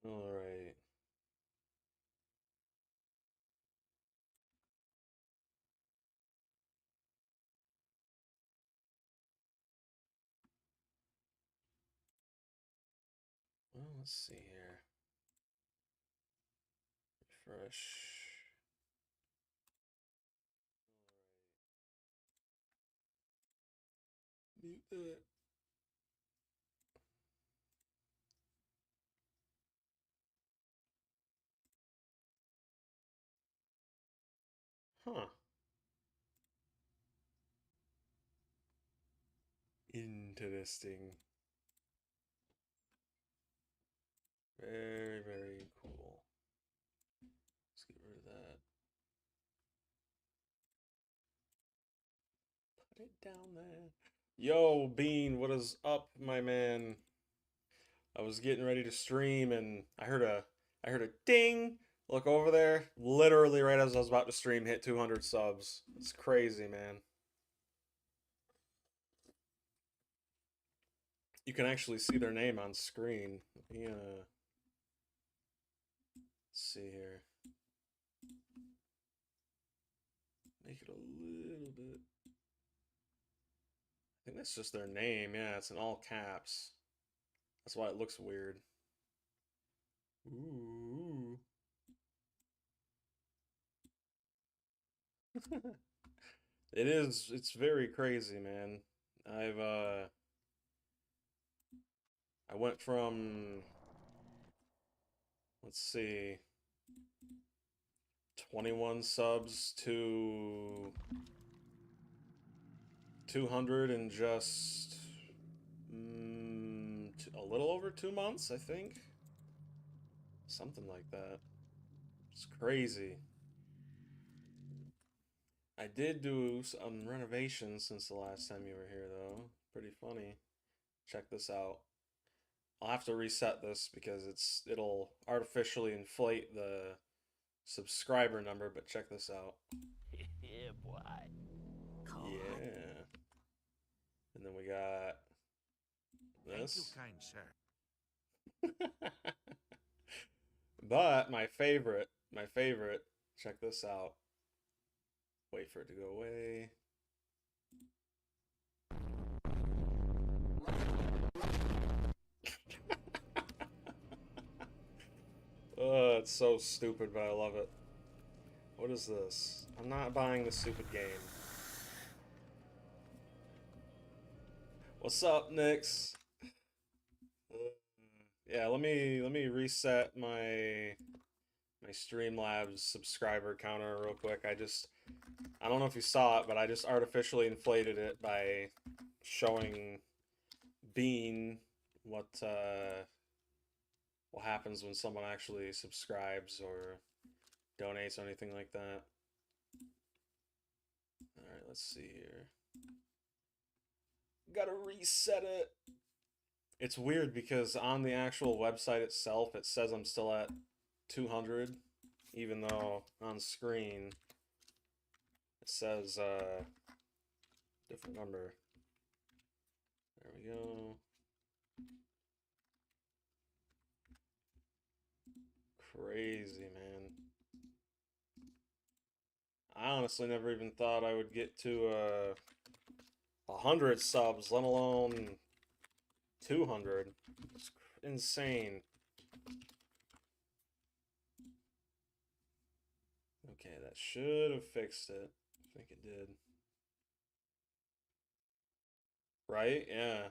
All right. Well, let's see here. Refresh. Mute that. Huh. Interesting. Very, very cool. Let's get rid of that. Put it down there. Yo, Bean, what is up, my man? I was getting ready to stream and I heard a ding. Look over there. Literally right as I was about to stream, hit 200 subs. It's crazy, man. You can actually see their name on screen. Yeah. Let's see here. Make it a little bit. I think that's just their name. Yeah, it's in all caps. That's why it looks weird. Ooh. It is. It's very crazy, man. I've I went from, let's see, 21 subs to 200 in just a little over 2 months, I think. Something like that. It's crazy. I did do some renovations since the last time you were here, though. Pretty funny. Check this out. I'll have to reset this because it'll artificially inflate the subscriber number, but check this out. Yeah, boy. Yeah. And then we got Thank you, this. kind sir. But my favorite, check this out. Wait for it to go away. It's so stupid, but I love it. What is this? I'm not buying this stupid game. What's up, Nix? Yeah, let me reset my Streamlabs subscriber counter real quick. I don't know if you saw it, but I just artificially inflated it by showing Bean what happens when someone actually subscribes or donates or anything like that. All right, let's see here. Gotta reset it. It's weird because on the actual website itself, it says I'm still at 200, even though on screen it says different number. There we go. Crazy, man. I honestly never even thought I would get to 100 subs, let alone 200. It's insane. Okay, that should have fixed it. I think it did. Right? Yeah.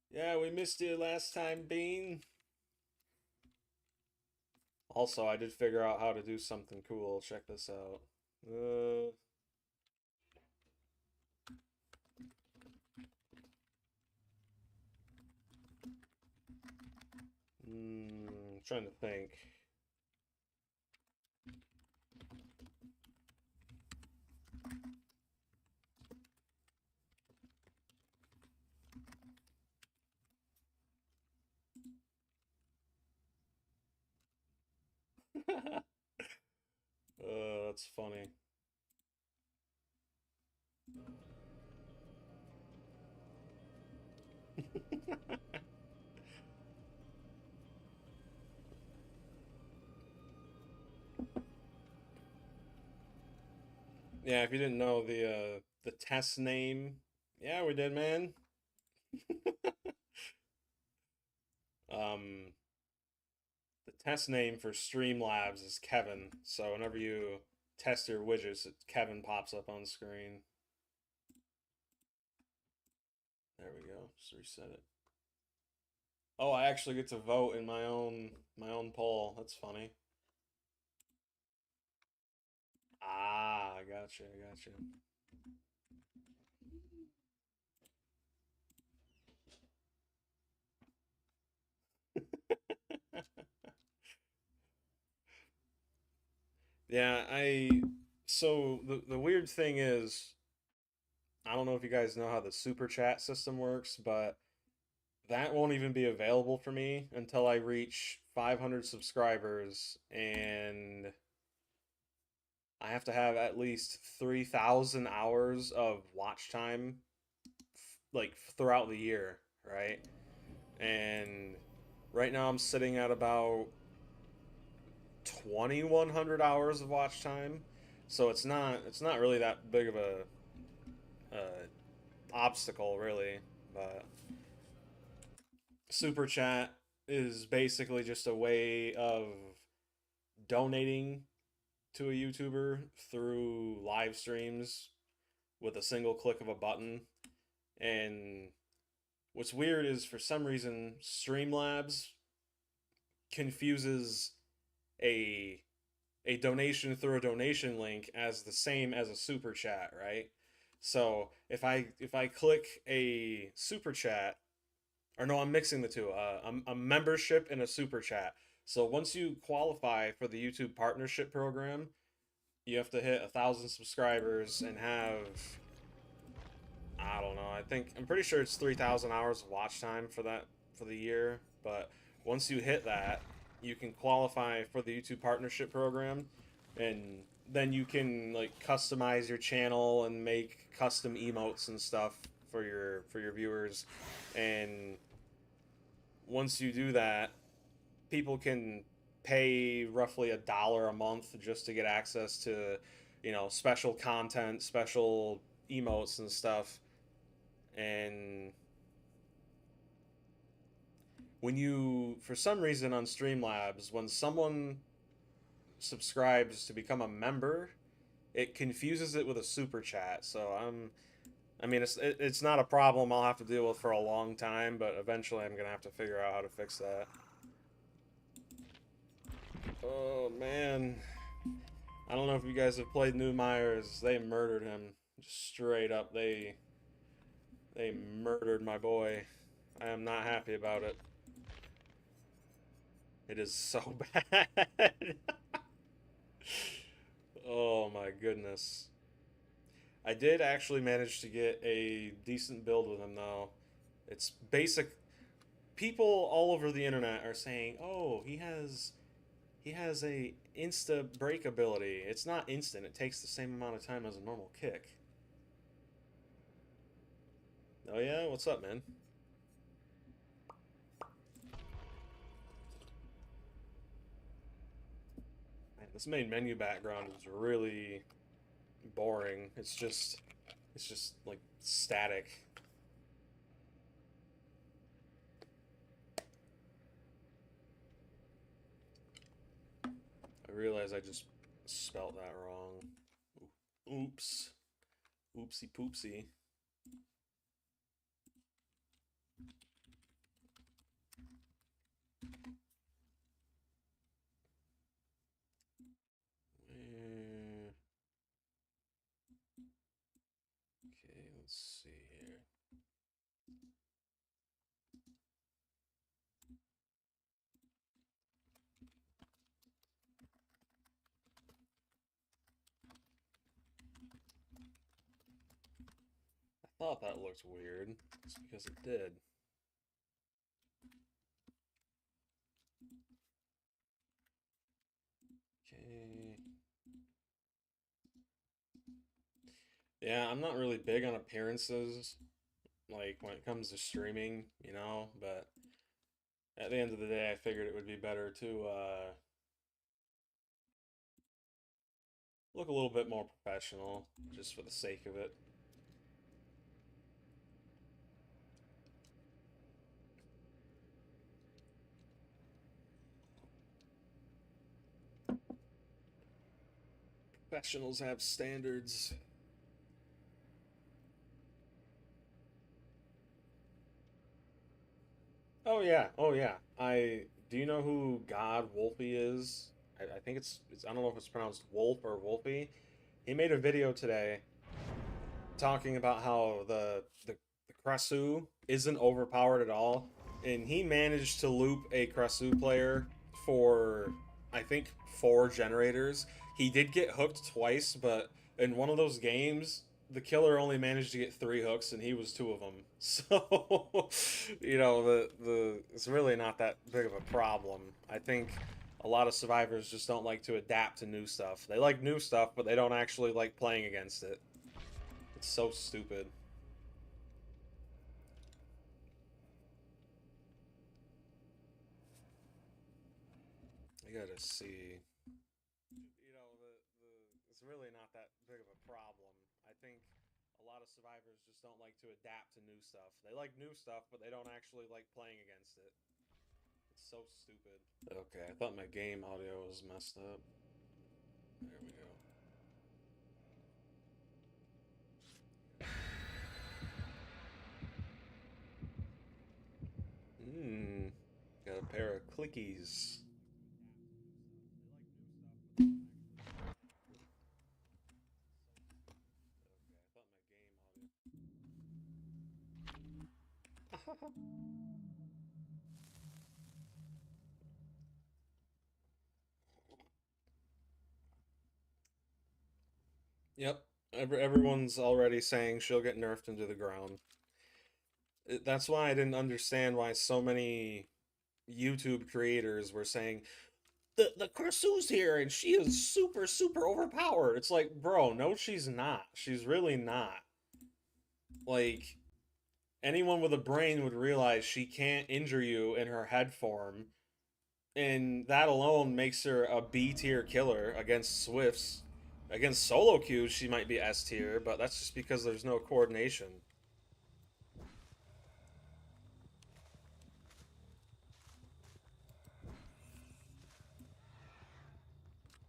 Yeah, we missed you last time, Bean. Also, I did figure out how to do something cool. Check this out. Uh, trying to think. That's funny. Yeah, if you didn't know the test name, yeah, we did, man. Um, the test name for Streamlabs is Kevin. So whenever you test your widgets, Kevin pops up on screen. There we go. Just reset it. Oh, I actually get to vote in my own poll. That's funny. Ah, I gotcha, I gotcha. Yeah, so the weird thing is I don't know if you guys know how the super chat system works, but that won't even be available for me until I reach 500 subscribers and I have to have at least 3,000 hours of watch time like throughout the year, right? And right now I'm sitting at about 2,100 hours of watch time. So it's not really that big of a obstacle really, but super chat is basically just a way of donating to a YouTuber through live streams with a single click of a button. And what's weird is for some reason Streamlabs confuses a a donation through a donation link as the same as a super chat, right? So if I click a super chat, or no, I'm mixing the two. A membership and a super chat. So once you qualify for the YouTube partnership program, you have to hit 1,000 subscribers and have, I don't know. I'm pretty sure it's 3,000 hours of watch time for that for the year. But once you hit that, you can qualify for the YouTube partnership program, and then you can like customize your channel and make custom emotes and stuff for your viewers. And once you do that, people can pay roughly $1 a month just to get access to, special content, special emotes and stuff. And for some reason on Streamlabs, when someone subscribes to become a member, it confuses it with a super chat. So it's not a problem I'll have to deal with for a long time, but eventually I'm gonna have to figure out how to fix that. Oh man, I don't know if you guys have played New Myers. They murdered him, just straight up. They murdered my boy. I am not happy about it. It is so bad. Oh my goodness. I did actually manage to get a decent build with him though. It's basic. People all over the internet are saying, "Oh, he has a insta break ability." It's not instant. It takes the same amount of time as a normal kick. Oh yeah, what's up, man? Man, this main menu background is really boring. It's just like static. I realize I just spelt that wrong. Oops. Oopsie poopsie. Eh, okay, let's see here. I thought that looked weird. It's because it did. Okay. Yeah, I'm not really big on appearances, like when it comes to streaming, but at the end of the day, I figured it would be better to look a little bit more professional, just for the sake of it. Professionals have standards. Oh yeah, oh yeah. Do you know who God Wolfie is? I think it's I don't know if it's pronounced Wolf or Wolfie. He made a video today talking about how the Krasu isn't overpowered at all, and he managed to loop a Krasu player for I think 4 generators. He did get hooked twice, but in one of those games, the killer only managed to get 3 hooks, and he was 2 of them. So, the it's really not that big of a problem. I think a lot of survivors just don't like to adapt to new stuff. They like new stuff, but they don't actually like playing against it. It's so stupid. I gotta see. It's really not that big of a problem. I think a lot of survivors just don't like to adapt to new stuff. They like new stuff, but they don't actually like playing against it. It's so stupid. Okay, I thought my game audio was messed up. There we go. Got a pair of clickies. Okay, I thought my game audio. Yep. Everyone's already saying she'll get nerfed into the ground. That's why I didn't understand why so many YouTube creators were saying the Kursu's here and she is super overpowered. It's like, bro, no, she's not. She's really not. Like, anyone with a brain would realize she can't injure you in her head form, and that alone makes her a B tier killer against Swifts. Against solo queues, she might be S tier, but that's just because there's no coordination.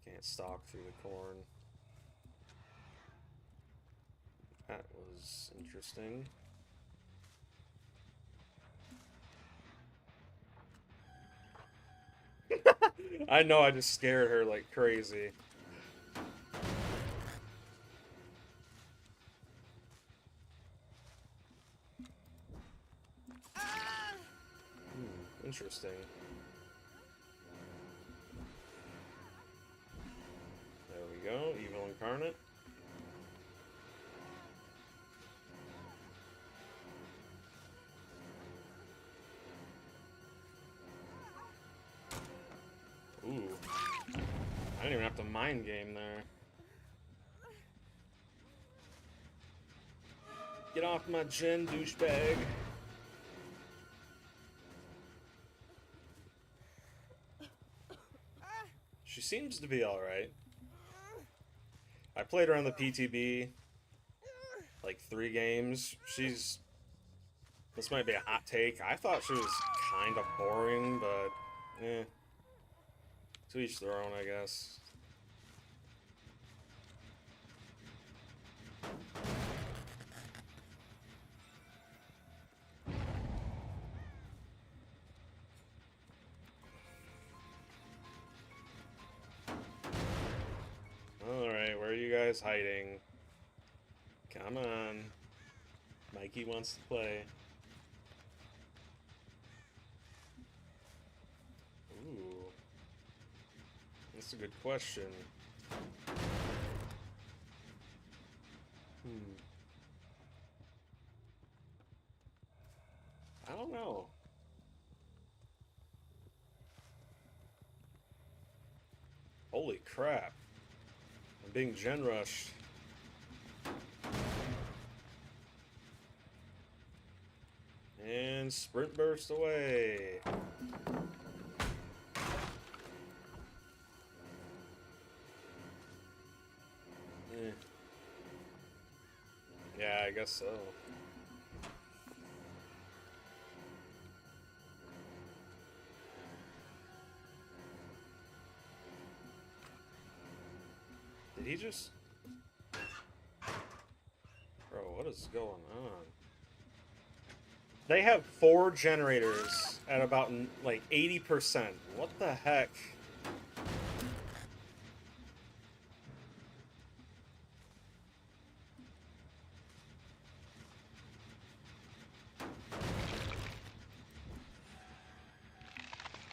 Can't stalk through the corn. That was interesting. I know I just scared her like crazy. Interesting. There we go, Evil Incarnate. Ooh. I didn't even have to mind game there. Get off my gen, douchebag. She seems to be alright. I played her on the PTB like 3 games. This might be a hot take. I thought she was kind of boring, but to each their own, I guess. Alright, where are you guys hiding? Come on. Mikey wants to play. Ooh. That's a good question. I don't know. Holy crap. I'm being gen rushed. And sprint burst away. Yeah, I guess so. Did he just... Bro, what is going on? They have 4 generators at about, like, 80%. What the heck?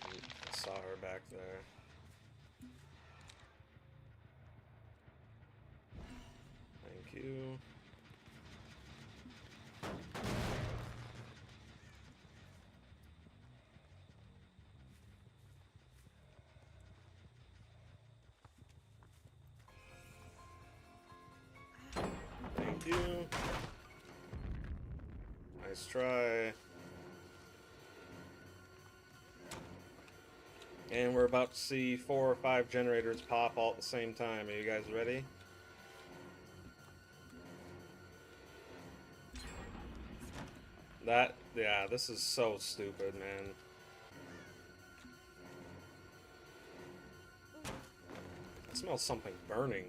I saw her back there. Thank you. Thank you. Nice try. And we're about to see 4 or 5 generators pop all at the same time. Are you guys ready? Yeah, this is so stupid, man. I smell something burning.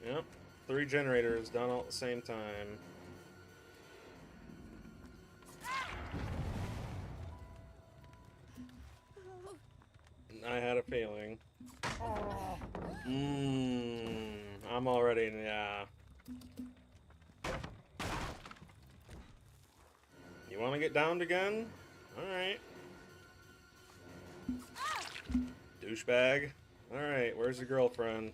Yep, 3 generators done all at the same time. I had a feeling. I'm already, yeah. You want to get downed again? Alright. Douchebag. Alright, where's your girlfriend?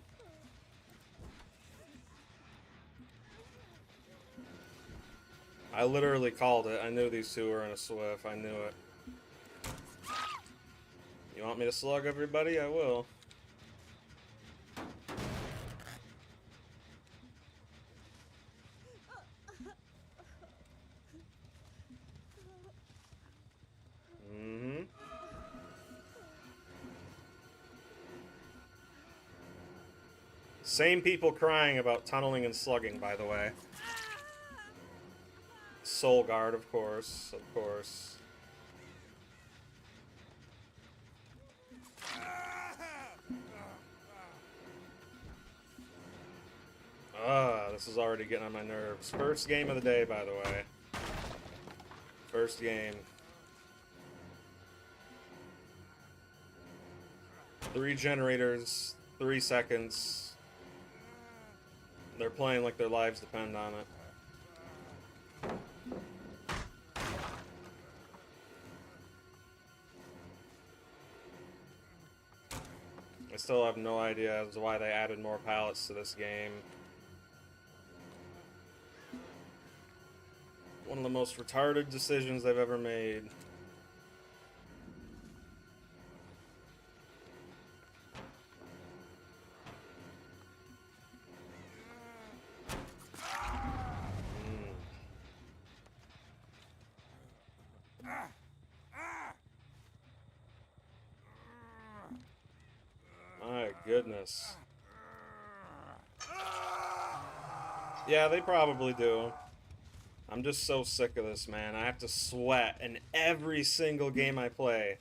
I literally called it. I knew these two were in a swift. I knew it. You want me to slug everybody? I will. Same people crying about tunneling and slugging, by the way. Soul Guard, of course. Of course. This is already getting on my nerves. First game of the day, by the way. First game. 3 generators, 3 seconds. They're playing like their lives depend on it. I still have no idea as to why they added more pallets to this game. One of the most retarded decisions they've ever made. My goodness. Yeah, they probably do. I'm just so sick of this, man. I have to sweat in every single game I play.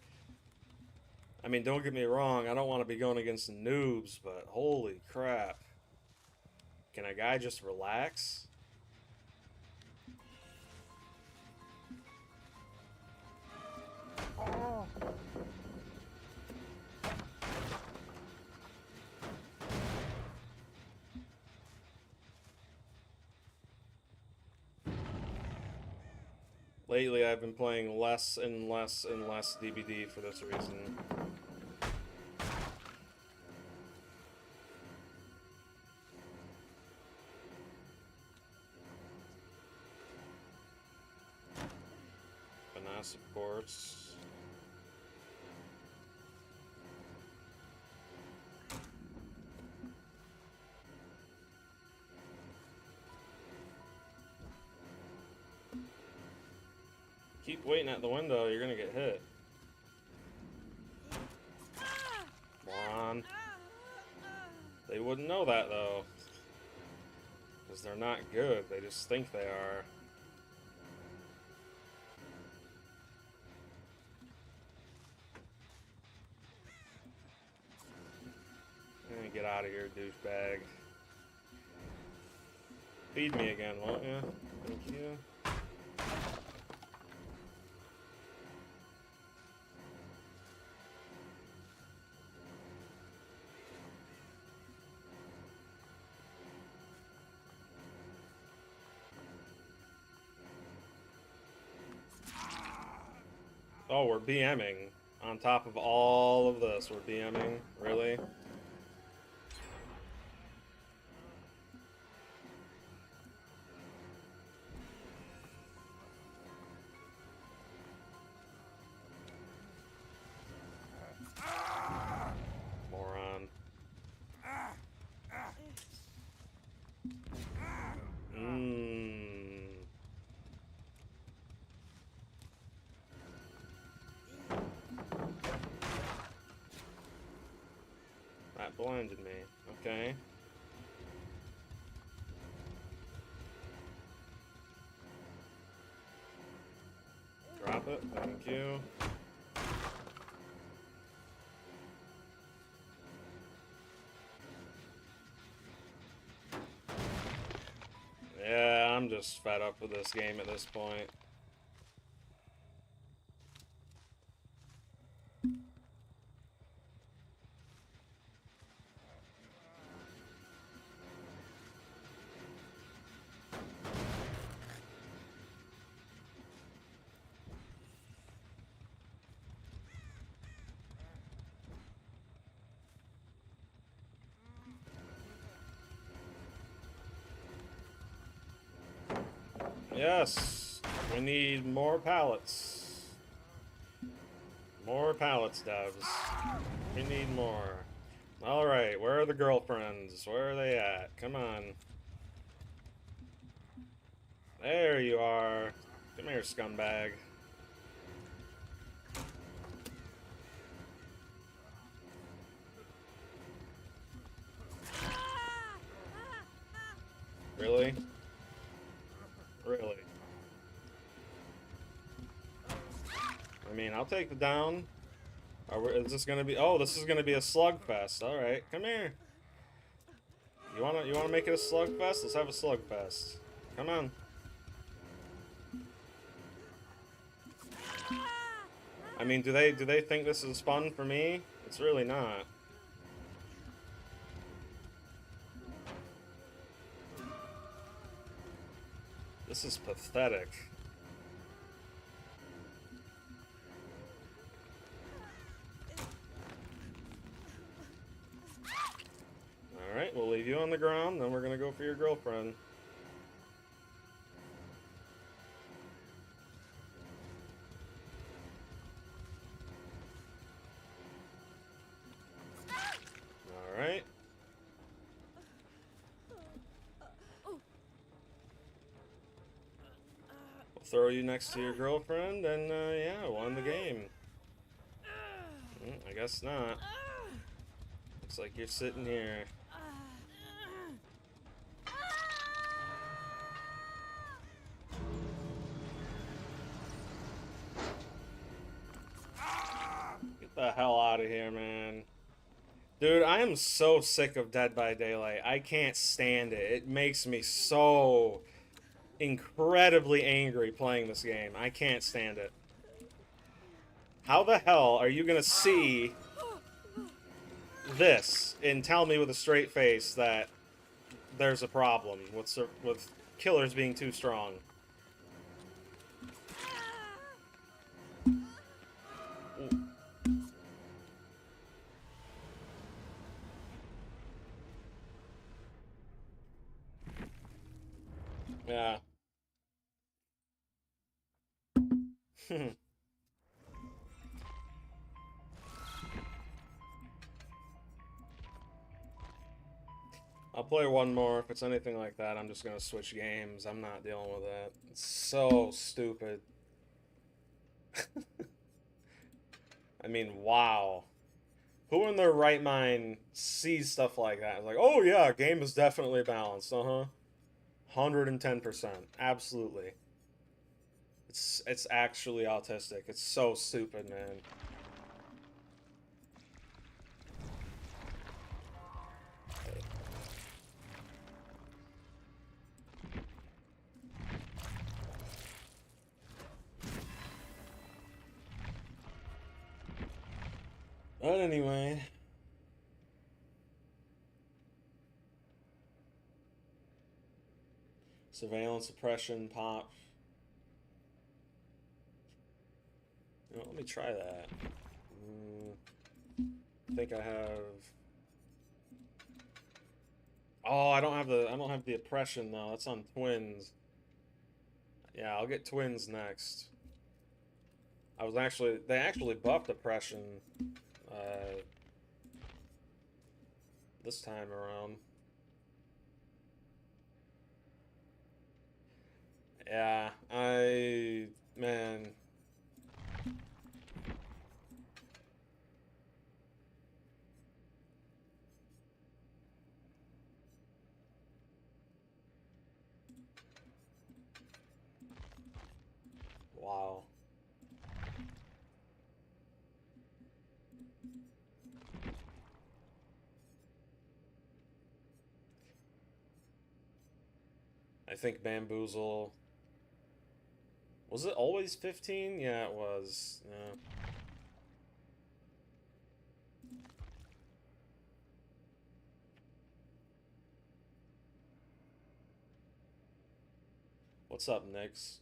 I mean, don't get me wrong, I don't want to be going against noobs, but holy crap. Can a guy just relax? Lately, I've been playing less and less and less DBD for this reason. Finesse, of course. Keep waiting at the window, you're gonna get hit. Come on. They wouldn't know that, though. Because they're not good. They just think they are. Get out of here, douchebag. Feed me again, won't you? Thank you. Oh, we're BMing. On top of all of this, we're BMing? Really? Moron. That blinded me. Okay. Drop it. Thank you. Yeah, I'm just fed up with this game at this point. Yes, we need more pallets. More pallets, devs. We need more. Alright, where are the girlfriends? Where are they at? Come on. There you are. Come here, scumbag. Really? Really? I mean, I'll take the down. Is this gonna be? Oh, this is gonna be a slugfest. All right, come here. You wanna make it a slugfest? Let's have a slugfest. Come on. I mean, do they think this is fun for me? It's really not. This is pathetic. Alright, we'll leave you on the ground, then we're gonna go for your girlfriend. Alright. We'll throw you next to your girlfriend, and yeah, won the game. I guess not. Looks like you're sitting here. Get the hell out of here, man. Dude, I am so sick of Dead by Daylight. I can't stand it. It makes me so incredibly angry playing this game. I can't stand it. How the hell are you gonna see this and tell me with a straight face that there's a problem with killers being too strong? Yeah. I'll play one more. If it's anything like that, I'm just gonna switch games. I'm not dealing with that. It's so stupid. I mean, wow. Who in their right mind sees stuff like that? Like, oh yeah, game is definitely balanced. 110%. Absolutely. It's actually autistic. It's so stupid, man. But anyway. Surveillance, suppression, pop. You know, let me try that. I think I have. Oh, I don't have the oppression though. That's on twins. Yeah, I'll get twins next. They actually buffed oppression uh, this time around. Yeah, man. Wow. I think Bamboozle. Was it always 15? Yeah, it was. Yeah. What's up, Nix?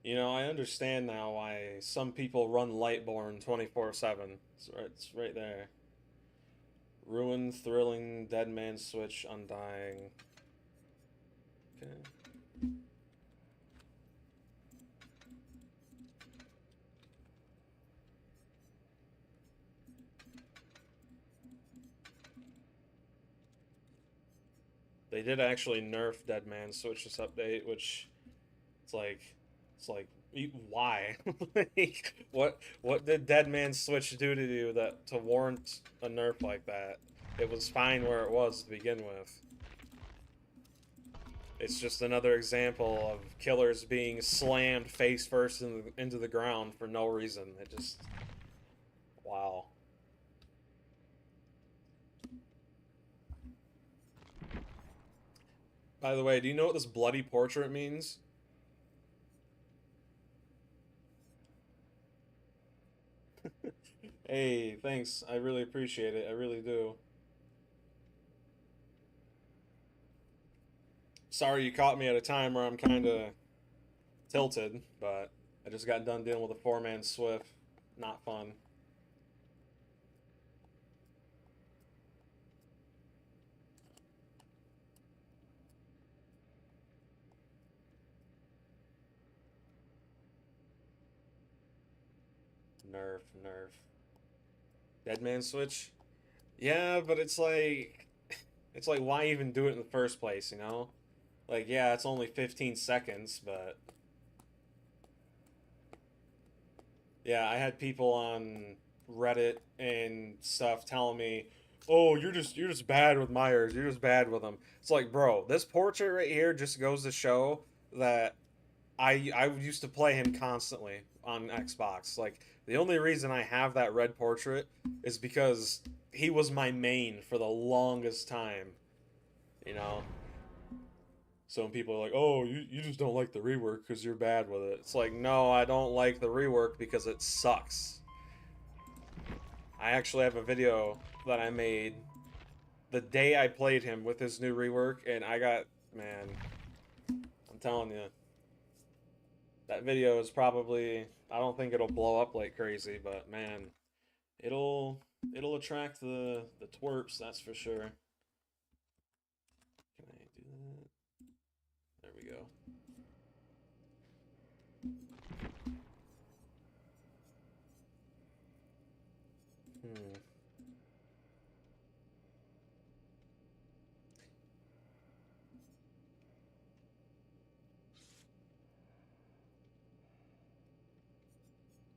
You know, I understand now why some people run Lightborn 24/7. It's right there. Ruin, Thrilling, Dead Man's Switch, Undying. Okay. They did actually nerf Dead Man's Switch this update, which it's like why? Like, what did Dead Man's Switch do to you that to warrant a nerf like that? It was fine where it was to begin with. It's just another example of killers being slammed face first into the ground for no reason. It just, wow. By the way, do you know what this bloody portrait means? Hey, thanks. I really appreciate it. I really do. Sorry you caught me at a time where I'm kind of tilted, but I just got done dealing with a four-man Swift. Not fun. Nerf, nerf. Dead Man Switch? Yeah, but it's like why even do it in the first place, you know? Like, yeah, it's only 15 seconds, but yeah, I had people on Reddit and stuff telling me, "Oh, you're just bad with Myers. You're just bad with them." It's like, bro, this portrait right here just goes to show that I used to play him constantly on Xbox. Like the only reason I have that red portrait is because he was my main for the longest time, you know. So when people are like, "Oh, you just don't like the rework because you're bad with it," it's like, no, I don't like the rework because it sucks. I actually have a video that I made the day I played him with his new rework, and man, I'm telling you, that video is probably, I don't think it'll blow up like crazy, but man, it'll it'll attract the twerps, that's for sure. Can I do that? There we go.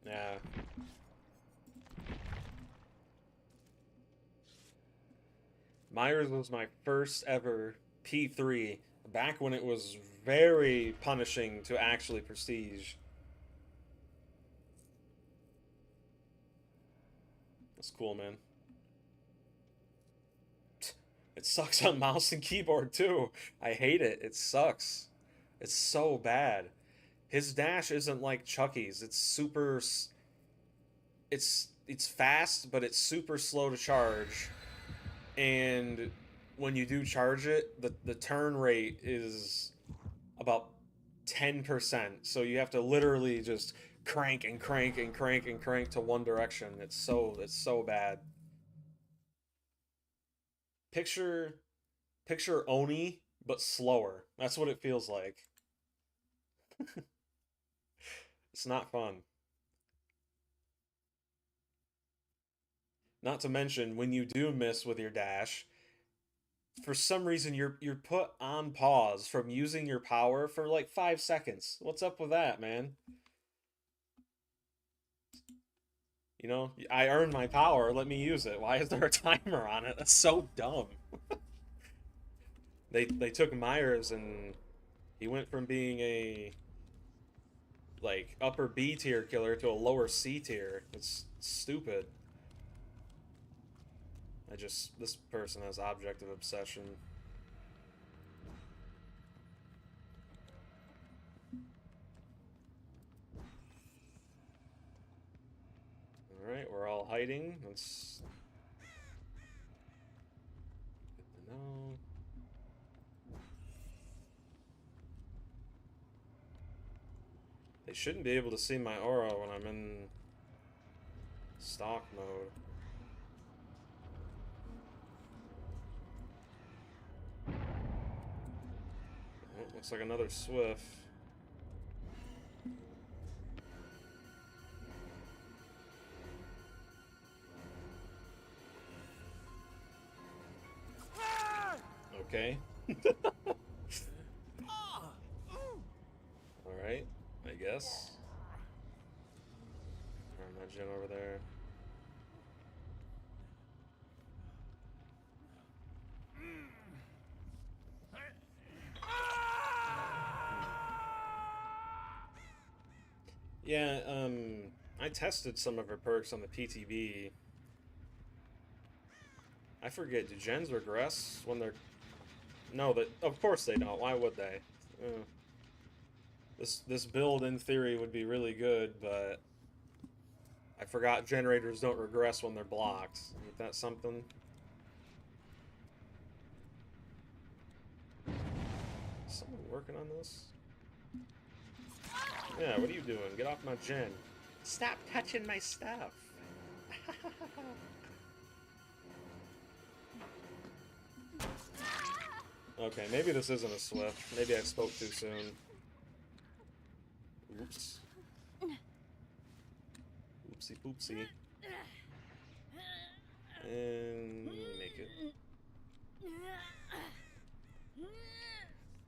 Yeah. Myers was my first ever P3 back when it was very punishing to actually prestige. That's cool, man. It sucks on mouse and keyboard too. I hate it. It sucks. It's so bad. His dash isn't like Chucky's. It's super. It's fast, but it's super slow to charge. And when you do charge it, the turn rate is about 10%. So you have to literally just crank and crank and crank and crank to one direction. It's so bad. Picture picture Oni but slower. That's what it feels like. It's not fun. Not to mention when you do miss with your dash, for some reason you're put on pause from using your power for like 5 seconds. What's up with that, man? You know, I earned my power, let me use it. Why is there a timer on it? That's so dumb. They took Myers and he went from being a like upper B tier killer to a lower C tier. It's stupid. This person has objective obsession. Alright, we're all hiding. Let's get to know. They shouldn't be able to see my aura when I'm in stock mode. Oh, looks like another Swift. Okay. Alright, I guess. Turn that gen over there. Yeah, I tested some of her perks on the PTB. I forget, do gens regress when they're... No, that of course they don't. Why would they? This build, in theory, would be really good, but... I forgot generators don't regress when they're blocked. Ain't that something? Is someone working on this? Yeah, what are you doing? Get off my gen. Stop touching my stuff. Okay, maybe this isn't a Swift. Maybe I spoke too soon. Oops. Oopsie poopsie. And make it.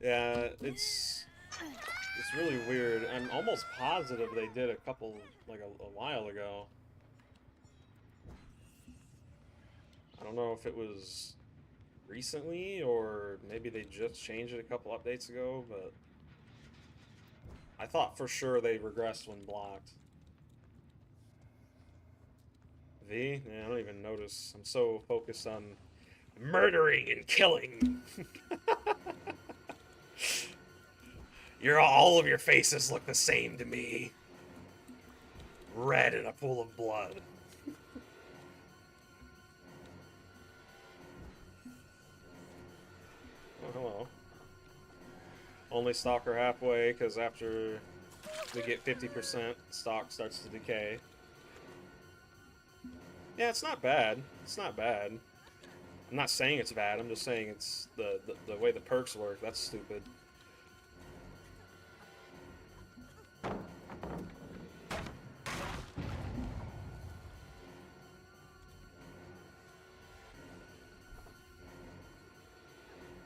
Yeah, it's really weird. I'm almost positive they did a couple, like a while ago. I don't know if it was recently or maybe they just changed it a couple updates ago, but I thought for sure they regressed when blocked. V? Yeah, I don't even notice. I'm so focused on murdering and killing. All of your faces look the same to me. Red in a pool of blood. Oh, hello. Only stalker halfway, because after we get 50%, stock starts to decay. Yeah, it's not bad. It's not bad. I'm not saying it's bad, I'm just saying it's the way the perks work. That's stupid.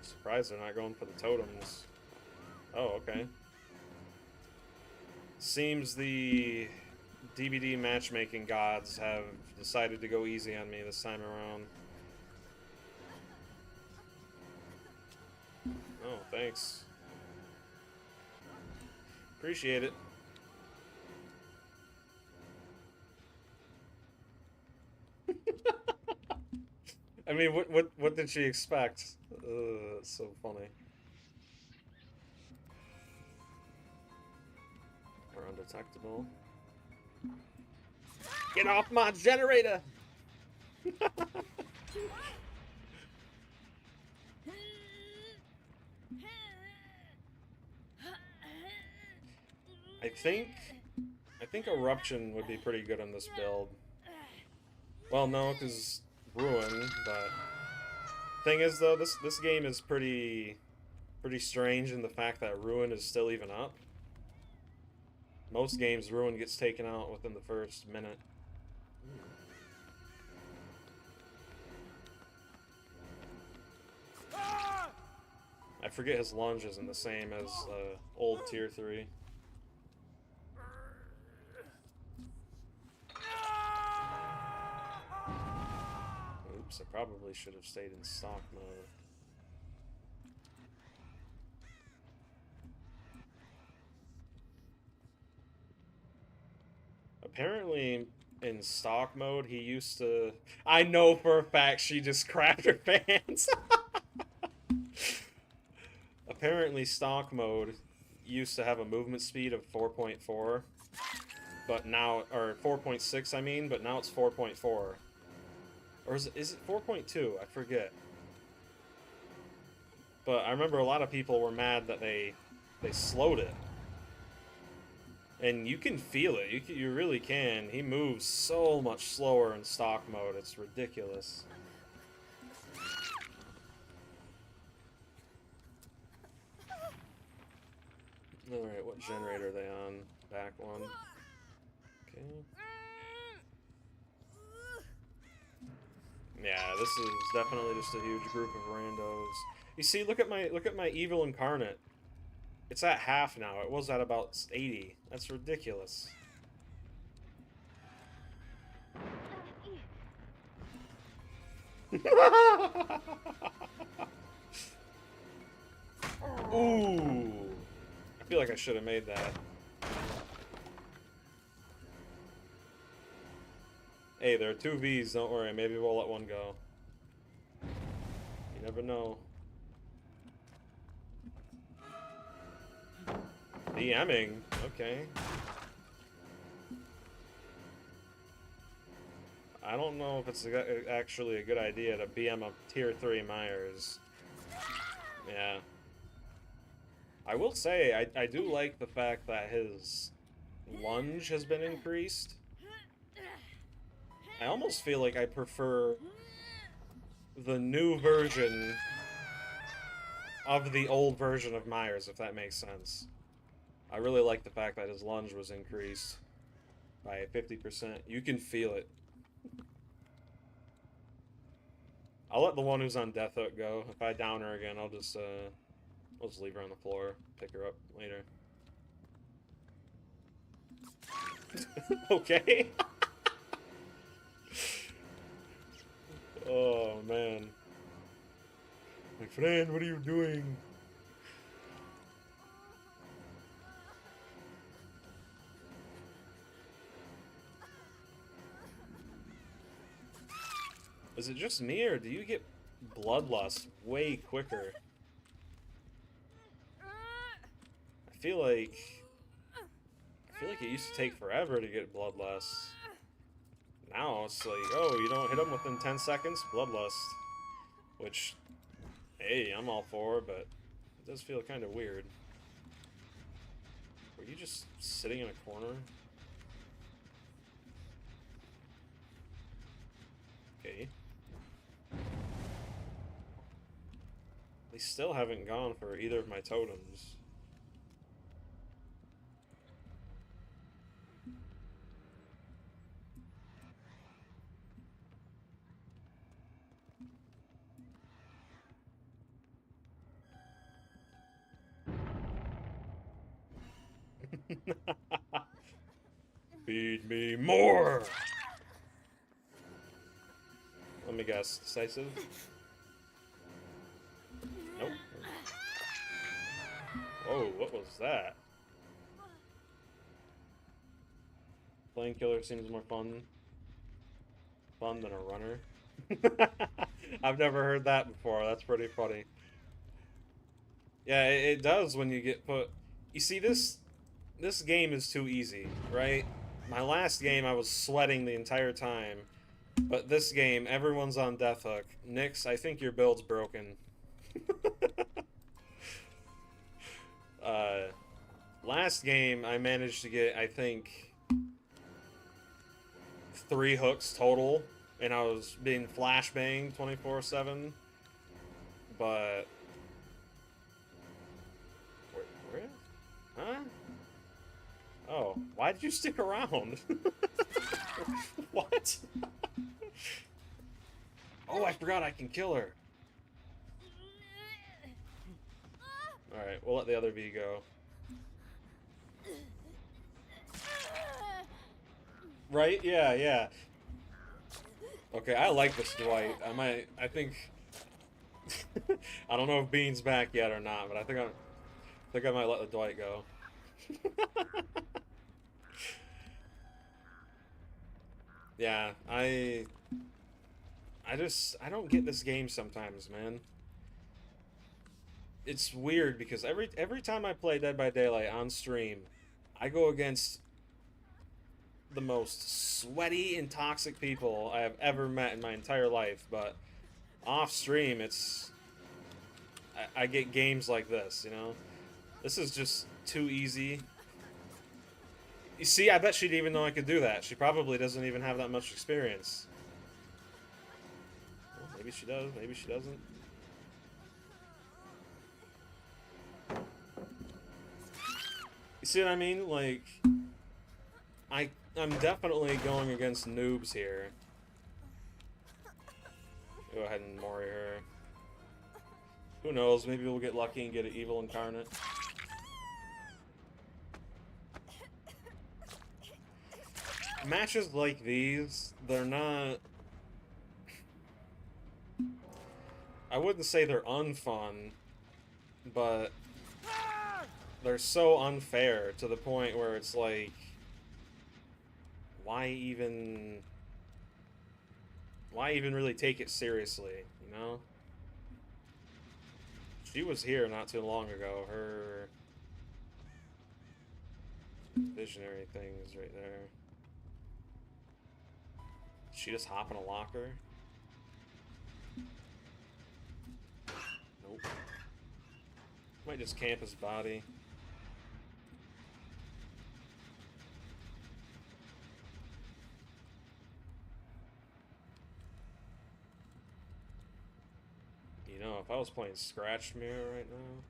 Surprised they're not going for the totems. Oh, okay. Seems the DBD matchmaking gods have decided to go easy on me this time around. Oh, thanks. Appreciate it. I mean, what did she expect? It's so funny. We're undetectable. Get off my generator! I think Eruption would be pretty good on this build. Well, no, because Ruin, but thing is though, this game is pretty strange in the fact that Ruin is still even up. Most games, Ruin gets taken out within the first minute. I forget his lunge isn't the same as old tier 3. Oops, I probably should have stayed in stock mode. Apparently, in stock mode, he used to... I know for a fact she just crapped her pants! Apparently, stock mode used to have a movement speed of 4.4, but now... or 4.6, I mean, but now it's 4.4. Or is it 4.2? I forget. But I remember a lot of people were mad that they slowed it. And you can feel it. You really can. He moves so much slower in stock mode. It's ridiculous. Alright, what generator are they on? Back one. Okay. Yeah, this is definitely just a huge group of randos. You see, look at my evil incarnate. It's at half now. It was at about 80. That's ridiculous. Ooh. I feel like I should have made that. Hey, there are 2 Vs, don't worry. Maybe we'll let one go. You never know. DMing? Okay. I don't know if it's actually a good idea to BM a tier 3 Myers. Yeah. I will say, I do like the fact that his lunge has been increased. I almost feel like I prefer the new version of the old version of Myers, if that makes sense. I really like the fact that his lunge was increased by 50%. You can feel it. I'll let the one who's on Death Hook go. If I down her again, I'll just leave her on the floor, pick her up later. Okay. Oh, man. My friend, what are you doing? Is it just me, or do you get bloodlust way quicker? I feel like it used to take forever to get bloodlust. Now it's like, oh, you don't hit them within 10 seconds? Bloodlust. Which, hey, I'm all for, but it does feel kind of weird. Were you just sitting in a corner? Okay. They still haven't gone for either of my totems. Feed me more! Let me guess. Decisive? Nope. Whoa, what was that? Flame killer seems more fun than a runner. I've never heard that before. That's pretty funny. Yeah, it does when you get put... You see, this game is too easy, right? My last game, I was sweating the entire time. But this game, everyone's on Death Hook. Nyx, I think your build's broken. Last game, I managed to get, I think, 3 hooks total. And I was being flashbanged 24/7. But... Where? Huh? Oh, why did you stick around? What? Oh, I forgot I can kill her. Alright, we'll let the other V go. Right? Yeah, yeah. Okay, I like this Dwight. I think... I don't know if Bean's back yet or not, but I think I might let the Dwight go. Yeah, I don't get this game sometimes, man. It's weird because every time I play Dead by Daylight on stream, I go against the most sweaty and toxic people I have ever met in my entire life, but off stream I get games like this, you know? This is just too easy. You see, I bet she'd even know I could do that. She probably doesn't even have that much experience. Well, maybe she does, maybe she doesn't. You see what I mean? Like, I'm definitely going against noobs here. Go ahead and Mori her. Who knows, maybe we'll get lucky and get an evil incarnate. Matches like these, they're not... I wouldn't say they're unfun, but they're so unfair to the point where it's like, why even really take it seriously, you know? She was here not too long ago. Her visionary thing is right there. Did she just hop in a locker? Nope. Might just camp his body. You know, if I was playing Scratch Mirror right now...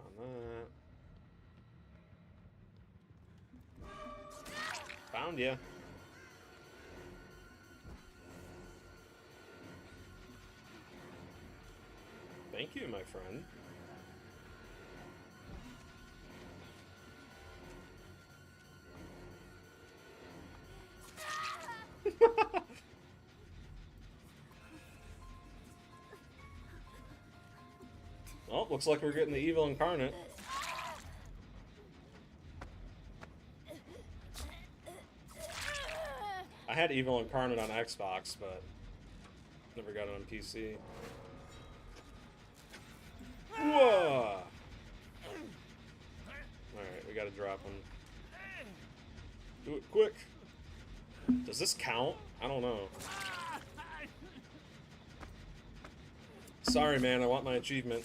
on that. Found ya. Thank you, my friend. Oh, looks like we're getting the evil incarnate. I had evil incarnate on Xbox, but never got it on PC. Whoa! Alright, we gotta drop him. Do it quick! Does this count? I don't know. Sorry, man, I want my achievement.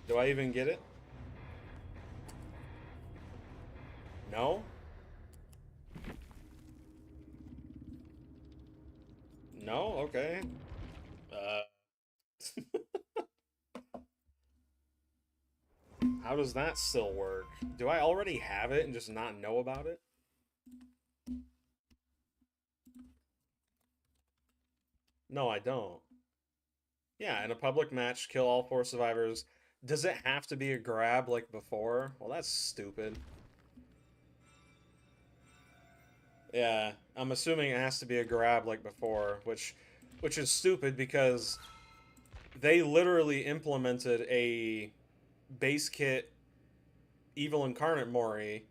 Do I even get it? No? No? Okay. How does that still work? Do I already have it and just not know about it? No, I don't. Yeah, in a public match, kill all 4 survivors. Does it have to be a grab like before? Well, that's stupid. Yeah, I'm assuming it has to be a grab like before, which is stupid because they literally implemented a base kit Evil Incarnate Mori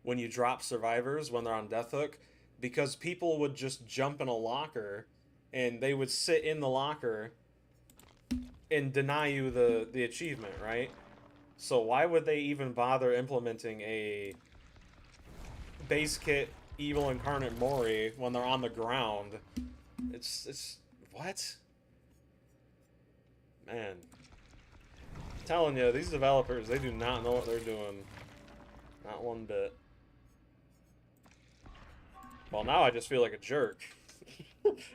when you drop survivors when they're on Death Hook because people would just jump in a locker and they would sit in the locker and deny you the achievement, right? So why would they even bother implementing a base kit Evil Incarnate Mori when they're on the ground? It's what? Man. I'm telling you, these developers, they do not know what they're doing. Not one bit. Well, now I just feel like a jerk.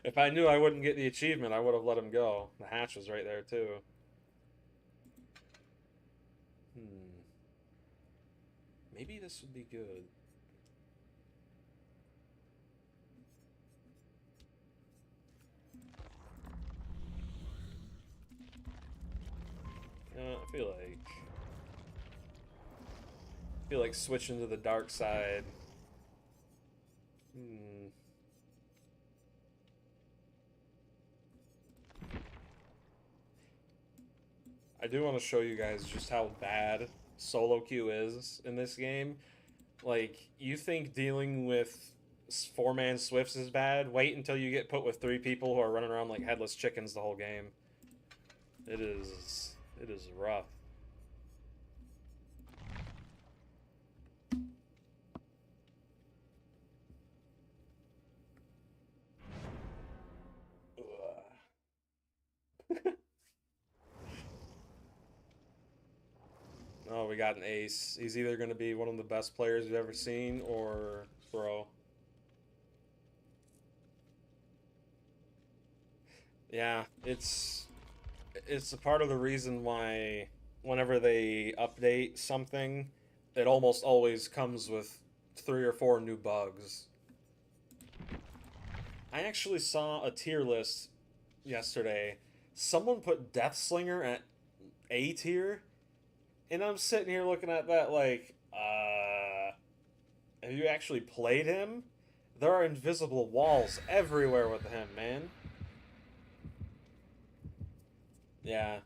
If I knew I wouldn't get the achievement, I would have let him go. The hatch was right there, too. Maybe this would be good. I feel like switching to the dark side. I do want to show you guys just how bad solo queue is in this game. Like, you think dealing with 4-man Swifts is bad? Wait until you get put with 3 people who are running around like headless chickens the whole game. It is rough. Oh, we got an ace. He's either going to be one of the best players you've ever seen or throw. Yeah, it's a part of the reason why whenever they update something, it almost always comes with 3 or 4 new bugs. I actually saw a tier list yesterday. Someone put Deathslinger at A tier, and I'm sitting here looking at that like, have you actually played him? There are invisible walls everywhere with him, man. Yeah.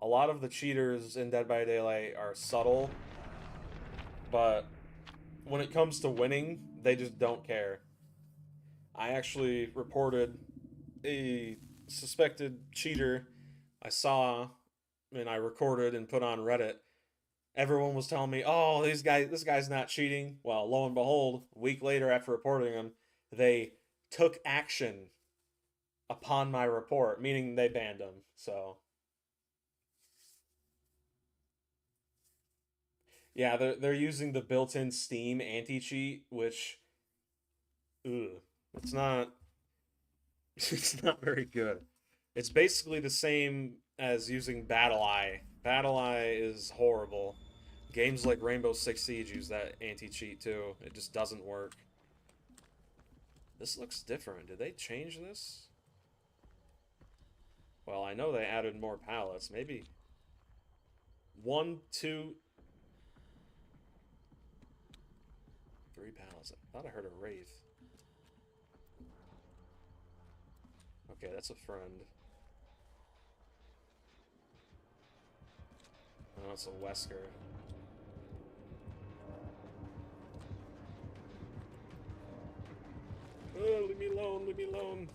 A lot of the cheaters in Dead by Daylight are subtle, but when it comes to winning, they just don't care. I actually reported a suspected cheater I saw and I recorded and put on Reddit. Everyone was telling me, "Oh, this guy's not cheating." Well, lo and behold, a week later after reporting him, they took action upon my report, meaning they banned him. So, yeah, they're using the built-in Steam anti-cheat, which, it's not it's not very good. It's basically the same as using BattlEye. BattlEye is horrible. Games like Rainbow Six Siege use that anti-cheat too. It just doesn't work. This looks different. Did they change this? Well, I know they added more pallets. Maybe 1, 2, 3 pallets. I thought I heard a wraith. Okay, that's a friend. Oh, it's a Wesker. Oh, leave me alone, leave me alone.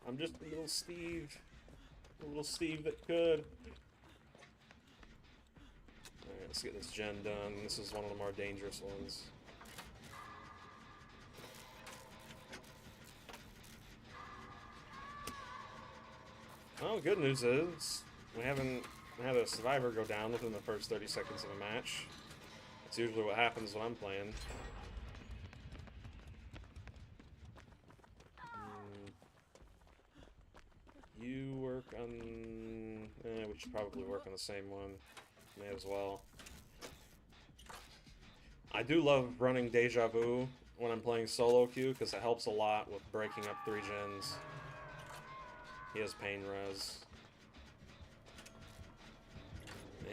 I'm just a little Steve. A little Steve that could. Alright, let's get this gen done. This is one of the more dangerous ones. Well, good news is we haven't had a survivor go down within the first 30 seconds of a match. That's usually what happens when I'm playing. You work on... we should probably work on the same one. May as well. I do love running Deja Vu when I'm playing solo queue because it helps a lot with breaking up 3 gens. He has pain res.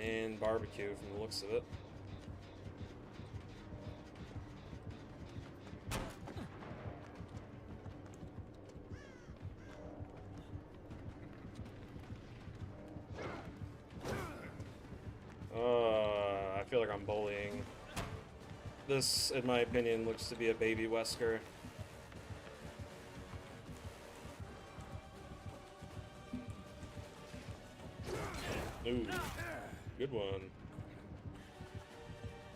And barbecue from the looks of it. I feel like I'm bullying. This, in my opinion, looks to be a baby Wesker. Ooh, good one.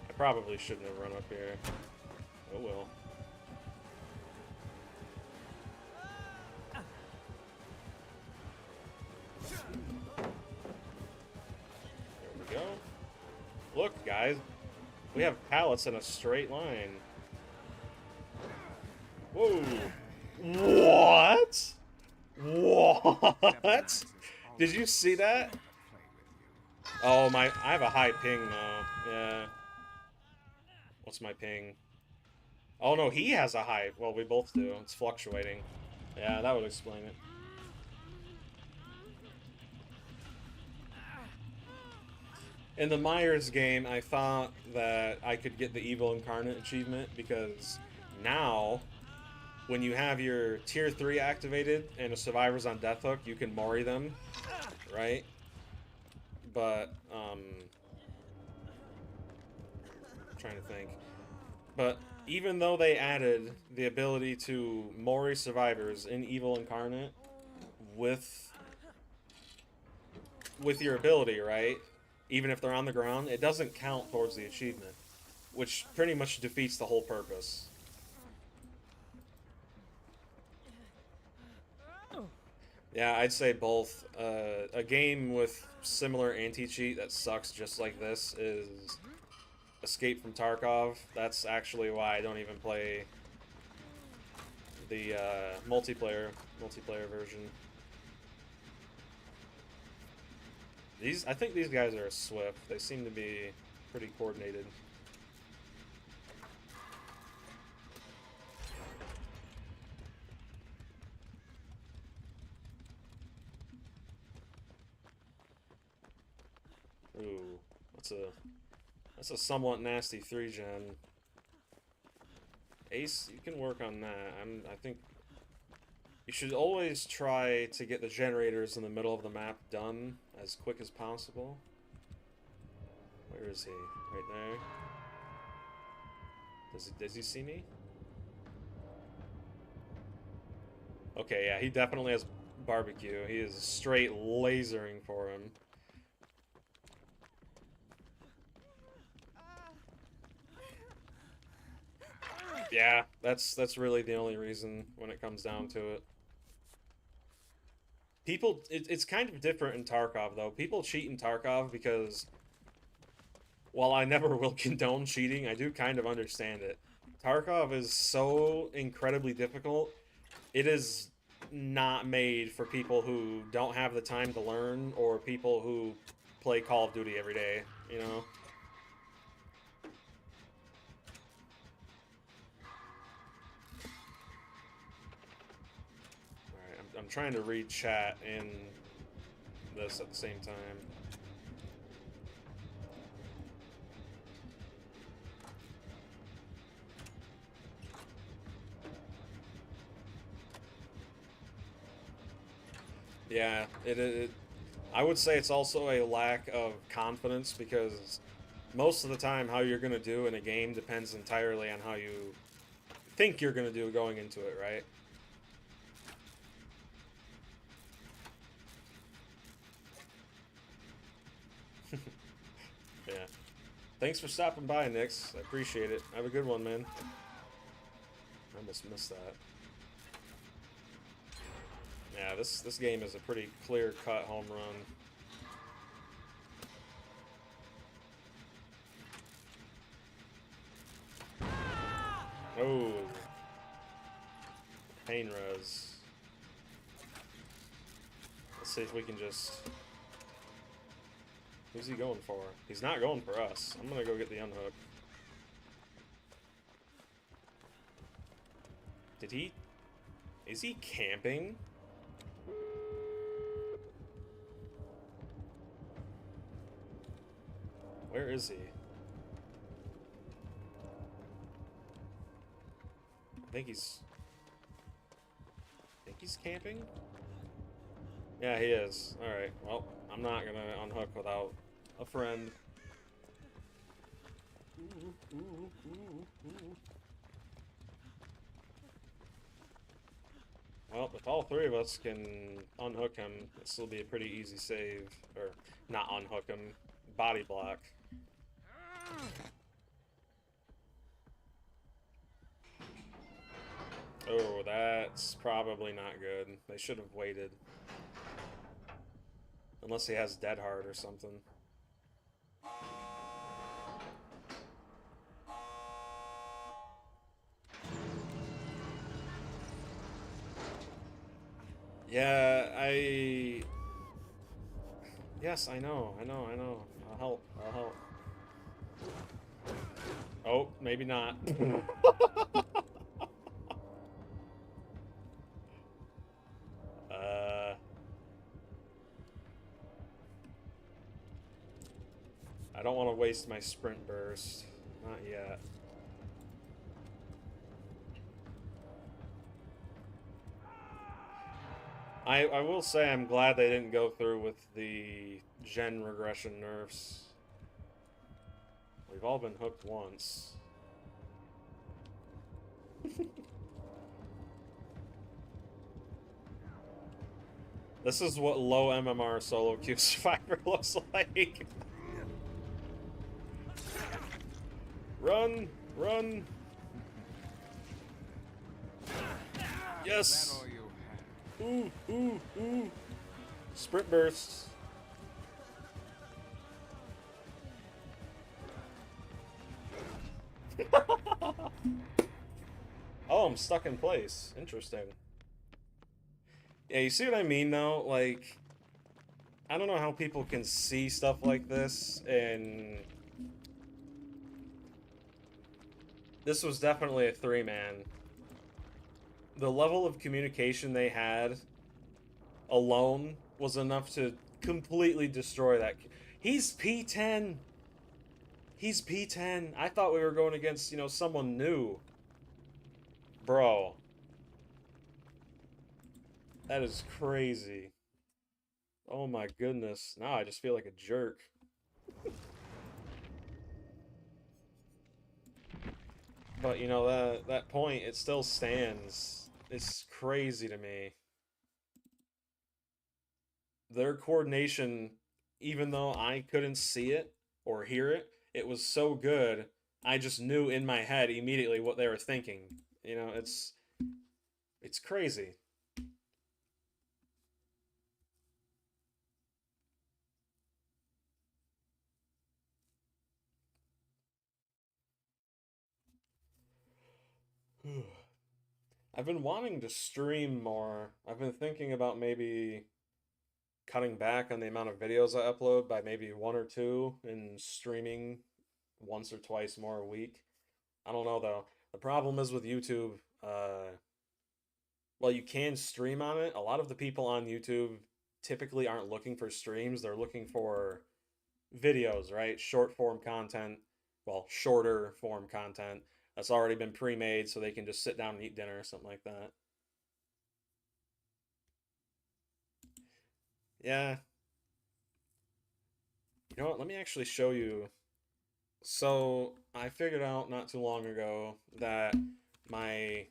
I probably shouldn't have run up here. Oh well. There we go. Look, guys. We have pallets in a straight line. Whoa. What? What? Did you see that? Oh, I have a high ping, though. Yeah. What's my ping? Oh, no, he has a high. Well, we both do. It's fluctuating. Yeah, that would explain it. In the Myers game, I thought that I could get the Evil Incarnate achievement because now, when you have your Tier 3 activated and a Survivor's on Death Hook, you can Mori them, right? But, I'm trying to think. But even though they added the ability to Mori survivors in Evil Incarnate with your ability, right? Even if they're on the ground, it doesn't count towards the achievement, which pretty much defeats the whole purpose. Yeah, I'd say both. A game with similar anti-cheat that sucks just like this is Escape from Tarkov. That's actually why I don't even play the multiplayer version. I think these guys are swift. They seem to be pretty coordinated. Ooh, that's a somewhat nasty 3-gen. Ace, you can work on that. I think you should always try to get the generators in the middle of the map done as quick as possible. Where is he? Right there. Does he see me? Okay, yeah, he definitely has barbecue. He is straight lasering for him. Yeah, that's really the only reason when it comes down to it. People, it's kind of different in Tarkov, though. People cheat in Tarkov because, while I never will condone cheating, I do kind of understand it. Tarkov is so incredibly difficult. It is not made for people who don't have the time to learn or people who play Call of Duty every day, you know? I'm trying to read chat and this at the same time. Yeah, I would say it's also a lack of confidence because most of the time how you're going to do in a game depends entirely on how you think you're going to do going into it, right? Yeah. Thanks for stopping by, Nix. I appreciate it. Have a good one, man. I almost missed that. Yeah, this game is a pretty clear-cut home run. Oh. Pain res. Let's see if we can just... Who's he going for? He's not going for us. I'm gonna go get the unhook. Did he... Is he camping? Where is he? I think he's camping? Yeah, he is. Alright, well, I'm not gonna unhook without a friend. Well, if all three of us can unhook him, this will be a pretty easy save. Or, not unhook him, body block. Oh, that's probably not good. They should have waited. Unless he has Dead Hard or something. Yeah, Yes, I know. I'll help. Oh, maybe not. I don't want to waste my sprint burst. Not yet. I will say I'm glad they didn't go through with the gen regression nerfs. We've all been hooked once. This is what low MMR solo queue survivor looks like. Run! Run! Yes! Ooh, ooh, ooh. Sprint bursts. Oh, I'm stuck in place. Interesting. Yeah, you see what I mean, though? Like, I don't know how people can see stuff like this, and... This was definitely a three-man. The level of communication they had alone was enough to completely destroy that. He's P10! He's P10! I thought we were going against, you know, someone new. Bro. That is crazy. Oh my goodness. Now I just feel like a jerk. But, you know, that point, it still stands. It's crazy to me. Their coordination, even though I couldn't see it or hear it, it was so good, I just knew in my head immediately what they were thinking. You know, it's crazy. I've been wanting to stream more. I've been thinking about maybe cutting back on the amount of videos I upload by maybe one or two and streaming once or twice more a week. I don't know though. The problem is with YouTube, well, you can stream on it. A lot of the people on YouTube typically aren't looking for streams, they're looking for videos, right? Short form content, well, shorter form content that's already been pre-made so they can just sit down and eat dinner or something like that. Yeah. You know what? Let me actually show you. So, I figured out not too long ago that my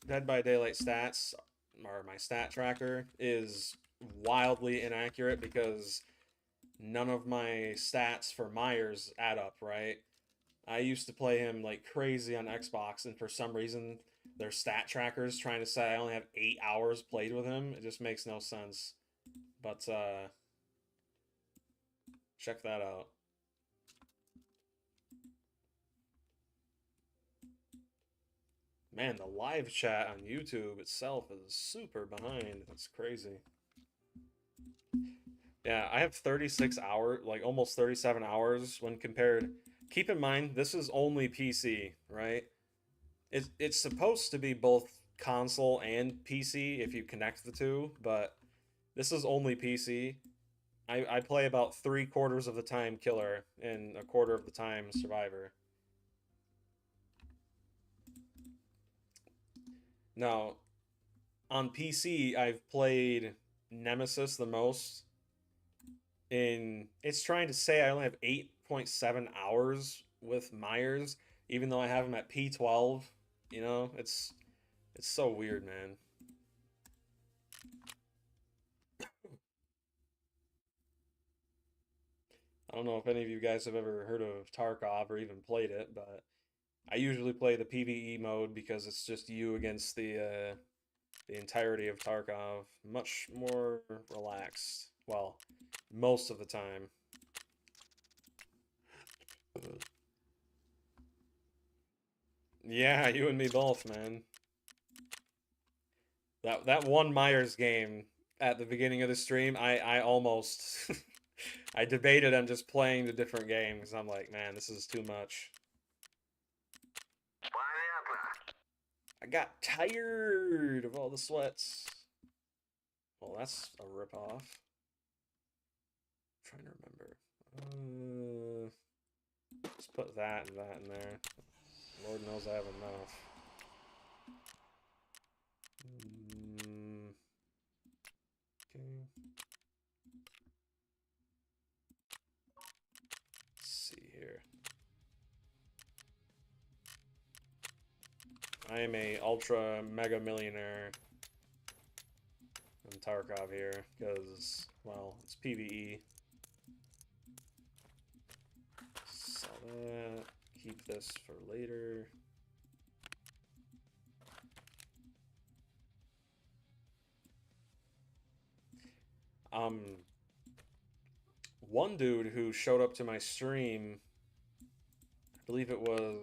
Dead by Daylight stats, or my stat tracker, is wildly inaccurate because none of my stats for Myers add up, right? I used to play him like crazy on Xbox, and for some reason, their stat trackers trying to say I only have 8 hours played with him. It just makes no sense. But, check that out. Man, the live chat on YouTube itself is super behind. That's crazy. Yeah, I have 36 hours, like almost 37 hours when compared. Keep in mind, this is only PC, right? It's supposed to be both console and PC if you connect the two, but this is only PC. I play about 3/4 of the time killer and 1/4 of the time survivor. Now, on PC, I've played Nemesis the most, and it's trying to say I only have 8.7 hours with Myers, even though I have him at P12. You know, it's so weird, man. I don't know if any of you guys have ever heard of Tarkov or even played it, but I usually play the PvE mode because it's just you against the entirety of Tarkov. Much more relaxed. Well, most of the time. Yeah, you and me both, man. That one Myers game at the beginning of the stream, I almost I debated on just playing the different games. I'm like, man, this is too much. I got tired of all the sweats. Well, that's a ripoff. I'm trying to remember. Just put that and that in there. Lord knows I have enough. Okay. Let's see here. I am a ultra mega millionaire in Tarkov here because, well, it's PvE. Sell that. Keep this for later. One dude who showed up to my stream, I believe it was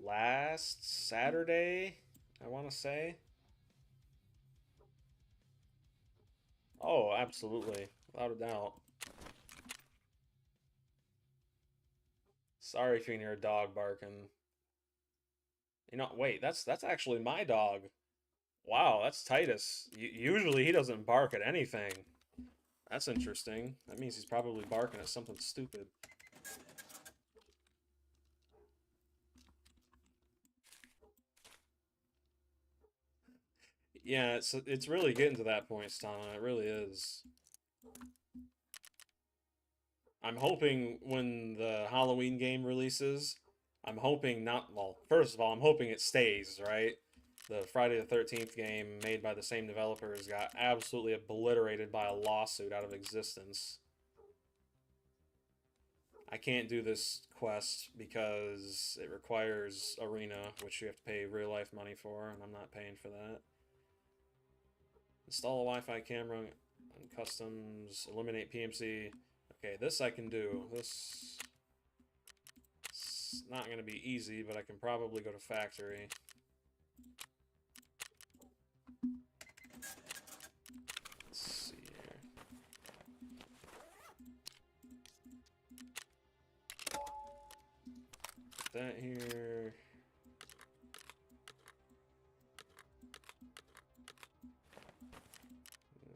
last Saturday, I want to say. Oh, absolutely, without a doubt. Sorry if you can hear a dog barking. You know, wait, that's actually my dog. Wow, that's Titus. Usually he doesn't bark at anything. That's interesting. That means he's probably barking at something stupid. Yeah, it's really getting to that point, Stana. It really is. I'm hoping when the Halloween game releases, I'm hoping not, well, first of all, I'm hoping it stays, right? The Friday the 13th game made by the same developers got absolutely obliterated by a lawsuit out of existence. I can't do this quest because it requires Arena, which you have to pay real life money for, and I'm not paying for that. Install a Wi-Fi camera on customs, eliminate PMC. Okay, this I can do. This is not going to be easy, but I can probably go to factory. Let's see here. Put that here.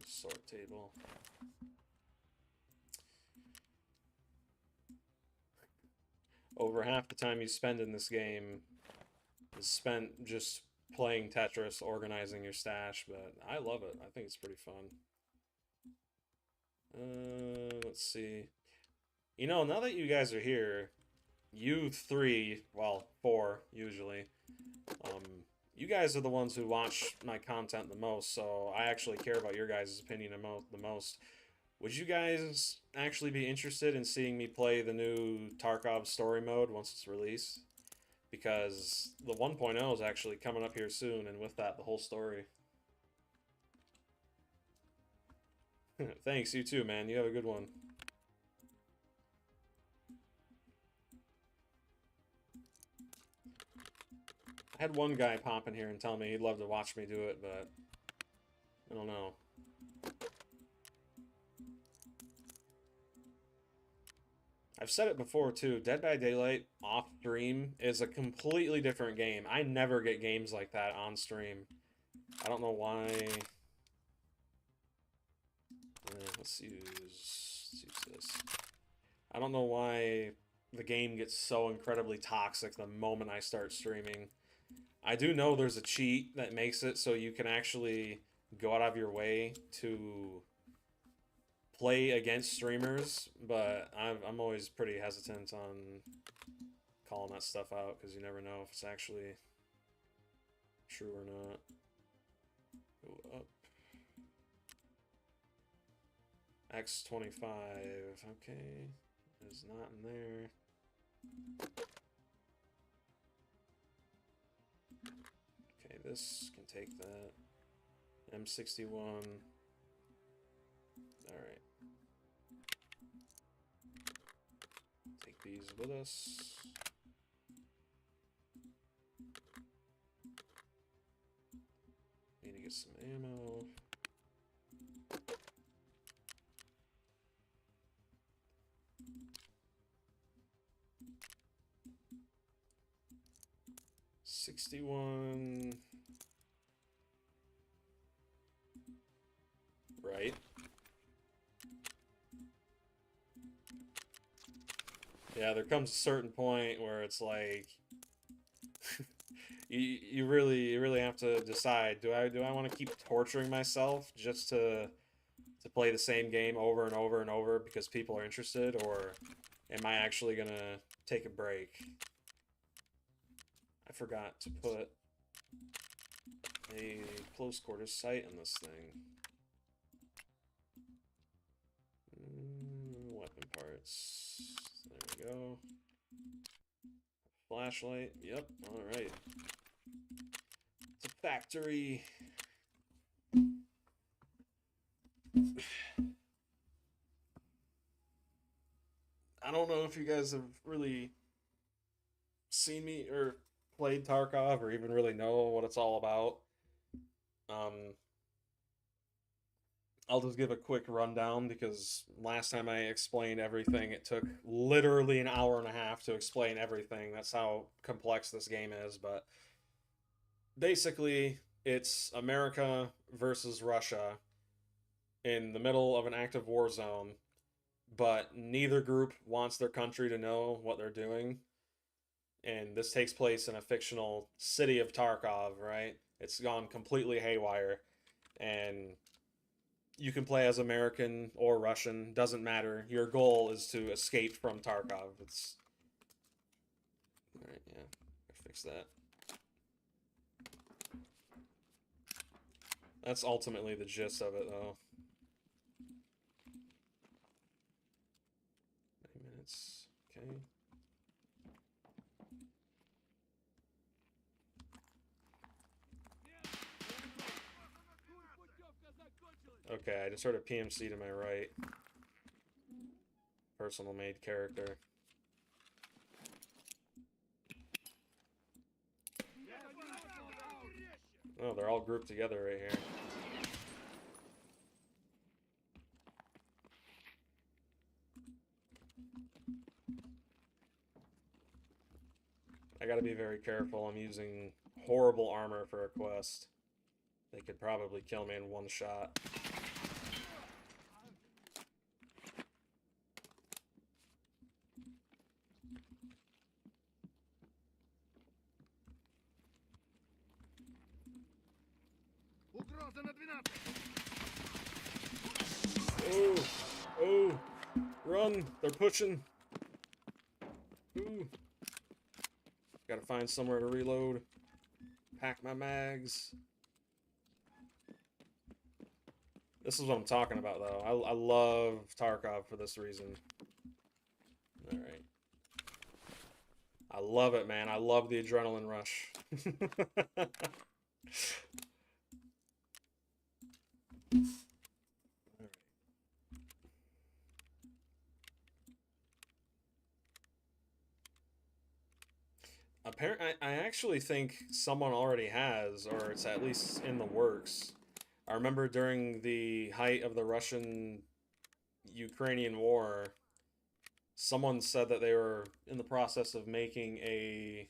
Sort table. Over half the time you spend in this game is spent just playing Tetris, organizing your stash, but I love it. I think it's pretty fun. Let's see. You know, now that you guys are here, you three, well, four usually, you guys are the ones who watch my content the most, so I actually care about your guys' opinion the most. Would you guys actually be interested in seeing me play the new Tarkov story mode once it's released? Because the 1.0 is actually coming up here soon, and with that, the whole story. Thanks, you too, man. You have a good one. I had one guy pop in here and tell me he'd love to watch me do it, but I don't know. I've said it before too. Dead by Daylight off stream is a completely different game. I never get games like that on stream. I don't know why. Let's use this. I don't know why the game gets so incredibly toxic the moment I start streaming. I do know there's a cheat that makes it so you can actually go out of your way to play against streamers, but I'm always pretty hesitant on calling that stuff out because you never know if it's actually true or not. Go up. X25, okay. There's not in there. Okay, this can take that. M61. Alright. Take these with us. Need to get some ammo. $61. Right. Yeah, there comes a certain point where it's like you really have to decide, do I want to keep torturing myself just to play the same game over and over and over because people are interested, or am I actually gonna take a break? I forgot to put a close quarters sight in this thing. Weapon parts. There we go. Flashlight. Yep. Alright. It's a factory. I don't know if you guys have really seen me or played Tarkov or even really know what it's all about. I'll just give a quick rundown because last time I explained everything, it took literally an hour and a half to explain everything. That's how complex this game is. But basically, it's America versus Russia in the middle of an active war zone, but neither group wants their country to know what they're doing. And this takes place in a fictional city of Tarkov, right? It's gone completely haywire. And you can play as American or Russian, doesn't matter. Your goal is to escape from Tarkov. It's... Alright, yeah. Fix that. That's ultimately the gist of it, though. 9 minutes. Okay. Okay, I just heard a PMC to my right. Personal made character. Oh, they're all grouped together right here. I gotta be very careful. I'm using horrible armor for a quest. They could probably kill me in one shot. Oh! Oh! Run! They're pushing! Ooh! Gotta find somewhere to reload. Pack my mags. This is what I'm talking about, though. I love Tarkov for this reason. Alright. I love it, man. I love the adrenaline rush. Apparently, I actually think someone already has, or it's at least in the works. I remember during the height of the Russian-Ukrainian war, Someone said that they were in the process of making a...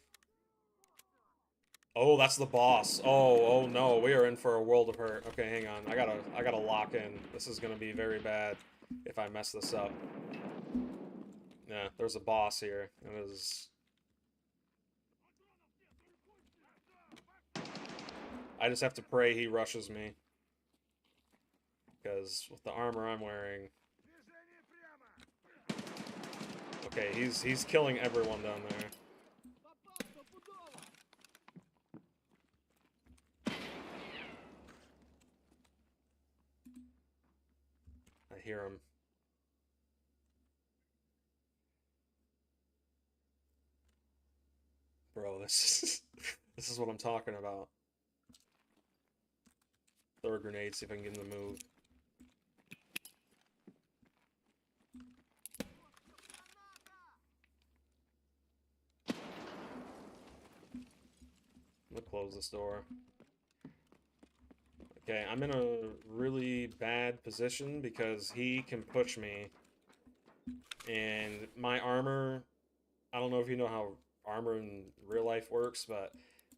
Oh, that's the boss. Oh, oh no, we are in for a world of hurt. Okay, hang on. I gotta lock in. This is gonna be very bad if I mess this up. Yeah, there's a boss here. It is... I just have to pray he rushes me. Because with the armor I'm wearing... Okay, he's killing everyone down there. I hear him. Bro, this is this is what I'm talking about. Throw a grenade, see if I can get him to move. I'm gonna close this door. Okay, I'm in a really bad position because he can push me. And my armor, I don't know if you know how armor in real life works, but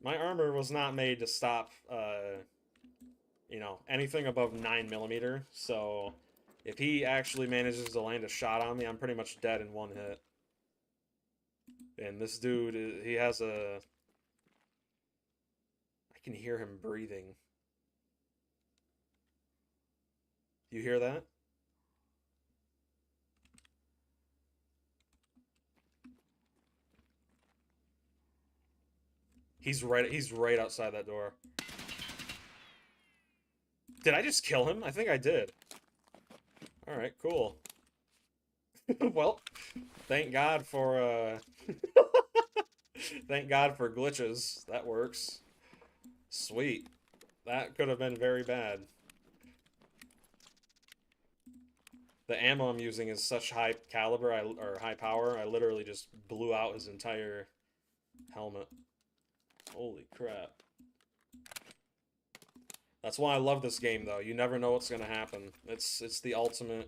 my armor was not made to stop, you know, anything above 9mm. So if he actually manages to land a shot on me, I'm pretty much dead in one hit. And this dude, he has a... I can hear him breathing. You hear that? He's right outside that door. Did I just kill him? I think I did. Alright, cool. Well, thank God for thank God for glitches. That works. Sweet. That could have been very bad. The ammo I'm using is such high caliber, or high power, I literally just blew out his entire helmet. Holy crap. That's why I love this game, though. You never know what's gonna happen. It's the ultimate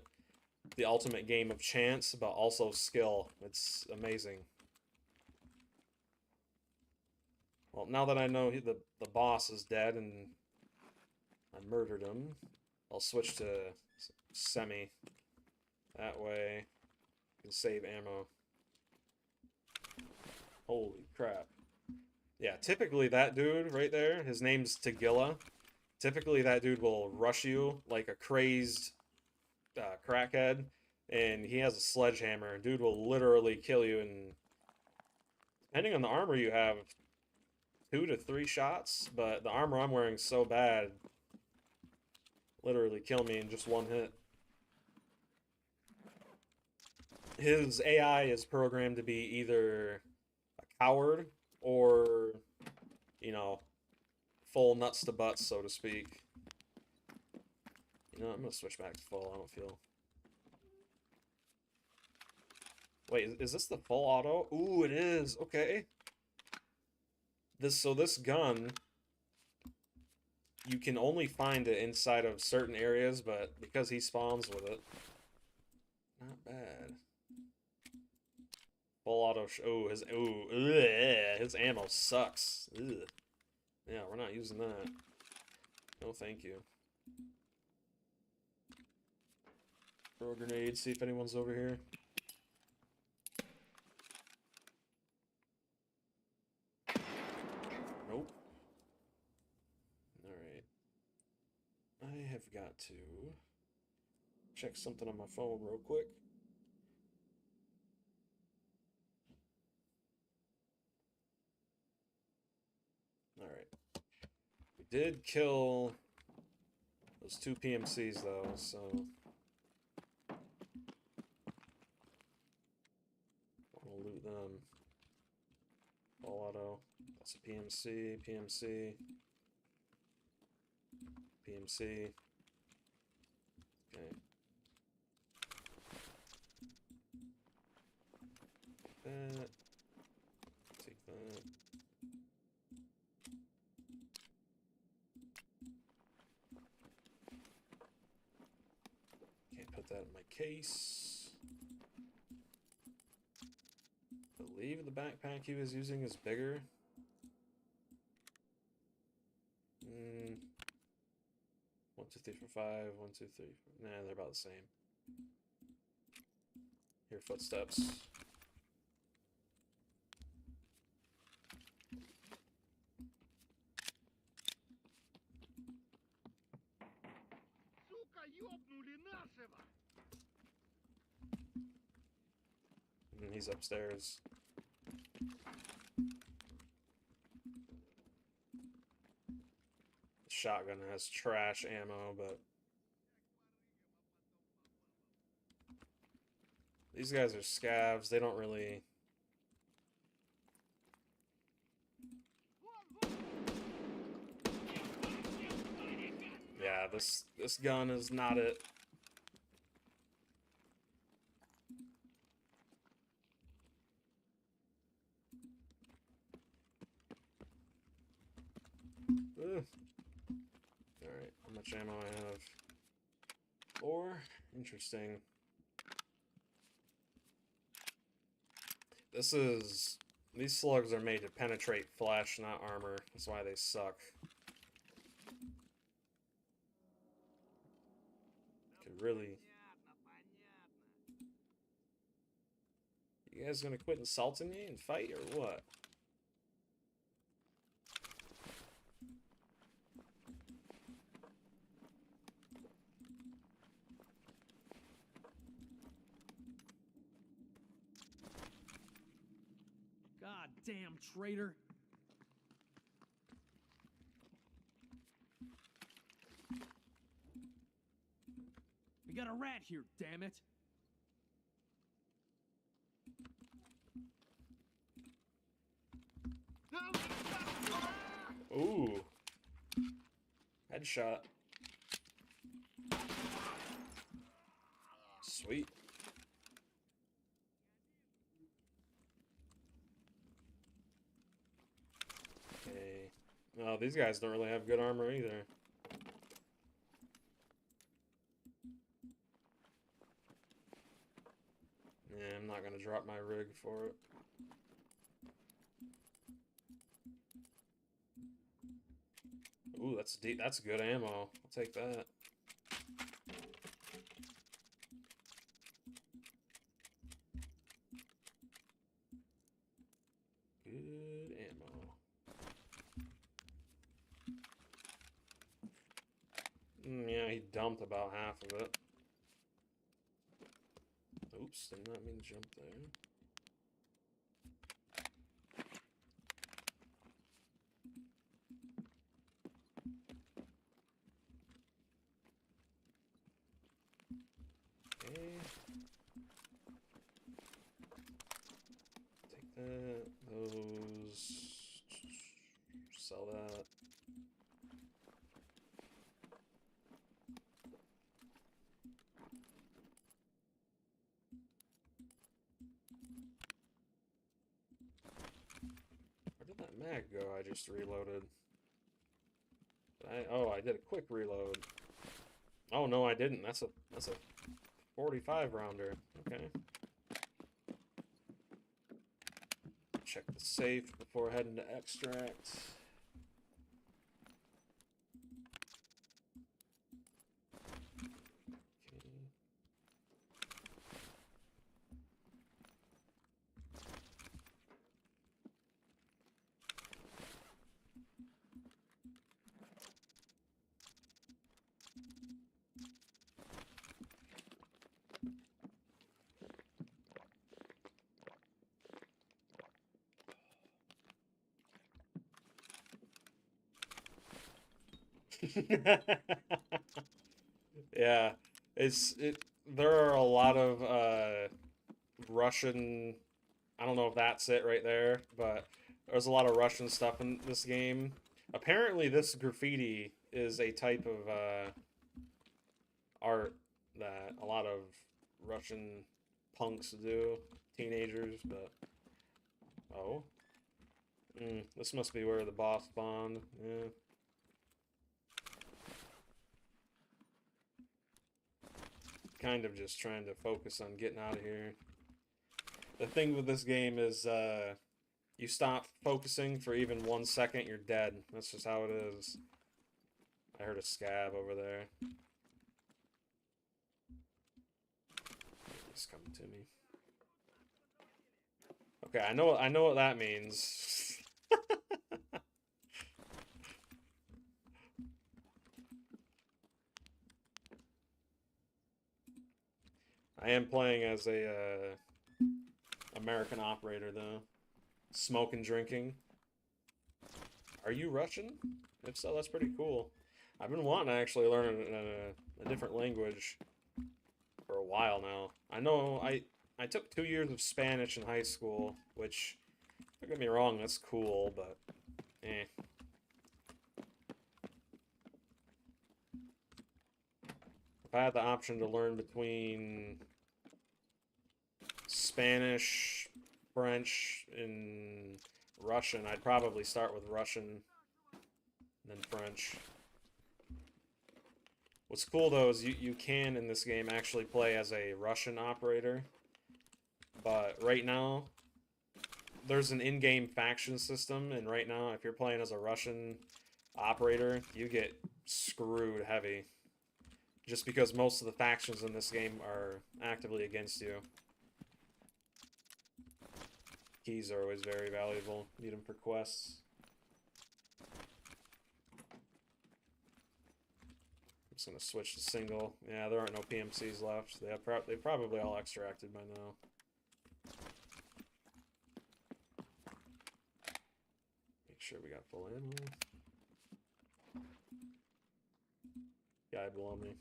game of chance, but also skill. It's amazing. Well, now that I know the boss is dead and I murdered him, I'll switch to semi. That way, I can save ammo. Holy crap. Yeah, typically that dude right there, his name's Tagilla. Typically that dude will rush you like a crazed crackhead, and he has a sledgehammer. Dude will literally kill you, and depending on the armor you have, 2 to 3 shots, but the armor I'm wearing is so bad, literally kill me in just one hit. His AI is programmed to be either a coward or, you know, full nuts to butts, so to speak. You know, I'm gonna switch back to full. I don't feel... Wait, is this the full auto? Ooh, it is. Okay. This gun, you can only find it inside of certain areas, but because he spawns with it, not bad. Full auto. His ammo sucks. Ugh. Yeah, we're not using that. No, thank you. Throw a grenade. See if anyone's over here. Nope. Alright. I have got to check something on my phone real quick. Alright. We did kill those 2 PMCs though, so... I'll loot them. Full auto. That's a PMC, PMC. PMC. Okay. That. Take that. Can't put that in my case. believe the backpack he was using is bigger. 1, 2, 3, 4, 5. 1, 2, 3, 4. Nah, they're about the same. Hear footsteps. Сука, ёбнули нашего! And he's upstairs. Shotgun has trash ammo, but these guys are scavs. They don't really. Yeah, this gun is not it. Ugh. Alright, how much ammo I have? 4. Interesting. These slugs are made to penetrate flesh, not armor. That's why they suck. Could really. You guys gonna quit insulting me and fight, or what? God damn traitor. We got a rat here, damn it. Ooh. Headshot. Sweet. Okay. No, these guys don't really have good armor either. Yeah, I'm not gonna drop my rig for it. Ooh, that's deep. That's good ammo. I'll take that. Good ammo. Yeah, he dumped about half of it. Oops, did not mean to jump there. Okay. Take that. Those. Sell that. Where did that mag go? I just reloaded. Oh, I did a quick reload. Oh no, I didn't. That's a 45 rounder. Okay. Check the safe before heading to extract. Okay. Yeah, there are a lot of Russian, I don't know if that's it right there, but there's a lot of Russian stuff in this game. Apparently this graffiti is a type of art that a lot of Russian punks do, teenagers, but oh. This must be where the boss spawned. Yeah. Kind of just trying to focus on getting out of here. The thing with this game is, you stop focusing for even 1 second, you're dead. That's just how it is. I heard a scab over there. It's coming to me. Okay, I know what that means. I am playing as a American operator though. Smoking, drinking. Are you Russian? If so, that's pretty cool. I've been wanting to actually learn a different language for a while now. I know I took 2 years of Spanish in high school, which, don't get me wrong, that's cool, but eh. If I had the option to learn between Spanish, French, and Russian, I'd probably start with Russian, then French. What's cool though is you can in this game actually play as a Russian operator, but right now there's an in-game faction system, and right now if you're playing as a Russian operator, you get screwed heavy. Just because most of the factions in this game are actively against you. Keys are always very valuable. Need them for quests. I'm just gonna switch to single. Yeah, there aren't no PMCs left. They probably all extracted by now. Make sure we got full ammo. Guy below me.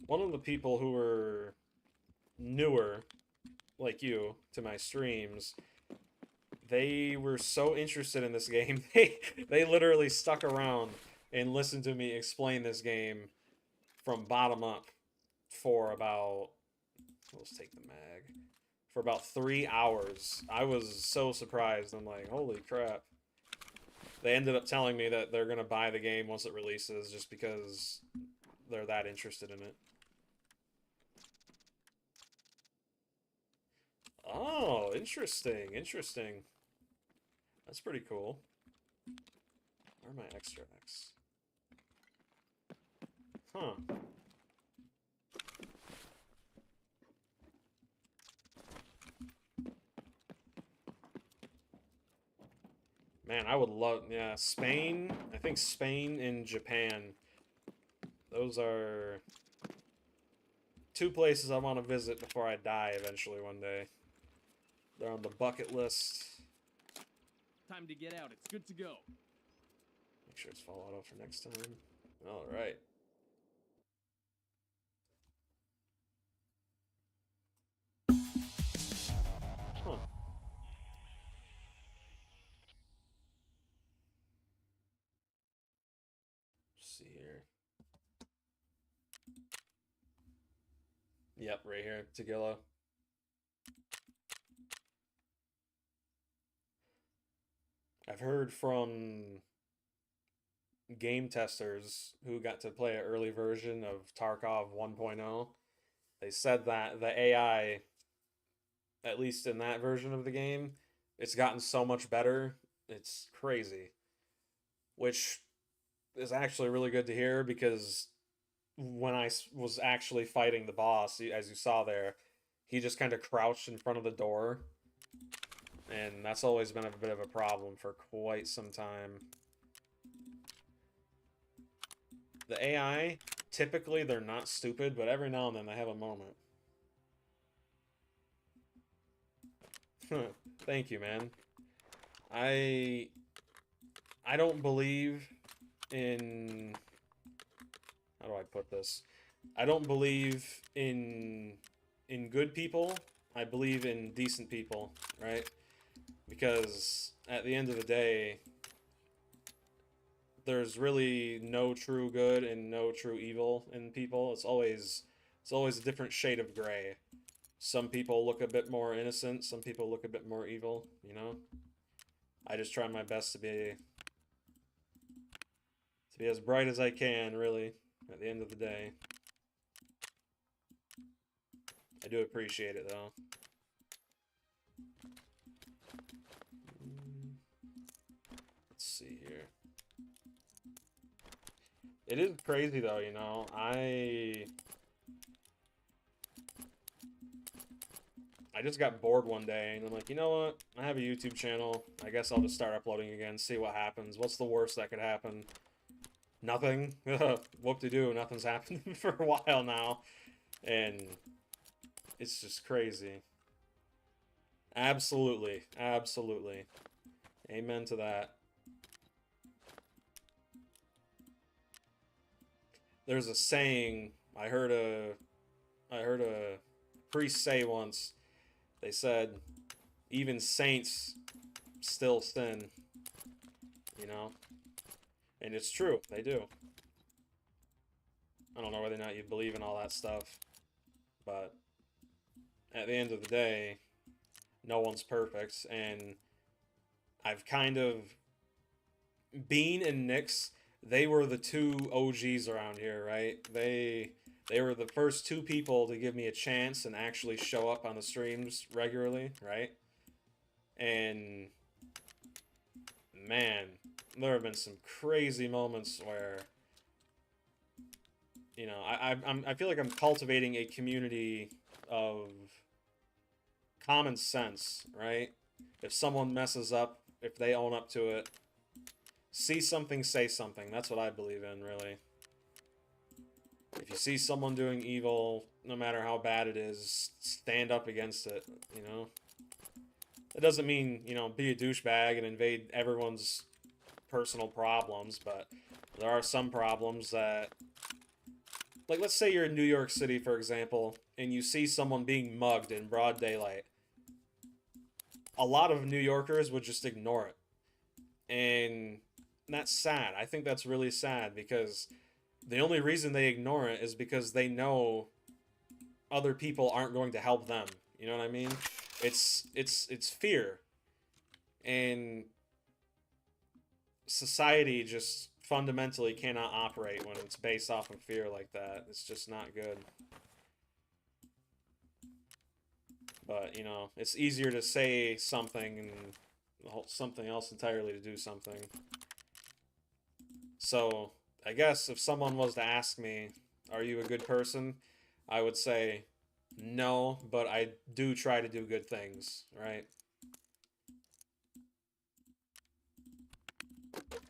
One of the people who were newer, like you, to my streams, they were so interested in this game, they literally stuck around and listened to me explain this game from bottom up for about, let's take the mag, for about 3 hours. I was so surprised. I'm like, holy crap. They ended up telling me that they're going to buy the game once it releases just because they're that interested in it. Oh, interesting, interesting. That's pretty cool. Where are my extracts? Huh. Man, I would love, yeah, Spain. I think Spain and Japan. Those are 2 places I want to visit before I die eventually one day. They're on the bucket list. Time to get out. It's good to go. Make sure it's fall auto for next time. Alright. Huh. Let's see here. Yep, right here. Tagilla. I've heard from game testers who got to play an early version of Tarkov 1.0. They said that the AI, at least in that version of the game, it's gotten so much better. It's crazy. Which is actually really good to hear, because when I was actually fighting the boss, as you saw there, he just kind of crouched in front of the door. And that's always been a bit of a problem for quite some time. The AI, typically they're not stupid, but every now and then they have a moment. Thank you, man. I don't believe in... How do I put this? I don't believe in good people. I believe in decent people, right? Because at the end of the day, there's really no true good and no true evil in people. It's always a different shade of gray. Some people look a bit more innocent, some people look a bit more evil, you know? I just try my best to be as bright as I can, really, at the end of the day. I do appreciate it, though. Let's see here. It is crazy, though, you know. I just got bored one day, and I'm like, you know what? I have a YouTube channel. I guess I'll just start uploading again, see what happens. What's the worst that could happen? Nothing. Whoop-de-doo, nothing's happened for a while now. And it's just crazy. Absolutely. Absolutely. Amen to that. There's a saying I heard a priest say once. They said, even saints still sin. You know? And it's true. They do. I don't know whether or not you believe in all that stuff. But at the end of the day, no one's perfect. And I've kind of... Bean and Nyx, they were the two OGs around here, right? They were the first two people to give me a chance and actually show up on the streams regularly, right? And man, there have been some crazy moments where, you know, I feel like I'm cultivating a community of common sense, right? If someone messes up, if they own up to it, see something, say something. That's what I believe in, really. If you see someone doing evil, no matter how bad it is, stand up against it, you know? It doesn't mean, you know, be a douchebag and invade everyone's personal problems, but there are some problems that... Like, let's say you're in New York City, for example, and you see someone being mugged in broad daylight. A lot of New Yorkers would just ignore it. And that's sad. I think that's really sad, because the only reason they ignore it is because they know other people aren't going to help them. You know what I mean? It's fear. And society just fundamentally cannot operate when it's based off of fear like that. It's just not good. But, you know, it's easier to say something and something else entirely to do something. So, I guess if someone was to ask me, are you a good person? I would say, no, but I do try to do good things, right?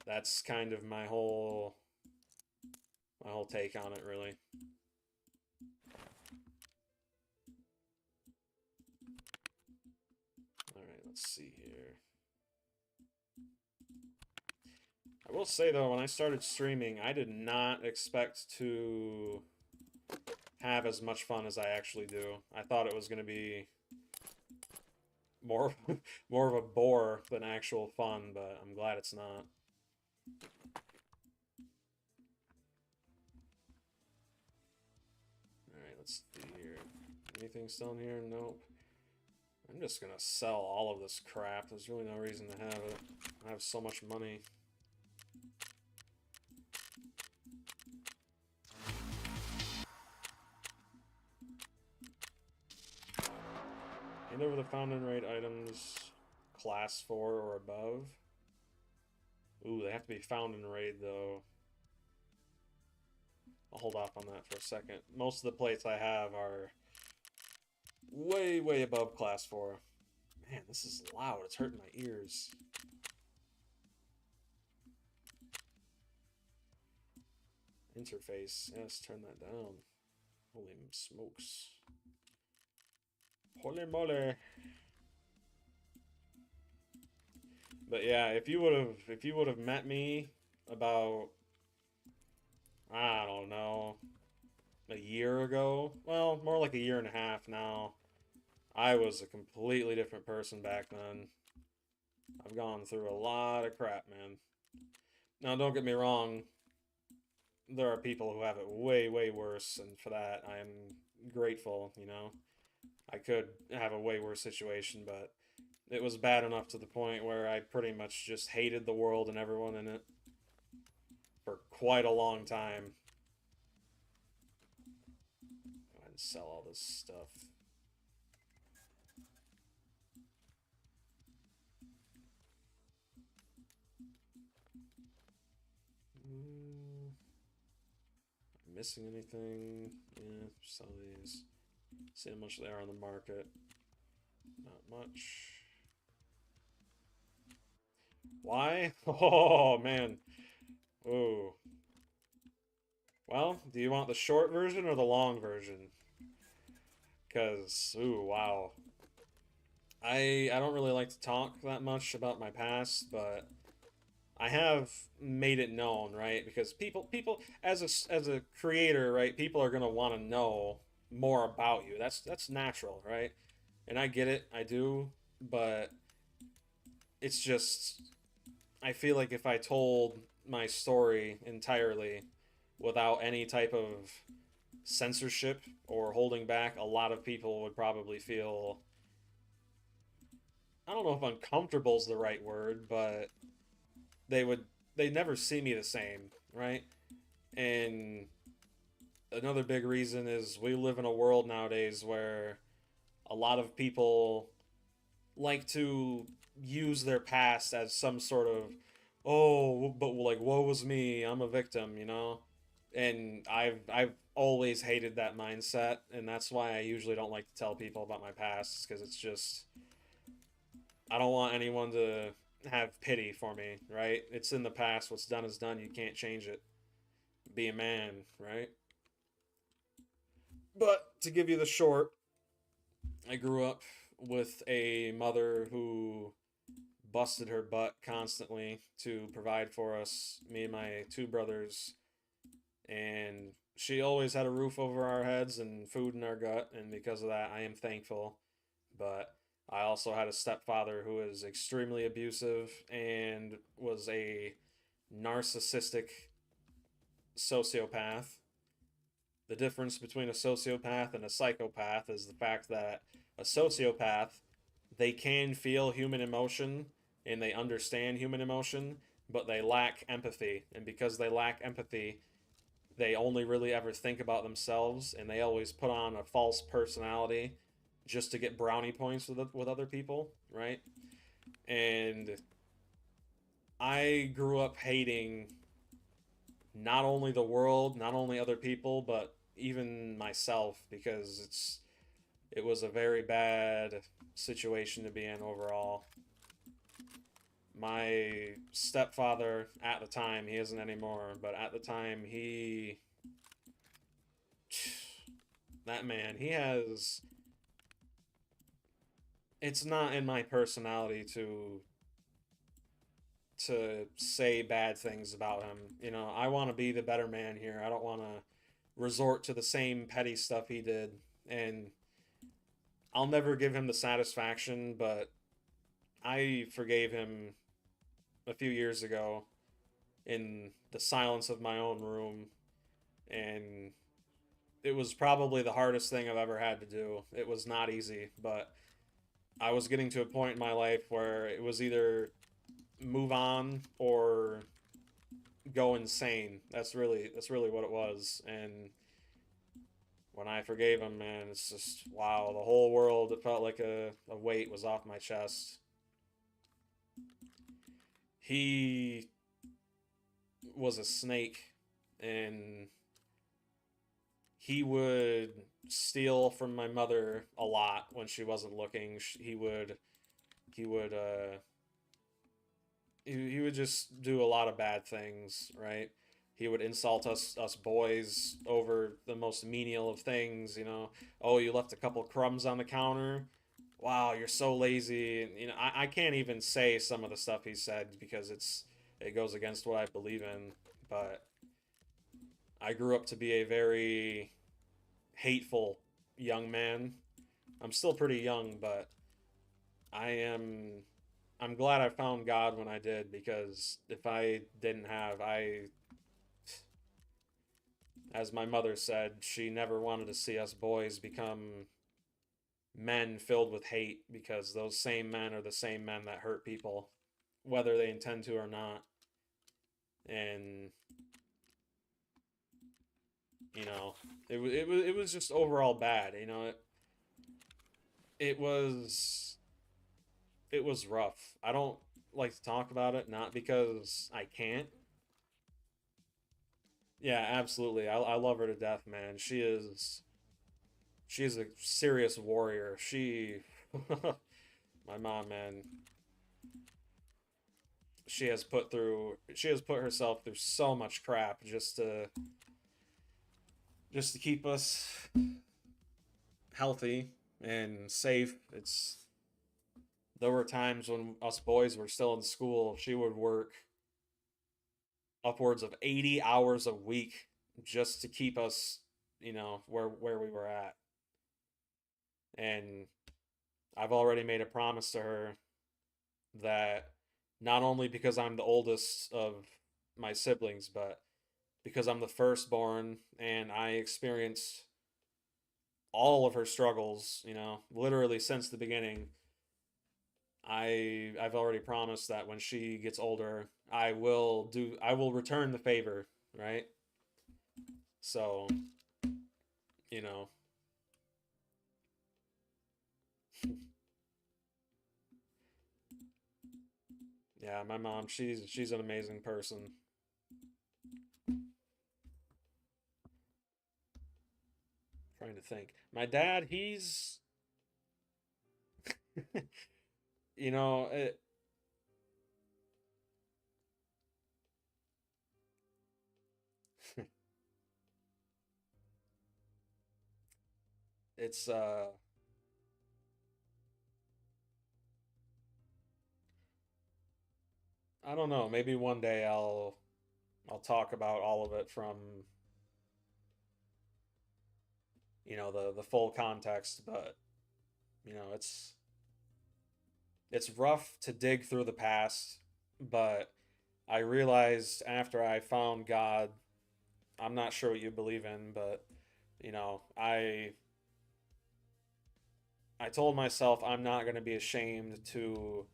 That's kind of my whole take on it, really. Alright, let's see here. I will say, though, when I started streaming, I did not expect to have as much fun as I actually do. I thought it was going to be more of a bore than actual fun, but I'm glad it's not. Alright, let's see here. Anything still in here? Nope. I'm just gonna sell all of this crap. There's really no reason to have it. I have so much money. Hand over the found and raid items class 4 or above. Ooh, they have to be found and raid, though. I'll hold off on that for a second. Most of the plates I have are way, way above class 4. Man, this is loud. It's hurting my ears. Interface. Yes, turn that down. Holy smokes. Holy moly. But yeah, if you would have met me about, I don't know, a year ago, well, more like a year and a half now, I was a completely different person back then. I've gone through a lot of crap, man. Now, don't get me wrong, there are people who have it way, way worse, and for that, I am grateful, you know. I could have a way worse situation, but it was bad enough to the point where I pretty much just hated the world and everyone in it for quite a long time. Go ahead and sell all this stuff. Missing anything? Yeah, sell these. See how much they are on the market. Not much. Why? Oh, man. Ooh. Well, do you want the short version or the long version? Because, ooh, wow. I don't really like to talk that much about my past, but I have made it known, right? Because people as a creator, right? People are gonna want to know more about you. That's natural, right? And I get it, I do, but it's just I feel like if I told my story entirely without any type of censorship or holding back, a lot of people would probably feel, I don't know if uncomfortable is the right word, but they would they'd never see me the same, right? And another big reason is we live in a world nowadays where a lot of people like to use their past as some sort of, oh, but like woe was me, I'm a victim, you know? And I've always hated that mindset, and that's why I usually don't like to tell people about my past, because it's just I don't want anyone to have pity for me, right? It's in the past. What's done is done. You can't change it. Be a man, right? But to give you the short, I grew up with a mother who busted her butt constantly to provide for us, me and my two brothers, and she always had a roof over our heads and food in our gut, and because of that, I am thankful. But I also had a stepfather who was extremely abusive and was a narcissistic sociopath. The difference between a sociopath and a psychopath is the fact that a sociopath, they can feel human emotion and they understand human emotion, but they lack empathy. And because they lack empathy, they only really ever think about themselves, and they always put on a false personality just to get brownie points with other people, right? And I grew up hating not only the world, not only other people, but even myself, because it was a very bad situation to be in overall. My stepfather at the time, he isn't anymore, but at the time that man, he has, it's not in my personality to say bad things about him. You know, I want to be the better man here. I don't want to resort to the same petty stuff he did. And I'll never give him the satisfaction, but I forgave him a few years ago in the silence of my own room. And it was probably the hardest thing I've ever had to do. It was not easy, but I was getting to a point in my life where it was either move on or go insane. That's really what it was. And when I forgave him, man, it's just wow, the whole world, it felt like a weight was off my chest. He was a snake, and he would steal from my mother a lot when she wasn't looking. He would he would just do a lot of bad things, right? He would insult us boys over the most menial of things, you know. Oh, you left a couple crumbs on the counter. Wow, you're so lazy. And, you know, I can't even say some of the stuff he said because it goes against what I believe in. But I grew up to be a very hateful young man. I'm still pretty young, but I am I'm glad I found God when I did, because if I didn't have, as my mother said, she never wanted to see us boys become men filled with hate, because those same men are the same men that hurt people, whether they intend to or not. And you know, it was just overall bad. You know, it was it was rough. I don't like to talk about it, not because I can't, Yeah, absolutely. I love her to death, man. She is a serious warrior. My mom, man, she has put herself through so much crap just to keep us healthy and safe. There were times when us boys were still in school, she would work upwards of 80 hours a week just to keep us, where we were at. And I've already made a promise to her that not only because I'm the oldest of my siblings, but because I'm the firstborn and I experienced all of her struggles, literally since the beginning. I've already promised that when she gets older, I will return the favor, right? So, you know, yeah, my mom, she's an amazing person. Trying to think. My dad, he's you know, it, it's I don't know, maybe one day I'll talk about all of it from, the full context, but it's rough to dig through the past, but I realized after I found God, I'm not sure what you believe in, but you know, I I told myself I'm not going to be ashamed to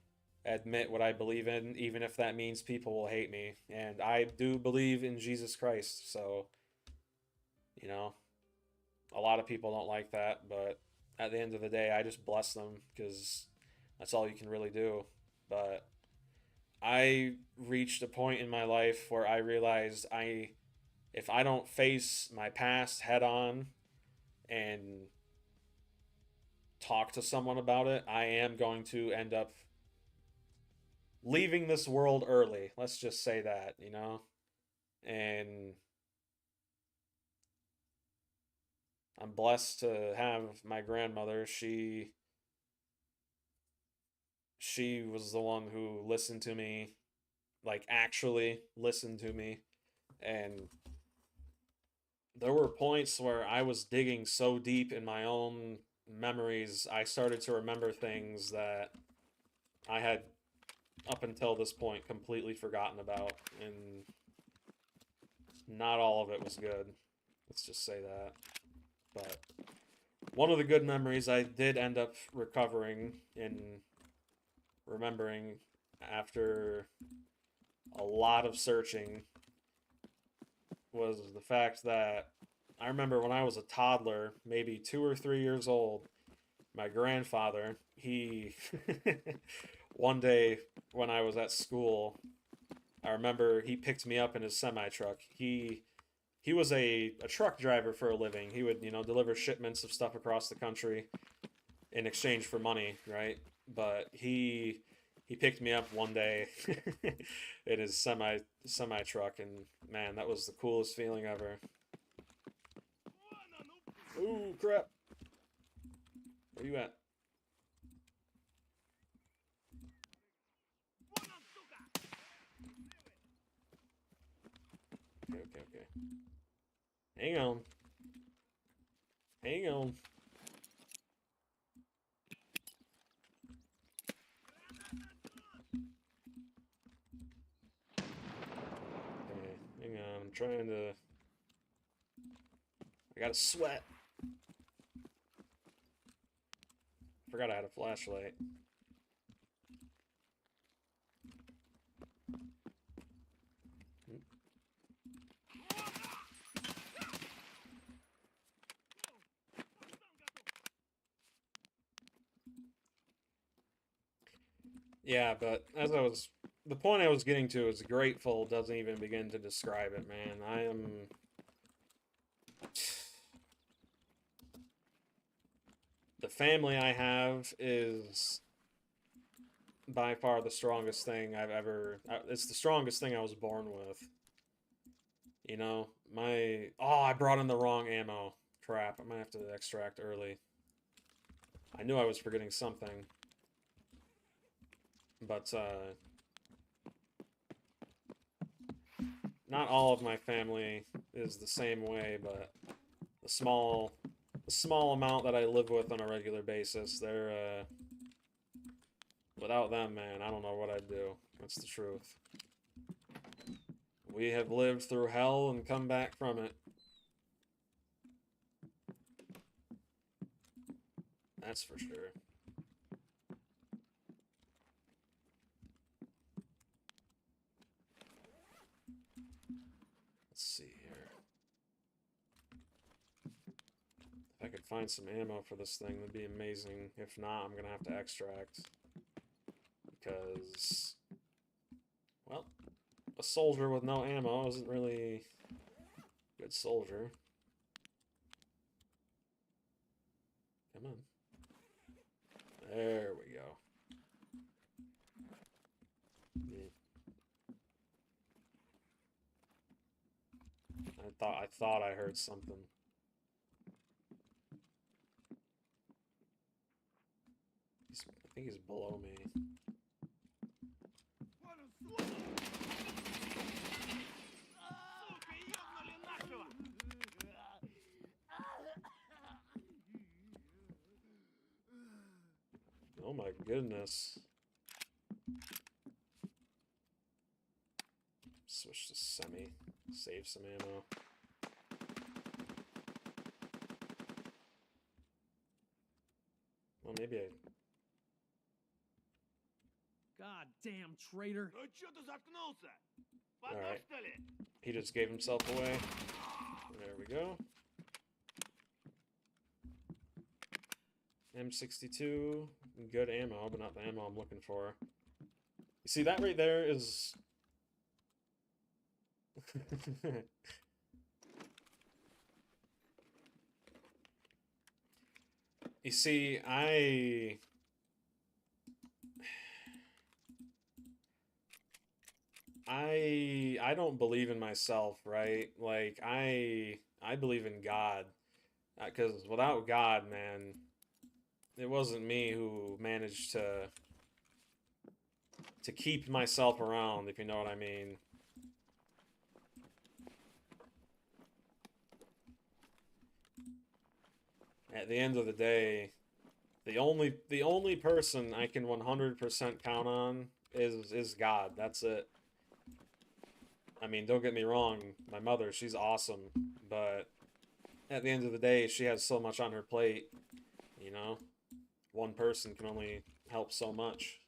admit what I believe in, even if that means people will hate me. And I do believe in Jesus Christ, so you know, a lot of people don't like that, but at the end of the day, I just bless them because that's all you can really do. But I reached a point in my life where I realized if I don't face my past head on and talk to someone about it, I am going to end up leaving this world early. Let's just say that. And I'm blessed to have my grandmother. She was the one who listened to me, like actually listened to me. And there were points where I was digging so deep in my own memories, I started to remember things that I had up until this point completely forgotten about, and not all of it was good. Let's just say that. But one of the good memories I did end up recovering and remembering after a lot of searching was the fact that I remember when I was a toddler, maybe 2 or 3 years old, my grandfather, he one day when I was at school, I remember he picked me up in his semi truck. He was a truck driver for a living. He would, deliver shipments of stuff across the country in exchange for money, right? But he picked me up one day in his semi truck, and man, that was the coolest feeling ever. Ooh, crap! Where you at? Okay, okay, okay. Hang on. Hang on. Okay, hang on. I'm trying to. I gotta sweat. Forgot I had a flashlight. Yeah, but as I was the point I was getting to is grateful doesn't even begin to describe it, man. I am... The family I have is by far the strongest thing I've ever... It's the strongest thing I was born with. You know, my... Oh, I brought in the wrong ammo. Crap, I might have to extract early. I knew I was forgetting something. But, not all of my family is the same way, but the small amount that I live with on a regular basis, they're, without them, man, I don't know what I'd do. That's the truth. We have lived through hell and come back from it. That's for sure. Let's see here. If I could find some ammo for this thing, that'd be amazing. If not, I'm gonna have to extract. Because, well, a soldier with no ammo isn't really a good soldier. Come on. There we go. Yeah. I thought I heard something. I think he's below me. Oh my goodness. Switch to semi. Save some ammo. Well, maybe I... God damn traitor. Alright. He just gave himself away. There we go. M62. Good ammo, but not the ammo I'm looking for. You see, that right there is... You see, I don't believe in myself, right? Like, I believe in God. Because without God, man, it wasn't me who managed to keep myself around, if you know what I mean. At the end of the day, the only person I can 100% count on is God. That's it. I mean, don't get me wrong, my mother, she's awesome, but at the end of the day, she has so much on her plate, you know? One person can only help so much.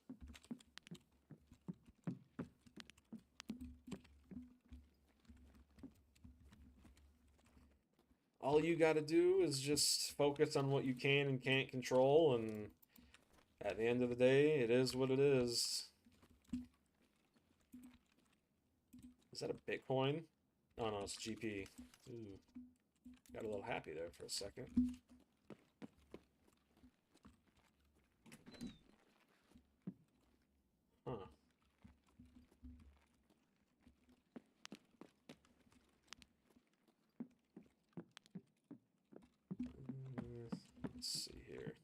All you gotta do is just focus on what you can and can't control, and at the end of the day, it is what it is. Is that a Bitcoin? Oh no, it's GP. Ooh. Got a little happy there for a second. Huh. Let's see here.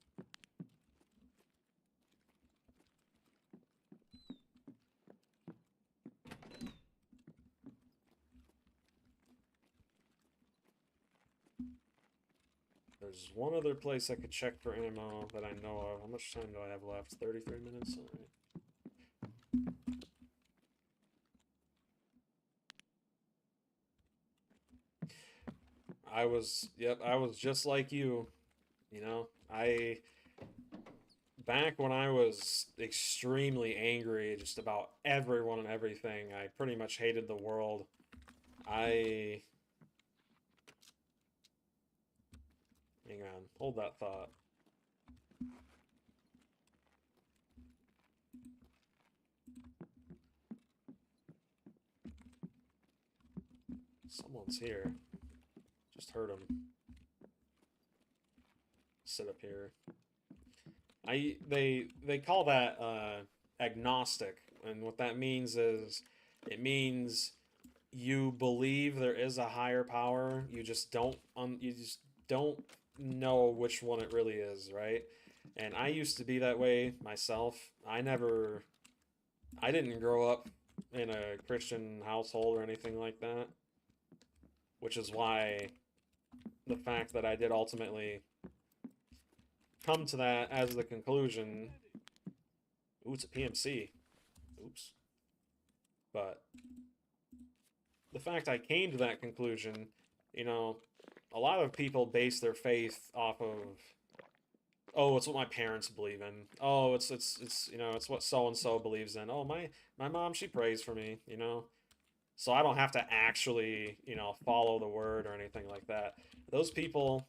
There's one other place I could check for ammo that I know of. How much time do I have left? 33 minutes? Alright. I was just like you. You know, back when I was extremely angry just about everyone and everything, I pretty much hated the world. Hang on, hold that thought. Someone's here. Just heard him. Sit up here. They call that agnostic, and what that means is it means you believe there is a higher power. You just don't know which one it really is, right? And I used to be that way myself. I didn't grow up in a Christian household or anything like that, which is why the fact that I did ultimately come to that as the conclusion. Ooh, it's a PMC. Oops. But the fact I came to that conclusion, you know, a lot of people base their faith off of, oh, it's what my parents believe in. Oh, it's you know, it's what so and so believes in. Oh, my mom, she prays for me, you know. So I don't have to actually, you know, follow the word or anything like that. Those people,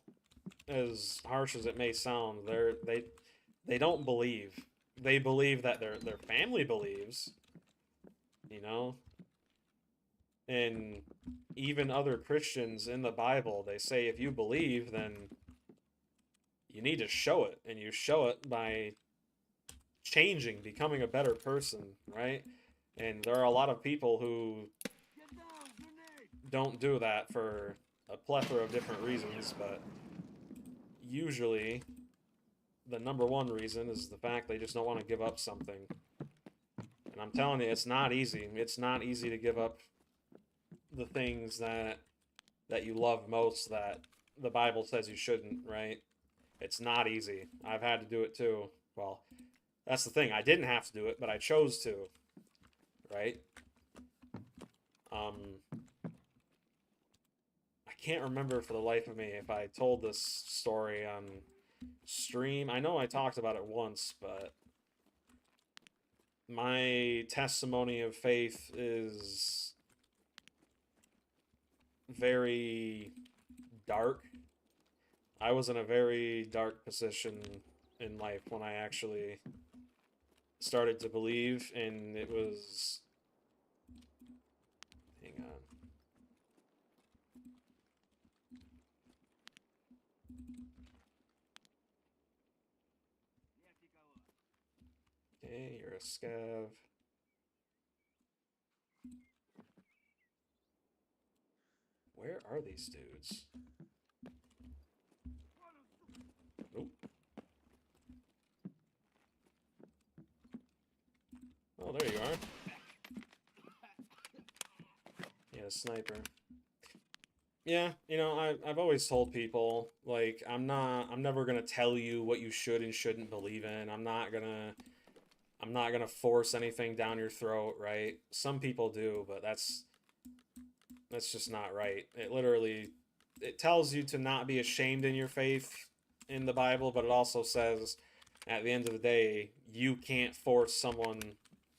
as harsh as it may sound, they don't believe. They believe that their family believes, you know. And even other Christians in the Bible, they say if you believe, then you need to show it, and you show it by changing, becoming a better person, right? And there are a lot of people who don't do that for a plethora of different reasons, but usually the number one reason is the fact they just don't want to give up something. And I'm telling you, it's not easy. It's not easy to give up the things that you love most, that the Bible says you shouldn't, right? It's not easy. I've had to do it too. Well, that's the thing. I didn't have to do it, but I chose to, right? I can't remember for the life of me if I told this story on stream. I know I talked about it once, but my testimony of faith is very dark. I was in a very dark position in life when I actually started to believe, and it was... Hang on. Okay, you're a scav. Where are these dudes? Nope. Oh, there you are. Yeah, sniper. Yeah, you know, I've always told people, like, I'm never gonna tell you what you should and shouldn't believe in. I'm not gonna force anything down your throat, right? Some people do, but that's just not right. It tells you to not be ashamed in your faith in the Bible, but it also says at the end of the day, you can't force someone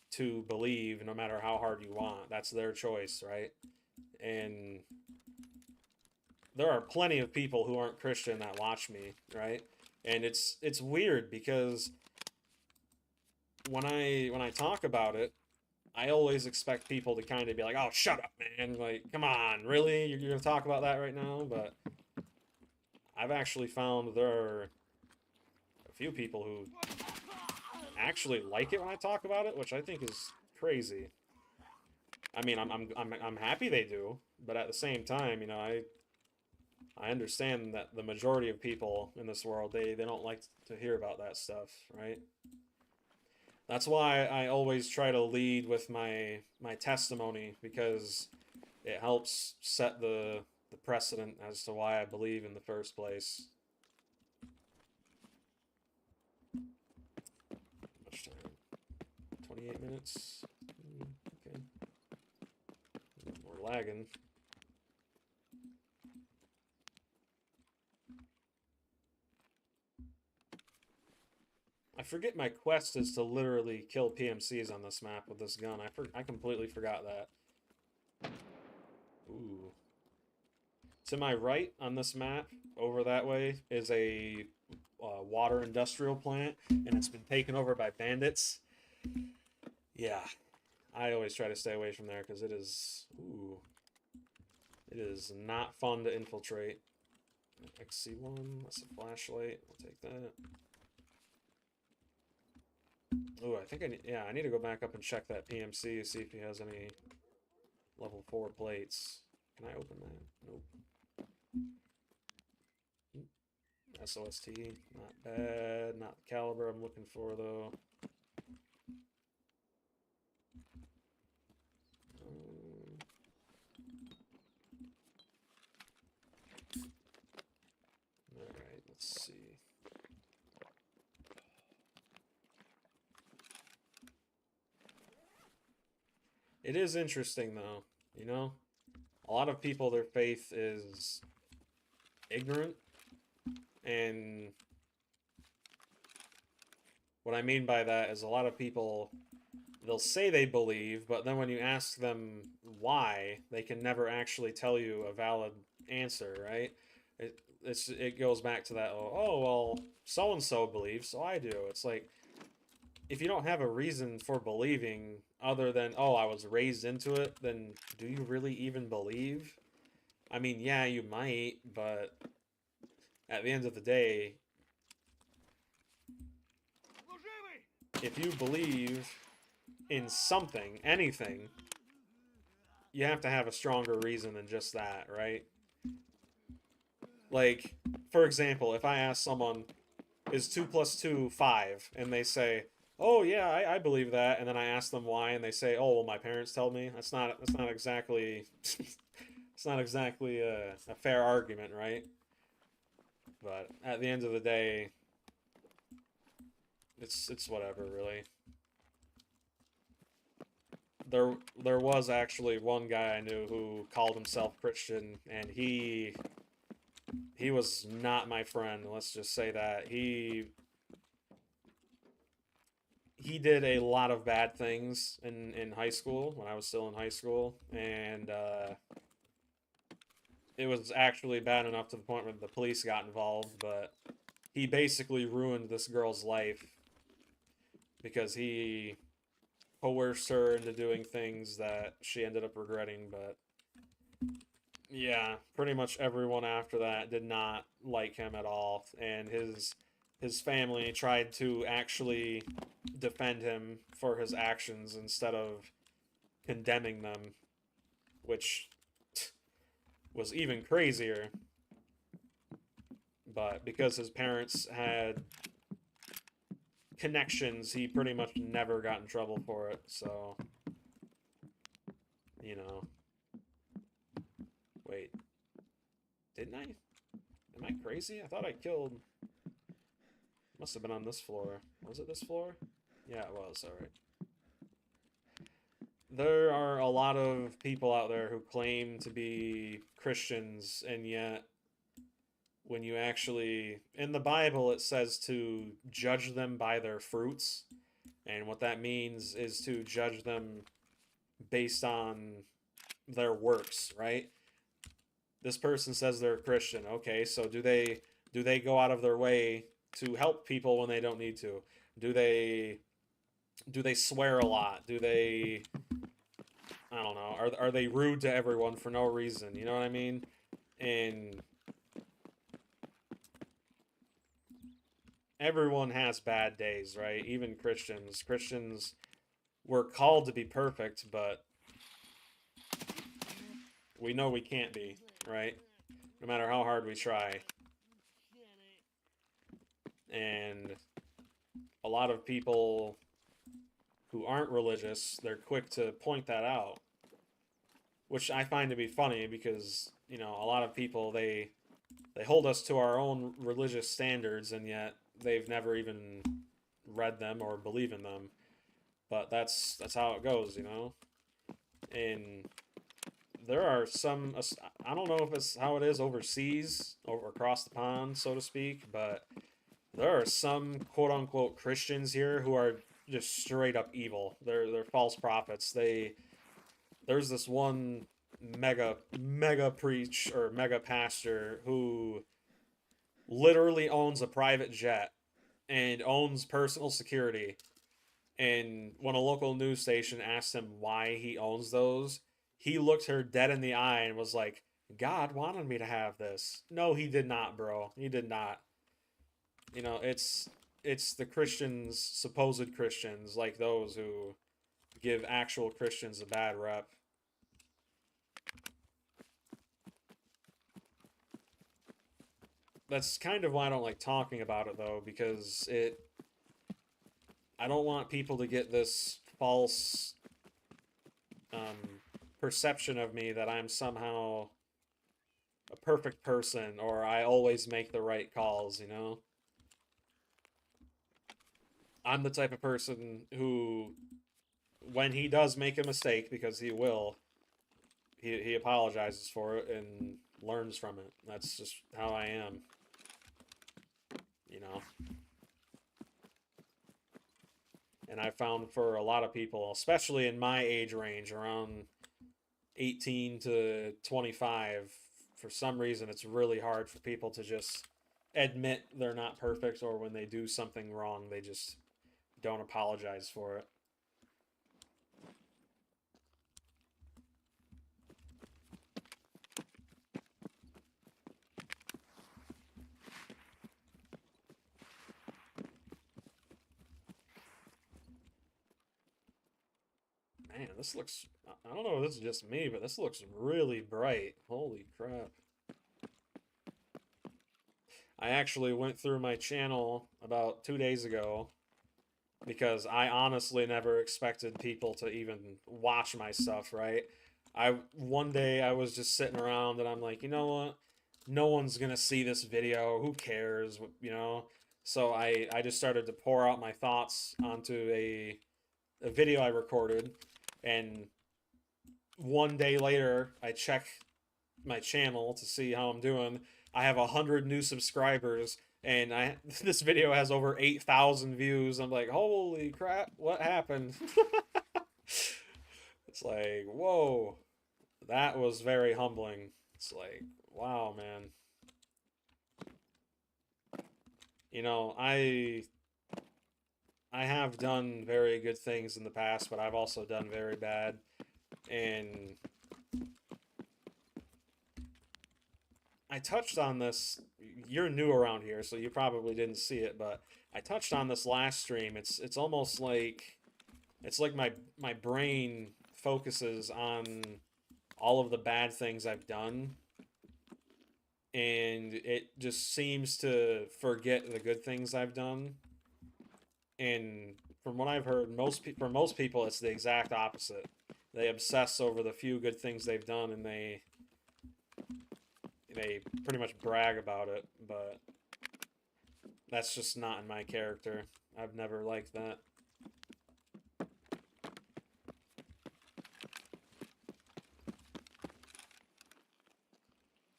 to believe no matter how hard you want. That's their choice, right? And there are plenty of people who aren't Christian that watch me, right? And it's weird because when I talk about it, I always expect people to kind of be like, "Oh, shut up, man. Like, come on, really? You're going to talk about that right now?" But I've actually found there are a few people who actually like it when I talk about it, which I think is crazy. I mean, I'm happy they do, but at the same time, you know, I understand that the majority of people in this world, they don't like to hear about that stuff, right? That's why I always try to lead with my testimony, because it helps set the precedent as to why I believe in the first place. How much time? 28 minutes? Okay. We're lagging. I forget my quest is to literally kill PMCs on this map with this gun. I completely forgot that. Ooh. To my right on this map, over that way, is a water industrial plant, and it's been taken over by bandits. Yeah. I always try to stay away from there because it is... Ooh. It is not fun to infiltrate. XC1, that's a flashlight. I'll take that. Oh, I think I need to go back up and check that PMC, see if he has any level 4 plates. Can I open that? Nope. SOST, not bad. Not the caliber I'm looking for, though. Alright, let's see. It is interesting, though, you know? A lot of people, their faith is ignorant, and what I mean by that is a lot of people, they'll say they believe, but then when you ask them why, they can never actually tell you a valid answer, right? It goes back to that, oh, well, so-and-so believes, so I do. It's like, if you don't have a reason for believing other than, oh, I was raised into it, then do you really even believe? I mean, yeah, you might, but at the end of the day, if you believe in something, anything, you have to have a stronger reason than just that, right? Like, for example, if I ask someone, is 2 plus 2 5? And they say, oh yeah, I believe that, and then I ask them why, and they say, oh well, my parents told me. That's not exactly it's not exactly a fair argument, right? But at the end of the day, it's whatever, really. There was actually one guy I knew who called himself Christian, and he was not my friend, let's just say that. He did a lot of bad things in high school, when I was still in high school, and it was actually bad enough to the point where the police got involved, but he basically ruined this girl's life because he coerced her into doing things that she ended up regretting. But yeah, pretty much everyone after that did not like him at all, and his family tried to actually defend him for his actions instead of condemning them, which was even crazier. But because his parents had connections, he pretty much never got in trouble for it, so, you know. Wait. Didn't I? Am I crazy? I thought I killed... Must have been on this floor. Was it this floor? Yeah, it was, alright. There are a lot of people out there who claim to be Christians, and yet when you actually... In the Bible, it says to judge them by their fruits, and what that means is to judge them based on their works, right? This person says they're a Christian. Okay, so do they go out of their way to help people when they don't need to? Do they swear a lot? Do they, I don't know, are they rude to everyone for no reason? You know what I mean? And everyone has bad days, right? Even Christians. Christians were called to be perfect, but we know we can't be, right? No matter how hard we try. And a lot of people who aren't religious, they're quick to point that out, which I find to be funny because, you know, a lot of people, they hold us to our own religious standards, and yet they've never even read them or believe in them. But that's how it goes, you know? And there are some, I don't know if it's how it is overseas, or across the pond, so to speak, but there are some quote-unquote Christians here who are just straight up evil. They're false prophets. There's this one mega preach or mega pastor who literally owns a private jet and owns personal security. And when a local news station asked him why he owns those, he looked her dead in the eye and was like, God wanted me to have this. No, he did not, bro. He did not. You know, it's the Christians, supposed Christians, like those who give actual Christians a bad rep. That's kind of why I don't like talking about it, though, because I don't want people to get this false perception of me that I'm somehow a perfect person or I always make the right calls, you know? I'm the type of person who, when he does make a mistake, because he will, he apologizes for it and learns from it. That's just how I am. You know? And I found for a lot of people, especially in my age range, around 18 to 25, for some reason it's really hard for people to just admit they're not perfect, or when they do something wrong, they just don't apologize for it. Man, this looks... I don't know if this is just me, but this looks really bright. Holy crap. I actually went through my channel about 2 days ago because I honestly never expected people to even watch my stuff, right? One day I was just sitting around and I'm like, you know what? No one's gonna see this video. Who cares? You know? So I just started to pour out my thoughts onto a video I recorded, and one day later I check my channel to see how I'm doing. I have 100 new subscribers, and this video has over 8,000 views. I'm like, holy crap, what happened? It's like, whoa, that was very humbling. It's like, wow, man. You know, I have done very good things in the past, but I've also done very bad. And I touched on this. You're new around here, so you probably didn't see it, but I touched on this last stream. It's almost like my brain focuses on all of the bad things I've done, and it just seems to forget the good things I've done. And from what I've heard, for most people, it's the exact opposite. They obsess over the few good things they've done, and they pretty much brag about it, but that's just not in my character. I've never liked that.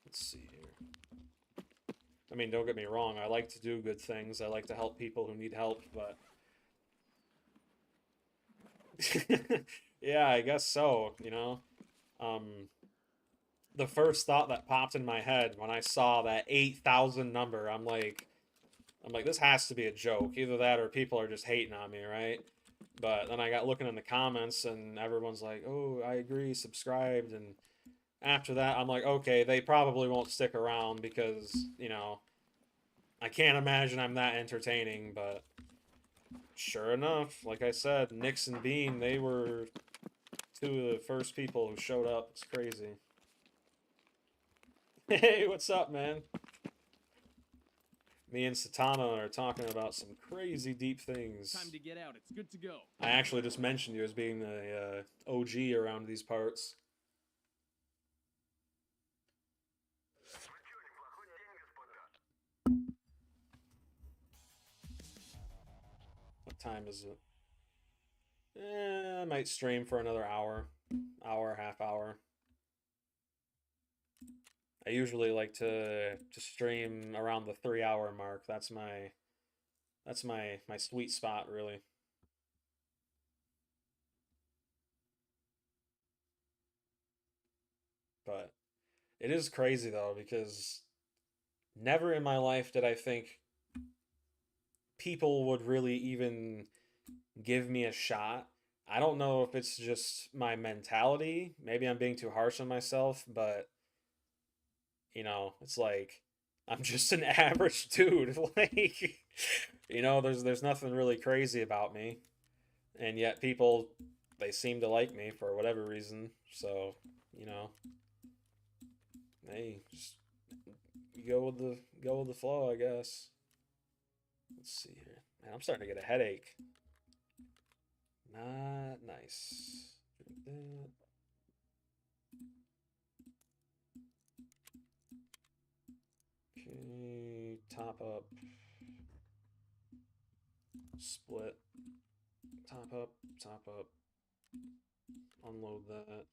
Let's see here. I mean, don't get me wrong, I like to do good things. I like to help people who need help, but... Yeah, I guess so, you know? The first thought that popped in my head when I saw that 8,000 number, I'm like, this has to be a joke. Either that or people are just hating on me, right? But then I got looking in the comments and everyone's like, oh, I agree, subscribed. And after that, I'm like, okay, they probably won't stick around because, you know, I can't imagine I'm that entertaining. But sure enough, like I said, Nix and Bean, they were two of the first people who showed up. It's crazy. Hey, what's up, man? Me and Satana are talking about some crazy deep things. Time to get out. It's good to go. I actually just mentioned you as being the OG around these parts. What time is it? I might stream for another hour, half hour. I usually like to stream around the 3-hour mark. That's my sweet spot, really. But it is crazy though, because never in my life did I think people would really even give me a shot. I don't know if it's just my mentality. Maybe I'm being too harsh on myself, but You know, it's like I'm just an average dude. Like, you know, there's nothing really crazy about me, and yet people they seem to like me for whatever reason. So, you know, hey, just go with the flow, I guess. Let's see here. Man, I'm starting to get a headache. Not nice. Drink that. Okay, top up. Split. Top up, top up. Unload that.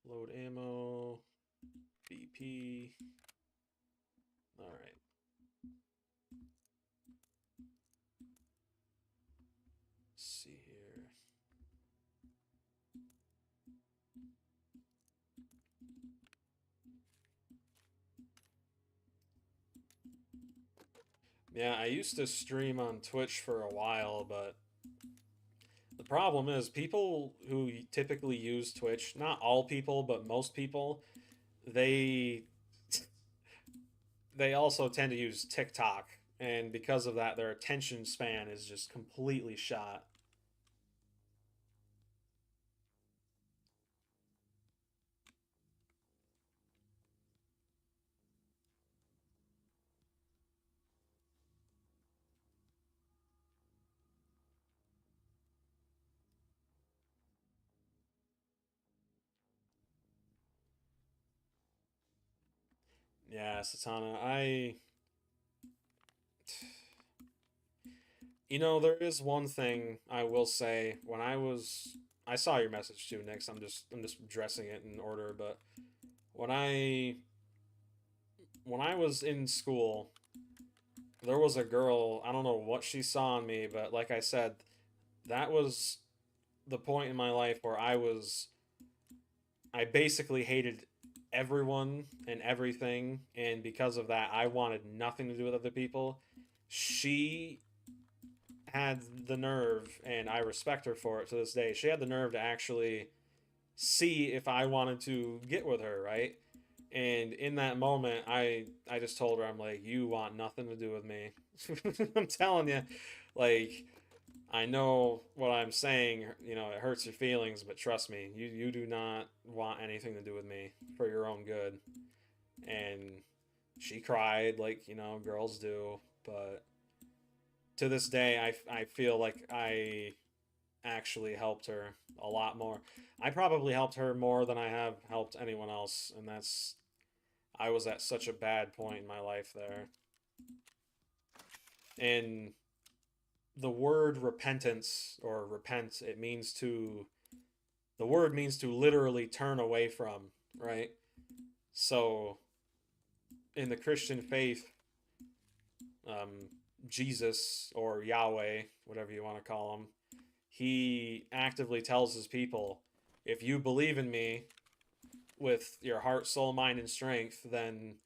Load ammo. BP. Alright. See here. Yeah, I used to stream on Twitch for a while, but the problem is people who typically use Twitch, not all people, but most people, they they also tend to use TikTok, and because of that their attention span is just completely shot. Yeah, Satana, you know, there is one thing I will say. I saw your message too, Nix. I'm just addressing it in order, but when I when I was in school, there was a girl, I don't know what she saw in me, but like I said, that was the point in my life where I basically hated everyone and everything, and because of that, I wanted nothing to do with other people. She had the nerve, and I respect her for it to this day. She had the nerve to actually see if I wanted to get with her, right? And in that moment, I just told her, I'm like, you want nothing to do with me. I'm telling you, like, I know what I'm saying, you know, it hurts your feelings, but trust me, you do not want anything to do with me for your own good. And she cried like, you know, girls do, but to this day, I feel like I actually helped her a lot more. I probably helped her more than I have helped anyone else, and that's I was at such a bad point in my life there. And the word repentance or repent, the word means to literally turn away from, right? So in the Christian faith, um, Jesus or Yahweh, whatever you want to call him, he actively tells his people, if you believe in me with your heart, soul, mind, and strength, then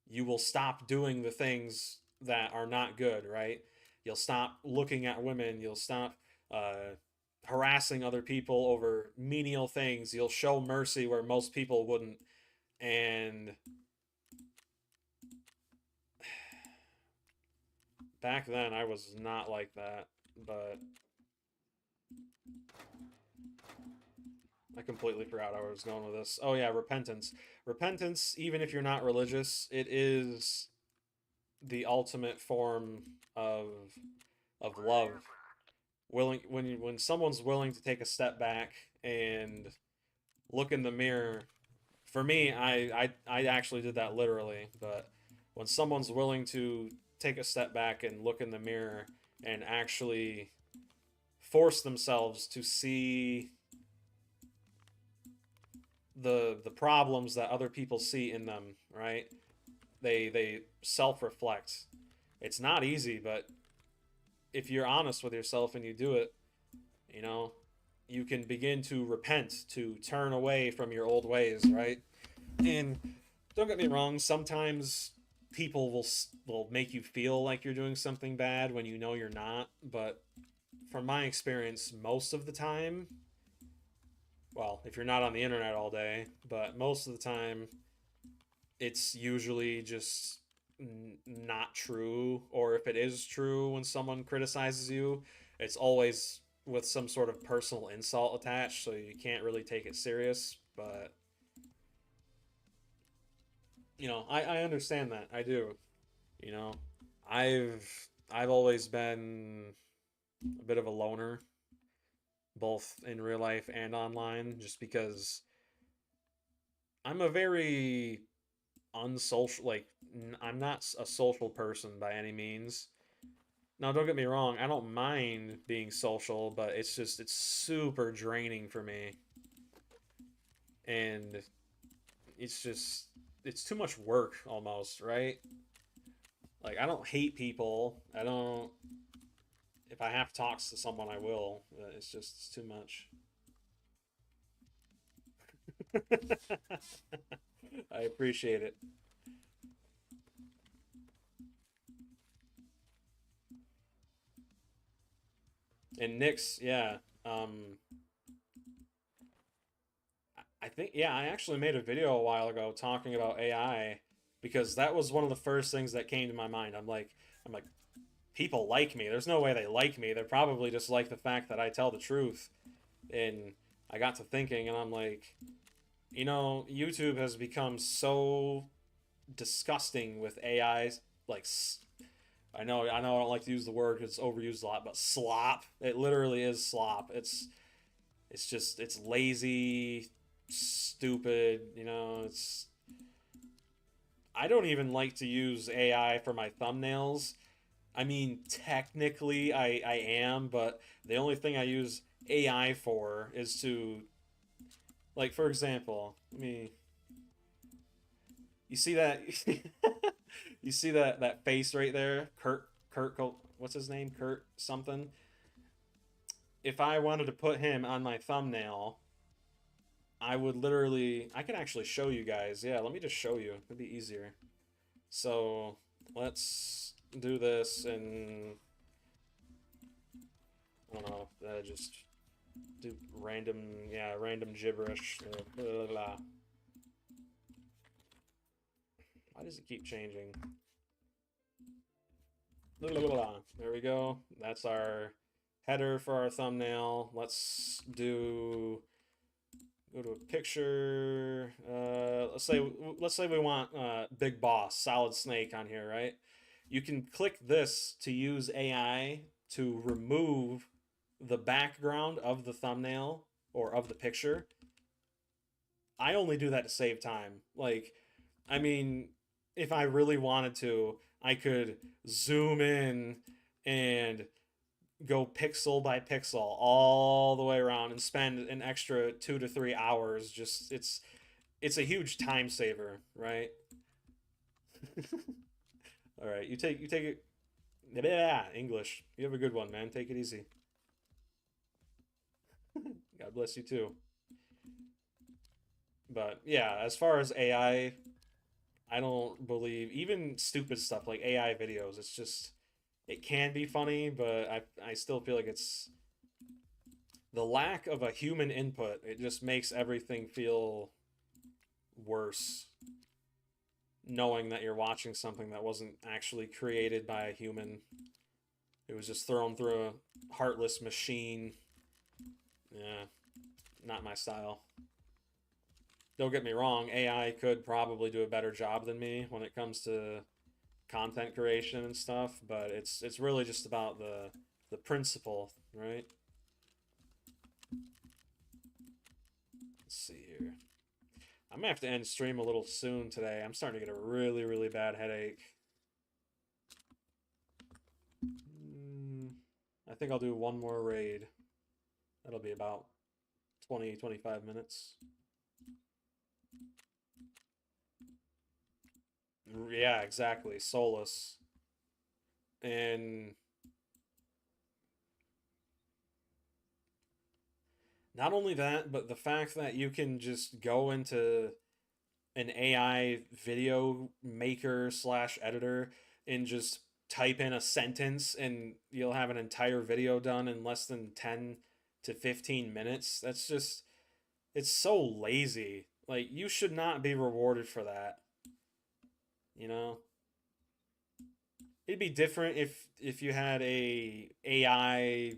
you will stop doing the things that are not good, right? You'll stop looking at women. You'll stop harassing other people over menial things. You'll show mercy where most people wouldn't. And back then, I was not like that, but I completely forgot how I was going with this. Oh yeah, repentance. Repentance, even if you're not religious, it is the ultimate form of love. Willing when someone's willing to take a step back and look in the mirror. For me, I actually did that literally, but when someone's willing to take a step back and look in the mirror and actually force themselves to see the problems that other people see in them, right? They self-reflect. It's not easy, but if you're honest with yourself and you do it, you know, you can begin to repent, to turn away from your old ways, right? And don't get me wrong, sometimes people will make you feel like you're doing something bad when you know you're not, but from my experience, most of the time, well, if you're not on the internet all day, but most of the time, it's usually just not true, or if it is true when someone criticizes you, it's always with some sort of personal insult attached, so you can't really take it serious. But I understand that. I do. You know, I've I've always been a bit of a loner, both in real life and online, just because I'm a very unsocial, like I'm not a social person by any means. Now, don't get me wrong, I don't mind being social, but it's super draining for me, and it's just it's too much work almost, right? Like I don't hate people. I don't if I have to talk to someone, I will. It's too much. I appreciate it. And Nick's, yeah. I think, yeah, I actually made a video a while ago talking about AI because that was one of the first things that came to my mind. I'm like, people like me. There's no way they like me. They're probably just like the fact that I tell the truth. And I got to thinking, and I'm like, YouTube has become so disgusting with AI. Like, I know, I don't like to use the word because it's overused a lot, but slop. It literally is slop. It's lazy, stupid. I don't even like to use AI for my thumbnails. I mean, technically, I am, but the only thing I use AI for is to, like, for example, you see that, you see that face right there, what's his name, Kurt something. If I wanted to put him on my thumbnail, I could actually show you guys. Yeah, let me just show you. It'd be easier. So let's do this and I don't know, just do random, yeah, random gibberish. Blah, blah, blah. Why does it keep changing? Blah, blah, blah. There we go. That's our header for our thumbnail. Go to a picture. Let's say we want Big Boss, Solid Snake on here, right? You can click this to use AI to remove the background of the thumbnail or of the picture. I only do that to save time. Like, I mean, if I really wanted to, I could zoom in and go pixel by pixel all the way around and spend an extra 2 to 3 hours. Just it's a huge time saver, right? All right, you take it. Yeah, English. You have a good one, man. Take it easy. God bless you too. But yeah, as far as I don't believe even stupid stuff like AI videos. It can be funny, but I still feel like it's the lack of a human input. It just makes everything feel worse, knowing that you're watching something that wasn't actually created by a human. It was just thrown through a heartless machine. Yeah, not my style. Don't get me wrong, AI could probably do a better job than me when it comes to content creation and stuff, but it's really just about the principle, right? Let's see here. I'm gonna have to end stream a little soon today. I'm starting to get a really, really bad headache. I think I'll do one more raid. That'll be about 20-25 minutes. Yeah, exactly. Solus. And not only that, but the fact that you can just go into an AI video maker slash editor and just type in a sentence and you'll have an entire video done in less than 10 to 15 minutes. It's so lazy. Like, you should not be rewarded for that. You know, it'd be different if you had a AI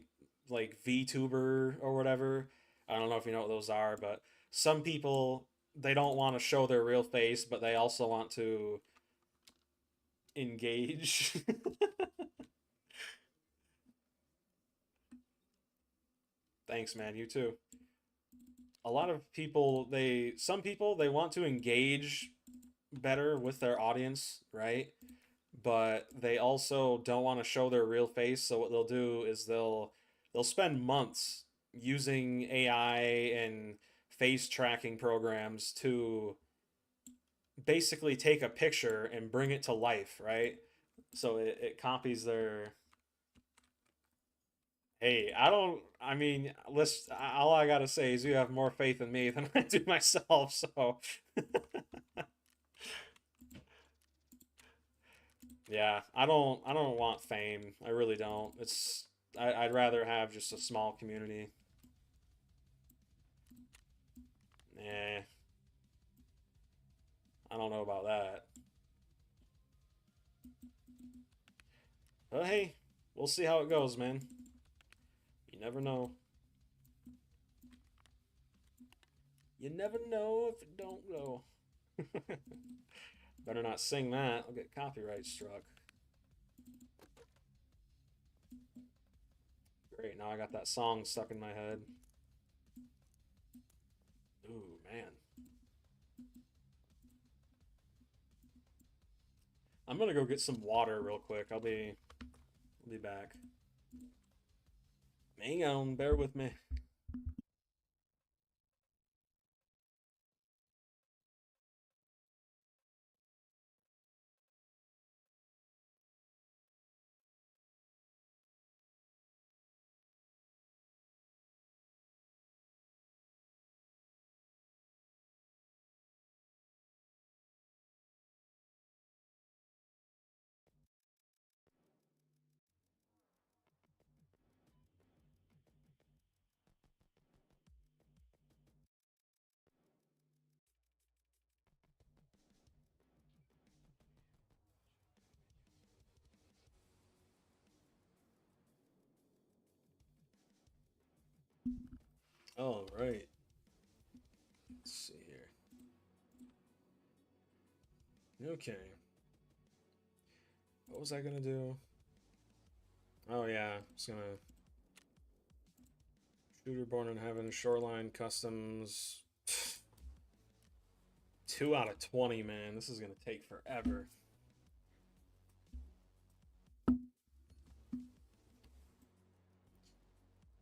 like VTuber or whatever. I don't know if you know what those are, but some people they don't want to show their real face, but they also want to engage. Thanks, man. You too. A lot of people, some people, they want to engage better with their audience, right? But they also don't want to show their real face. So what they'll do is they'll spend months using AI and face tracking programs to basically take a picture and bring it to life, right? So it copies their. Hey, I don't. I mean, let's. All I gotta say is you have more faith in me than I do myself. So, yeah, I don't. I don't want fame. I really don't. It's. I'd rather have just a small community. Eh, I don't know about that. But hey, we'll see how it goes, man. You never know. You never know if it don't go. Better not sing that. I'll get copyright struck. Great, now I got that song stuck in my head. Ooh, man. I'm gonna go get some water real quick. I'll be back. Hang on, bear with me. All right. Let's see here. Okay. What was I gonna do? Oh yeah, I was gonna Shooter Born in Heaven, Shoreline Customs. 2 out of 20, man. This is gonna take forever.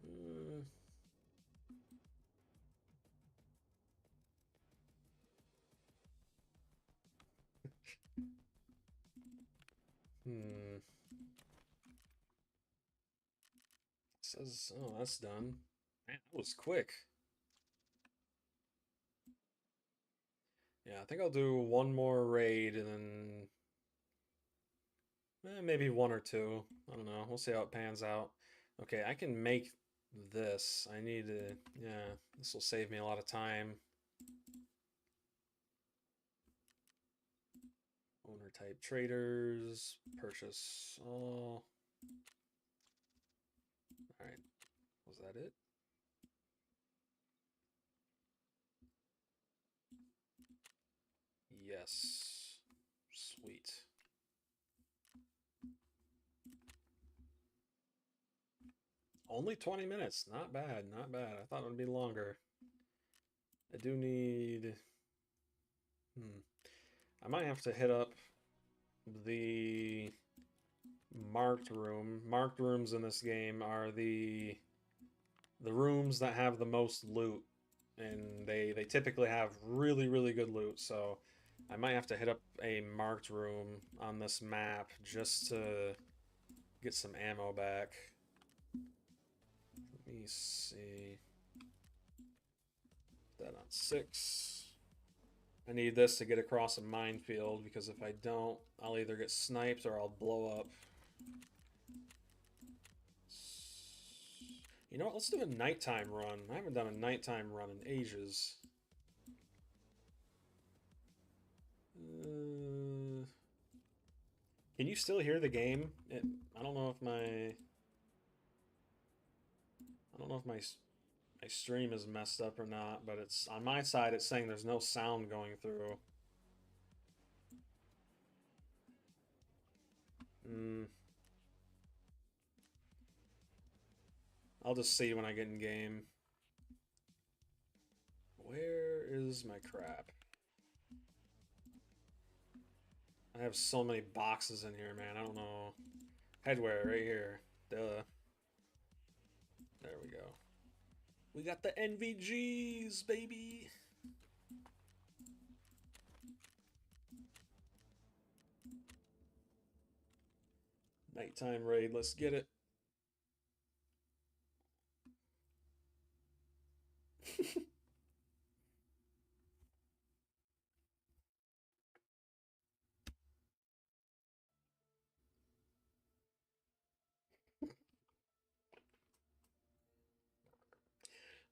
Uh, hmm. Says, oh, that's done. Man, that was quick. Yeah, I think I'll do one more raid and then maybe one or two. I don't know. We'll see how it pans out. Okay, I can make this. I need to, yeah, this will save me a lot of time. Owner type traders, purchase all. All right, was that it? Yes. Sweet. Only 20 minutes. Not bad, not bad. I thought it would be longer. I do need... I might have to hit up the marked room. Marked rooms in this game are the rooms that have the most loot. And they typically have really, really good loot. So I might have to hit up a marked room on this map just to get some ammo back. Let me see. Put that on 6. I need this to get across a minefield because if I don't, I'll either get sniped or I'll blow up. You know what? Let's do a nighttime run. I haven't done a nighttime run in ages. Can you still hear the game? I don't know if my my stream is messed up or not, but it's on my side. It's saying there's no sound going through. I'll just see when I get in game. Where is my crap? I have so many boxes in here, man. I don't know. Headwear right here. Duh. There we go. We got the NVGs, baby. Nighttime raid. Let's get it.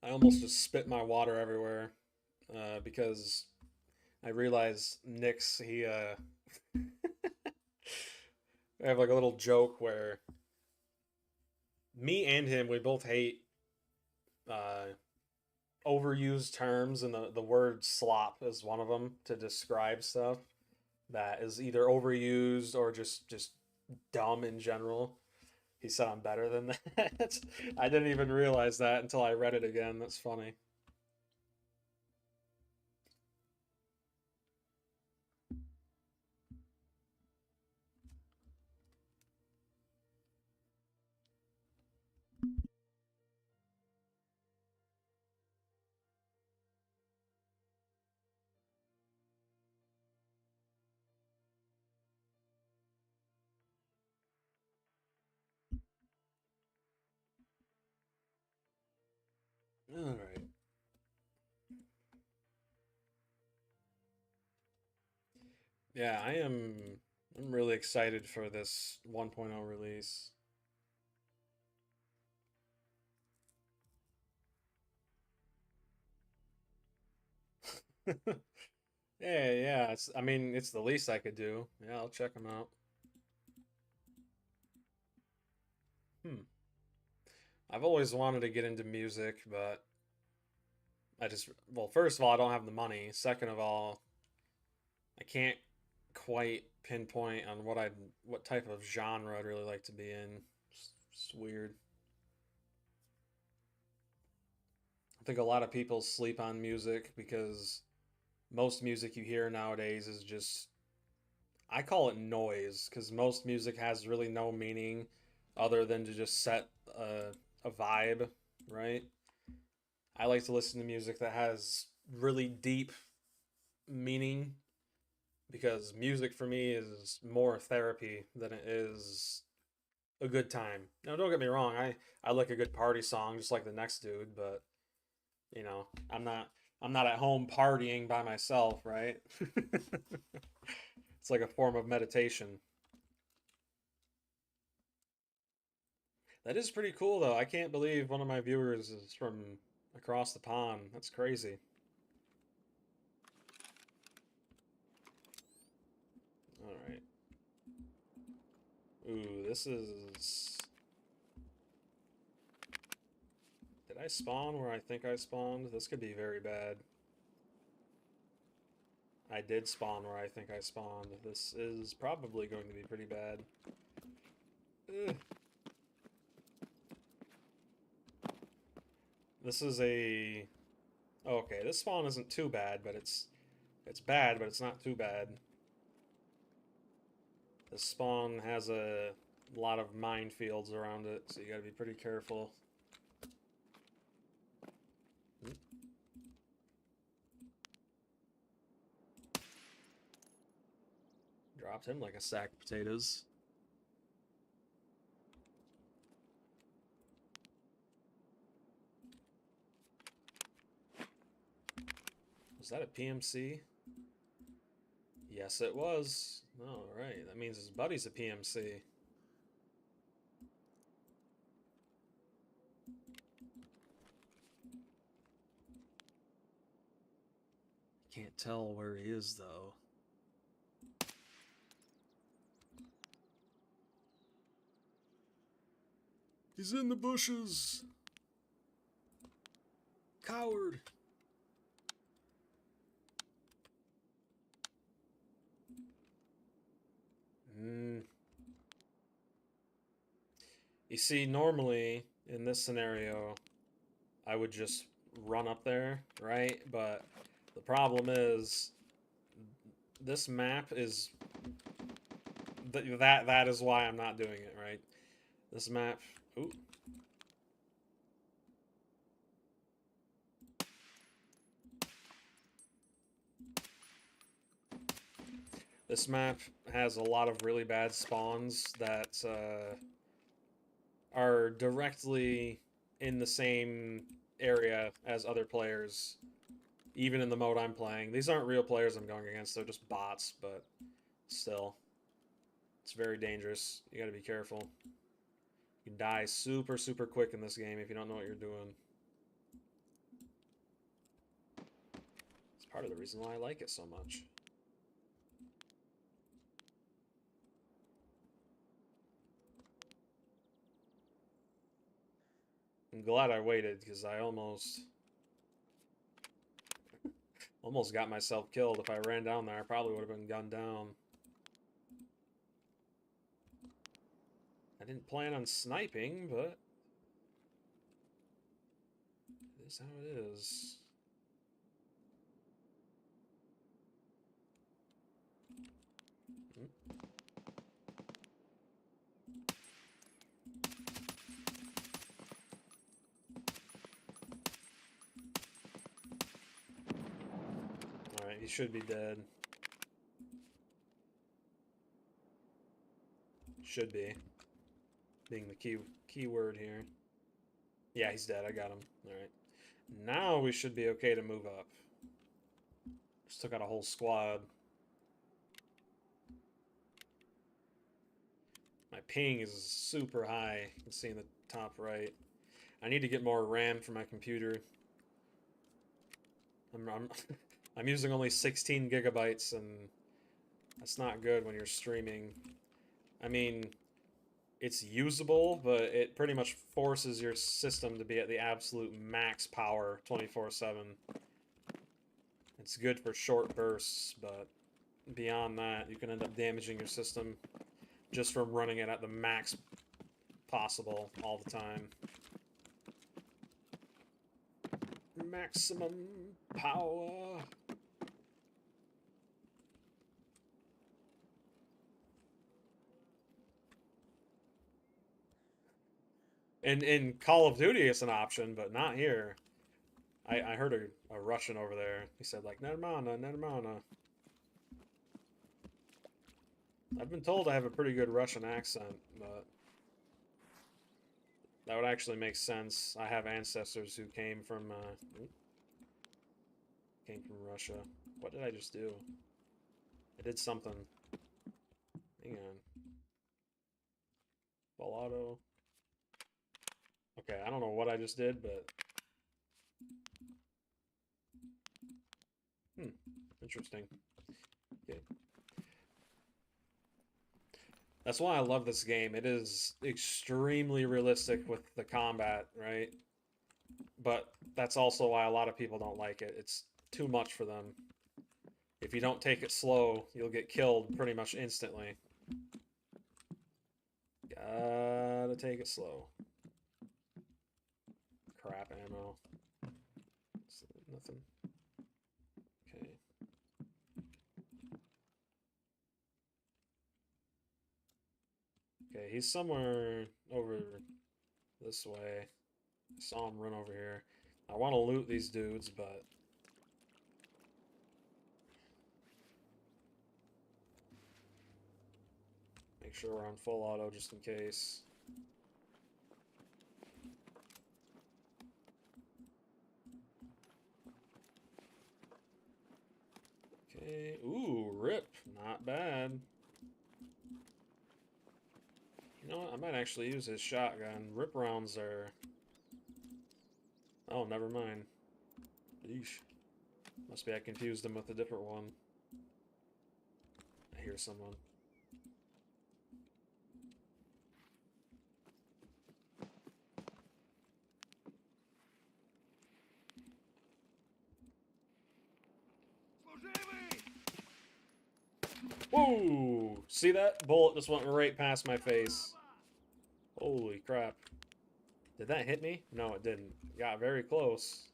I almost just spit my water everywhere because I realized Nyx, he I have like a little joke where me and him, we both hate overused terms, and the word slop is one of them to describe stuff that is either overused or just dumb in general. He said I'm better than that. I didn't even realize that until I read it again. That's funny. All right. Yeah, I'm really excited for this 1.0 release. Yeah. I mean, it's the least I could do. Yeah, I'll check them out. I've always wanted to get into music, but well, first of all, I don't have the money. Second of all, I can't quite pinpoint on what type of genre I'd really like to be in. It's weird. I think a lot of people sleep on music because most music you hear nowadays is just, I call it noise, because most music has really no meaning other than to just set a vibe, right? I like to listen to music that has really deep meaning, because music for me is more therapy than it is a good time. Now, don't get me wrong, I like a good party song just like the next dude, but you know, I'm not at home partying by myself, right? It's like a form of meditation. That is pretty cool though. I can't believe one of my viewers is from across the pond. That's crazy. All right. Ooh, this is... Did I spawn where I think I spawned? This could be very bad. I did spawn where I think I spawned. This is probably going to be pretty bad. Ugh. This is a... Okay, this spawn isn't too bad, but it's bad, but it's not too bad. This spawn has a lot of minefields around it, so you gotta be pretty careful. Dropped him like a sack of potatoes. Was that a PMC? Yes, it was. Alright, that means his buddy's a PMC. Can't tell where he is, though. He's in the bushes. Coward. You see, normally in this scenario, I would just run up there, right? But the problem is, this map is that is why I'm not doing it, right? This map. Ooh. This map has a lot of really bad spawns that are directly in the same area as other players, even in the mode I'm playing. These aren't real players I'm going against, they're just bots, but still. It's very dangerous. You gotta be careful. You can die super, super quick in this game if you don't know what you're doing. It's part of the reason why I like it so much. I'm glad I waited, because I almost got myself killed. If I ran down there, I probably would have been gunned down. I didn't plan on sniping, but it is how it is. Alright, he should be dead. Should be. Being the key word here. Yeah, he's dead. I got him. Alright. Now we should be okay to move up. Just took out a whole squad. My ping is super high. You can see in the top right. I need to get more RAM for my computer. I'm using only 16 gigabytes, and that's not good when you're streaming. I mean, it's usable, but it pretty much forces your system to be at the absolute max power 24/7. It's good for short bursts, but beyond that, you can end up damaging your system just from running it at the max possible all the time. Maximum power. And in Call of Duty, it's an option, but not here. I heard a Russian over there. He said, like, Nermana, Nermana. I've been told I have a pretty good Russian accent, but that would actually make sense. I have ancestors who came from Russia. What did I just do? I did something. Hang on. Full auto. Okay, I don't know what I just did, but... interesting. Okay. That's why I love this game. It is extremely realistic with the combat, right? But that's also why a lot of people don't like it. It's too much for them. If you don't take it slow, you'll get killed pretty much instantly. Gotta take it slow. Crap ammo. Nothing. Okay. Okay, he's somewhere over this way. I saw him run over here. I want to loot these dudes, but... make sure we're on full auto just in case. Okay, ooh, rip. Not bad. You know what? I might actually use his shotgun. Rip rounds are... oh, never mind. Yeesh. Must be I confused him with a different one. I hear someone. Whoa! See that? Bullet just went right past my face. Holy crap. Did that hit me? No, it didn't. Got very close.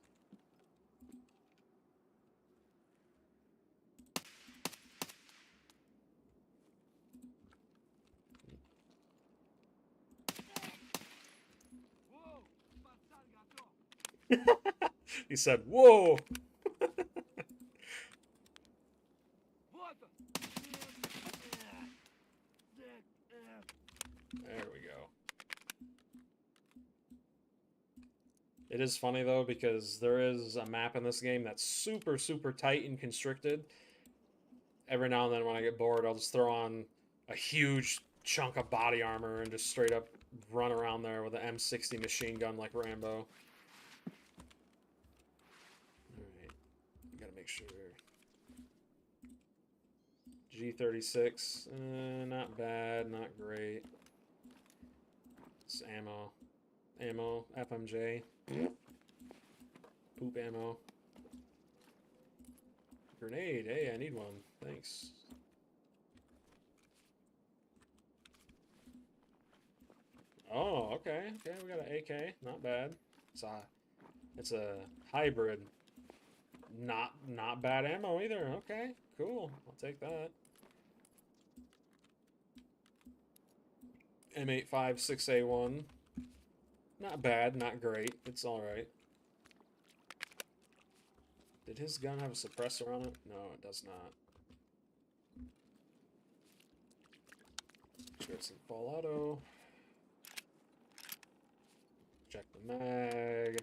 Воу, пацан готов. He said, whoa! Вот он. There we go. It is funny though, because there is a map in this game that's super, super tight and constricted. Every now and then when I get bored, I'll just throw on a huge chunk of body armor and just straight up run around there with an M60 machine gun like Rambo. Alright, gotta make sure. G36, not bad, not great. It's ammo. Ammo, FMJ. Poop ammo. Grenade, hey, I need one. Thanks. Oh, okay, okay, we got an AK, not bad. It's a hybrid. Not bad ammo either. Okay, cool. I'll take that. M856A1. Not bad, not great. It's alright. Did his gun have a suppressor on it? No, it does not. Sure, it's in full auto. Check the mag.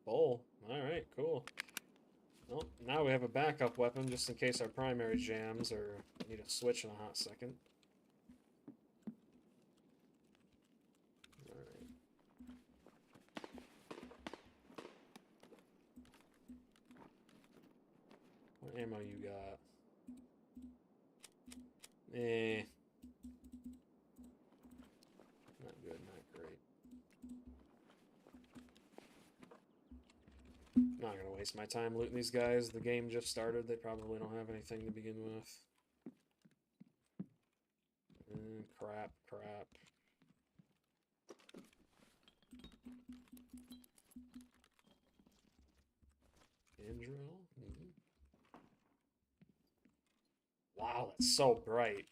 Bull. Alright, cool. Well, now we have a backup weapon just in case our primary jams or need a switch in a hot second. Alright. What ammo you got? Eh. Not good, not great. Not gonna waste my time looting these guys. The game just started. They probably don't have anything to begin with. Crap, crap. Andrel? Wow, that's so bright.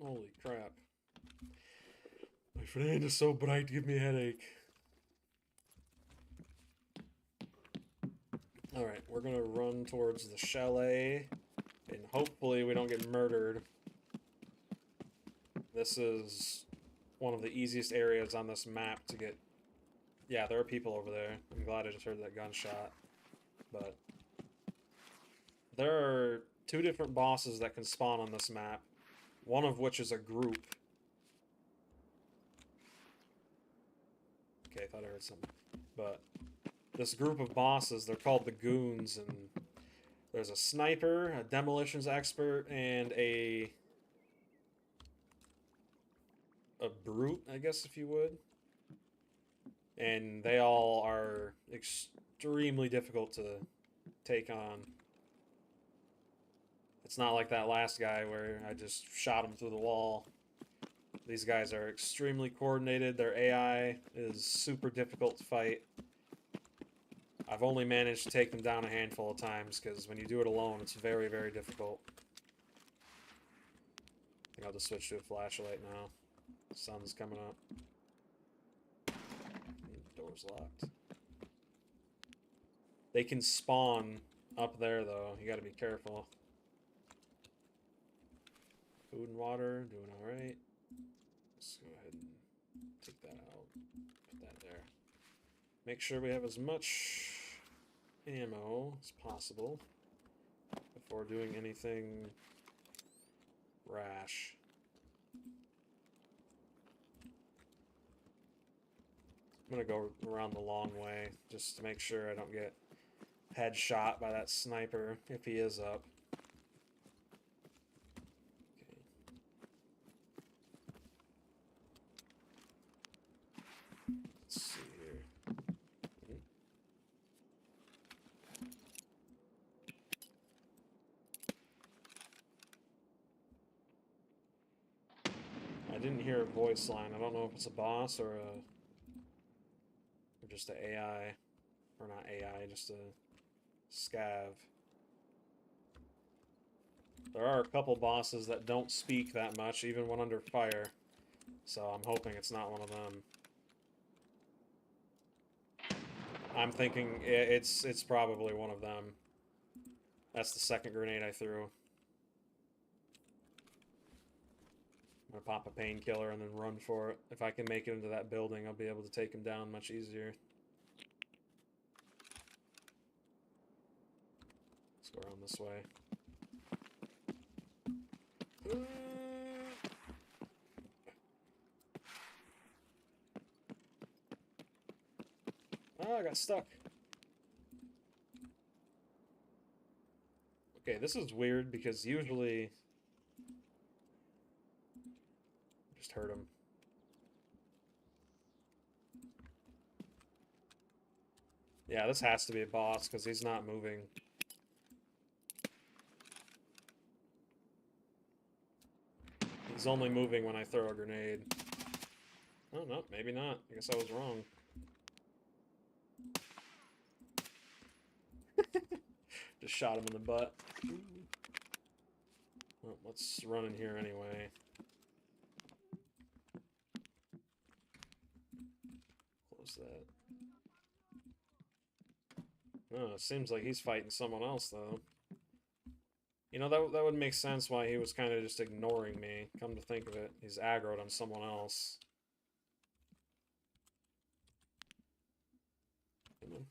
Holy crap. My friend is so bright, give me a headache. Alright, we're gonna run towards the chalet, and hopefully we don't get murdered. This is one of the easiest areas on this map to get... Yeah, there are people over there. I'm glad I just heard that gunshot. But there are 2 different bosses that can spawn on this map, one of which is a group. Okay, I thought I heard something. But this group of bosses, they're called the Goons, and there's a sniper, a demolitions expert, and a brute, I guess, if you would. And they all are extremely difficult to take on. It's not like that last guy where I just shot him through the wall. These guys are extremely coordinated. Their AI is super difficult to fight. I've only managed to take them down a handful of times, because when you do it alone, it's very, very difficult. I think I'll just switch to a flashlight now. The sun's coming up. Door's locked. They can spawn up there, though. You gotta be careful. Food and water, doing alright. Let's go ahead and take that out. Put that there. Make sure we have as much ammo as possible before doing anything rash. I'm gonna go around the long way just to make sure I don't get headshot by that sniper if he is up. Okay. Let's see here. didn't hear a voice line. I don't know if it's a boss or just a AI, or not AI, just a scav. There are a couple bosses that don't speak that much, even when under fire. So I'm hoping it's not one of them. I'm thinking it's probably one of them. That's the second grenade I threw. I'm gonna pop a painkiller and then run for it. If I can make it into that building, I'll be able to take him down much easier. Let's go around this way. Oh, I got stuck. Okay, this is weird because usually... Just hurt him. Yeah, this has to be a boss because he's not moving. He's only moving when I throw a grenade. Oh, no, maybe not. I guess I was wrong. Just shot him in the butt. Well, let's run in here anyway. Close that. Oh, it seems like he's fighting someone else, though. You know, that would make sense why he was kind of just ignoring me. Come to think of it, he's aggroed on someone else. Come on.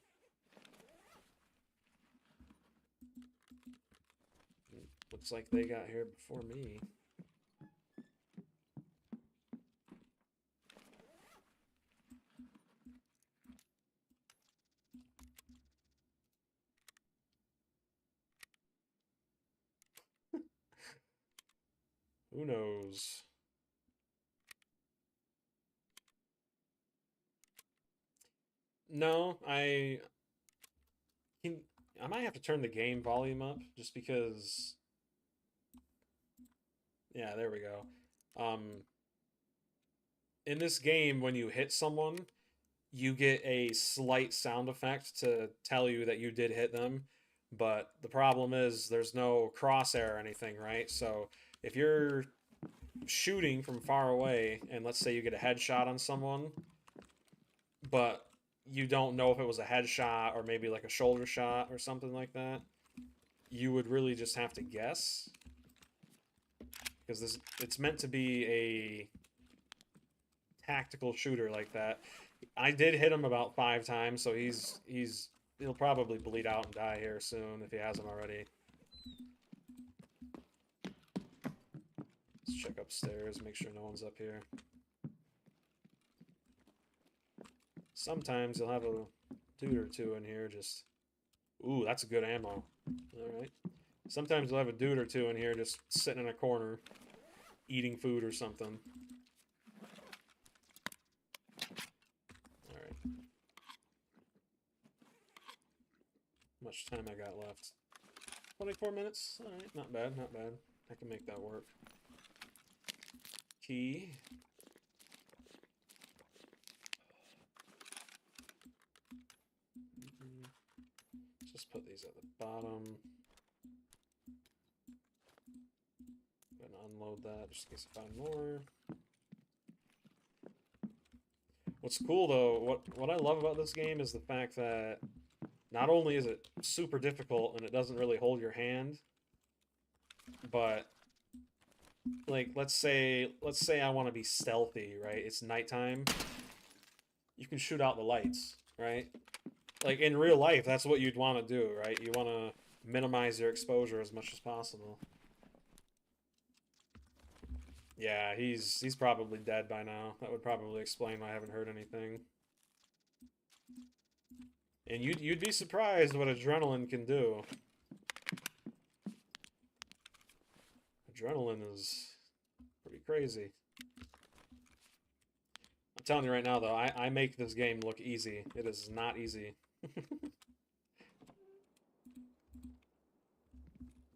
Looks like they got here before me. Who knows? No, I might have to turn the game volume up just because. Yeah, there we go. In this game, when you hit someone, you get a slight sound effect to tell you that you did hit them. But the problem is there's no crosshair or anything, right? So if you're shooting from far away and let's say you get a headshot on someone, but you don't know if it was a headshot or maybe like a shoulder shot or something like that, you would really just have to guess. Because it's meant to be a tactical shooter like that. I did hit him about 5 times, so he'll probably bleed out and die here soon if he hasn't already. Let's check upstairs, make sure no one's up here. Sometimes you'll have a dude or two in here just... Ooh, that's good ammo. Alright. Sometimes you'll have a dude or two in here just sitting in a corner, eating food or something. Alright. How much time I got left? 24 minutes? Alright, not bad, not bad. I can make that work. Key. Just put these at the bottom. I'm gonna unload that just in case I find more. What's cool though, what I love about this game is the fact that not only is it super difficult and it doesn't really hold your hand, but like let's say I want to be stealthy, right? It's nighttime. You can shoot out the lights, right? Like in real life, that's what you'd want to do, right? You want to minimize your exposure as much as possible. Yeah, he's probably dead by now. That would probably explain why I haven't heard anything. And you'd be surprised what adrenaline can do. Adrenaline is pretty crazy. I'm telling you right now, though, I make this game look easy. It is not easy.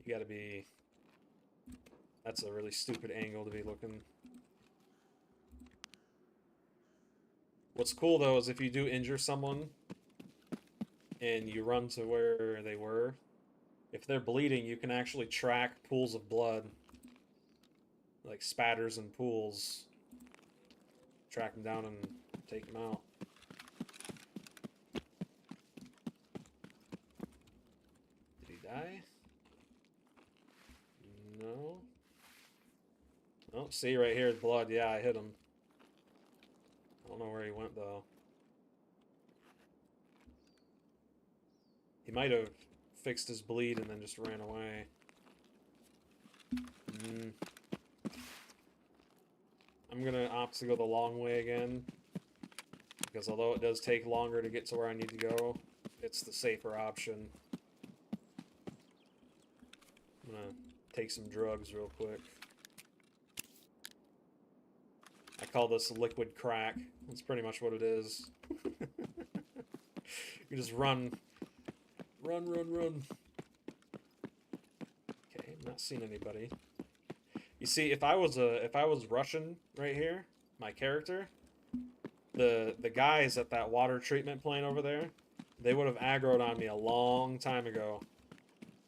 You gotta be... That's a really stupid angle to be looking. What's cool though is if you do injure someone and you run to where they were, if they're bleeding, you can actually track pools of blood, like spatters and pools. Track them down and take them out. Did he die? No. Oh, see right here, blood. Yeah, I hit him. I don't know where he went though. He might have fixed his bleed and then just ran away. I'm gonna opt to go the long way again, because although it does take longer to get to where I need to go, it's the safer option. I'm gonna take some drugs real quick. I call this liquid crack. That's pretty much what it is. You just run. Run, run, run. Okay, I'm not seeing anybody. You see, if I was Russian right here, my character, the guys at that water treatment plant over there, they would have aggroed on me a long time ago,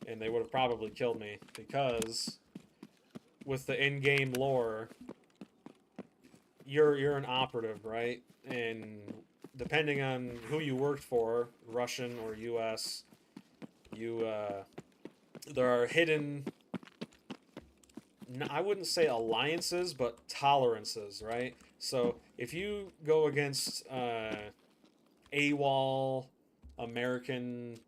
and they would have probably killed me, because with the in-game lore, you're an operative, right? And depending on who you worked for, Russian or U.S., there are hidden, I wouldn't say alliances, but tolerances, right? So if you go against AWOL American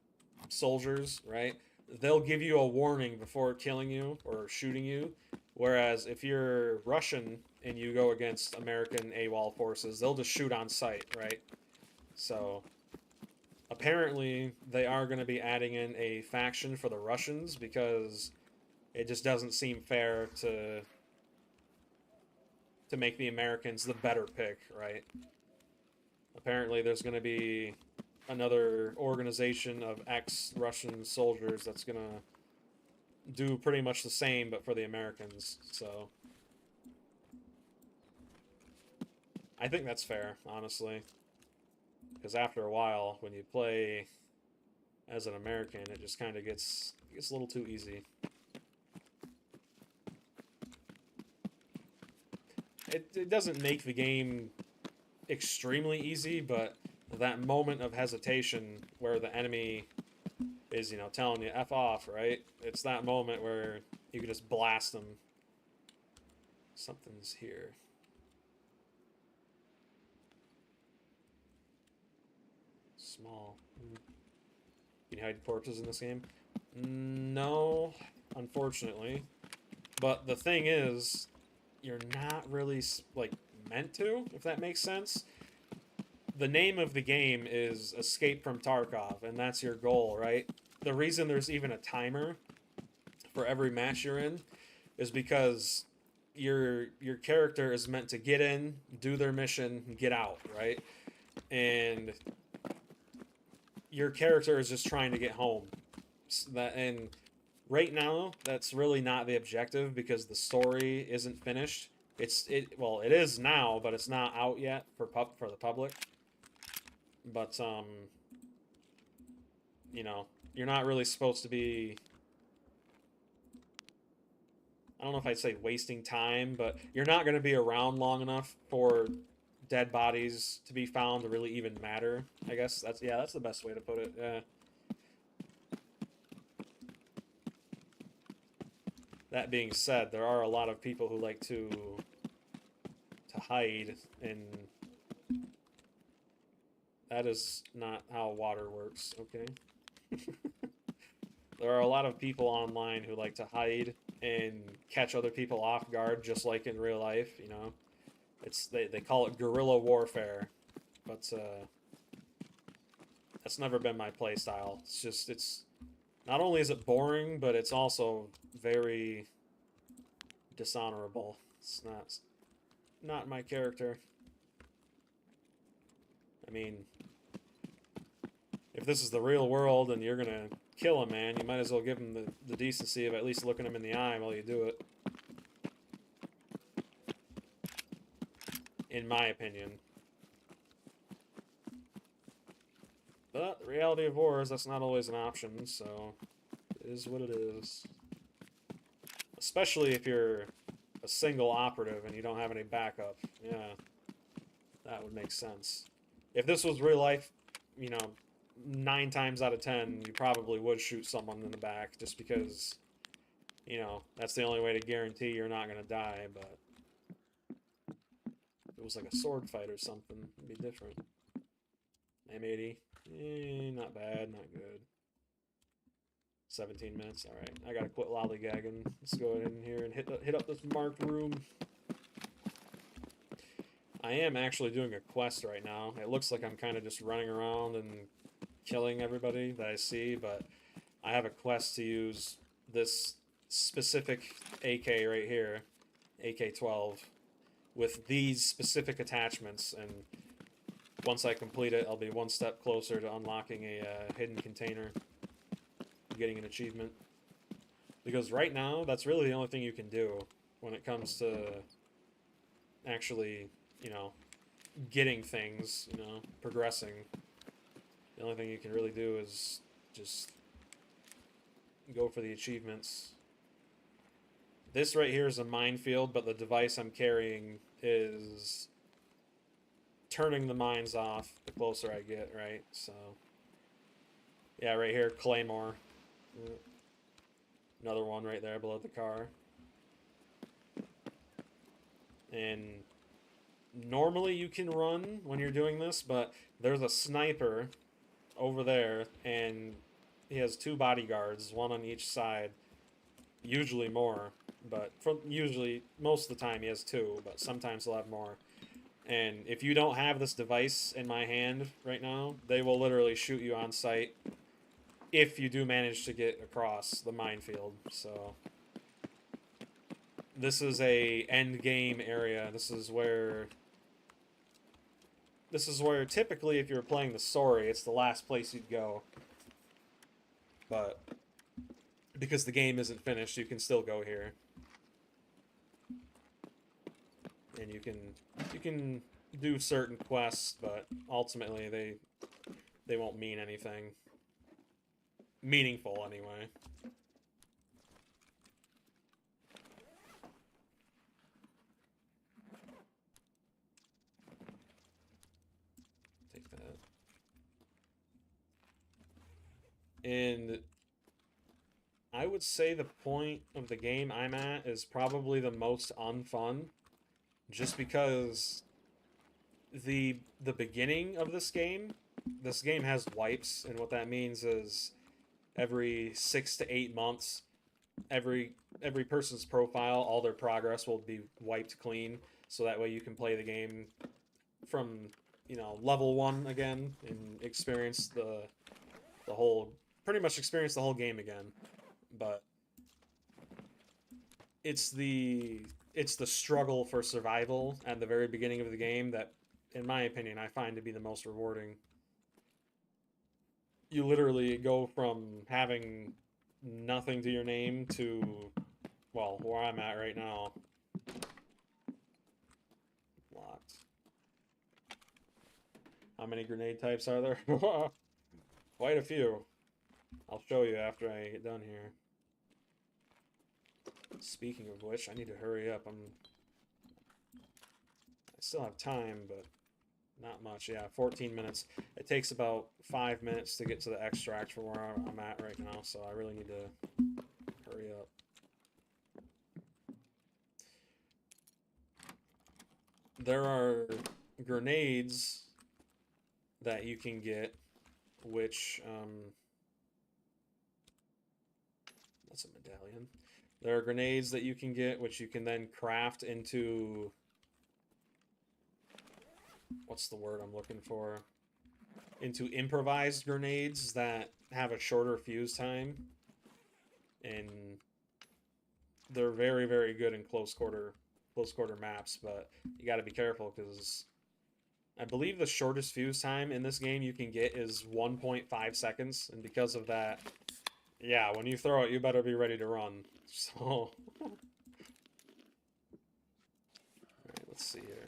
soldiers, right, they'll give you a warning before killing you or shooting you. Whereas if you're Russian and you go against American AWOL forces, they'll just shoot on sight, right? So apparently they are going to be adding in a faction for the Russians, because it just doesn't seem fair to make the Americans the better pick, right? Apparently there's going to be another organization of ex-Russian soldiers that's going to do pretty much the same, but for the Americans, so I think that's fair, honestly. Because after a while, when you play as an American, it just kind of gets a little too easy. It doesn't make the game extremely easy, but that moment of hesitation where the enemy is, you know, telling you F off, right? It's that moment where you can just blast them. Something's here. Small. Can you hide corpses in this game? No, unfortunately. But the thing is, you're not really, like, meant to, if that makes sense. The name of the game is Escape from Tarkov, and that's your goal, right? The reason there's even a timer for every match you're in is because your character is meant to get in, do their mission, and get out, right? And your character is just trying to get home. And right now, that's really not the objective, because the story isn't finished. Well, it is now, but it's not out yet for the public. But you know, you're not really supposed to be, I don't know if I'd say wasting time, but you're not going to be around long enough for dead bodies to be found to really even matter. I guess that's the best way to put it. Yeah. That being said, there are a lot of people who like to hide, and that is not how water works, okay? There are a lot of people online who like to hide and catch other people off guard, just like in real life, you know? They call it guerrilla warfare, but that's never been my play style. It's not only is it boring, but it's also very dishonorable. It's not my character. I mean, if this is the real world and you're gonna kill a man, you might as well give him the decency of at least looking him in the eye while you do it. In my opinion. the reality of war is that's not always an option, so it is what it is. Especially if you're a single operative and you don't have any backup. Yeah, that would make sense. If this was real life, you know, 9 times out of 10, you probably would shoot someone in the back just because, you know, that's the only way to guarantee you're not going to die, but if it was like a sword fight or something, it'd be different. M80, not bad, not good. 17 minutes, alright. I gotta quit lollygagging. Let's go in here and hit up this marked room. I am actually doing a quest right now. It looks like I'm kind of just running around and killing everybody that I see, but I have a quest to use this specific AK right here, AK-12, with these specific attachments, and once I complete it, I'll be one step closer to unlocking a hidden container, getting an achievement. Because right now, that's really the only thing you can do when it comes to actually, you know, getting things, you know, progressing. The only thing you can really do is just go for the achievements. This right here is a minefield, but the device I'm carrying is turning the mines off the closer I get, right? So, yeah, right here, Claymore. Another one right there below the car. And normally you can run when you're doing this, but there's a sniper over there, and he has 2 bodyguards, one on each side. Usually more, but usually, most of the time he has 2, but sometimes he'll have more. And if you don't have this device in my hand right now, they will literally shoot you on sight if you do manage to get across the minefield. So this is a end game area. This is where typically if you're playing the story, it's the last place you'd go. But because the game isn't finished, you can still go here. And you can do certain quests, but ultimately they won't mean anything meaningful anyway. Take that. And I would say the point of the game I'm at is probably the most unfun, just because the beginning of this game has wipes, and what that means is every 6 to 8 months, every person's profile, all their progress will be wiped clean, so that way you can play the game from, you know, level 1 again and experience pretty much experience the whole game again. But it's the struggle for survival at the very beginning of the game that, in my opinion, I find to be the most rewarding. You literally go from having nothing to your name to, well, where I'm at right now. Locked. How many grenade types are there? Quite a few. I'll show you after I get done here. Speaking of which, I need to hurry up. I still have time, but not much. Yeah, 14 minutes. It takes about 5 minutes to get to the extract from where I'm at right now, so I really need to hurry up. There are grenades that you can get, which, that's a medallion. There are grenades that you can get, which you can then craft into... What's the word I'm looking for? Into improvised grenades that have a shorter fuse time. And they're very, very good in close quarter maps, but you gotta be careful, because I believe the shortest fuse time in this game you can get is 1.5 seconds, and because of that, yeah, when you throw it, you better be ready to run. So, alright, let's see here.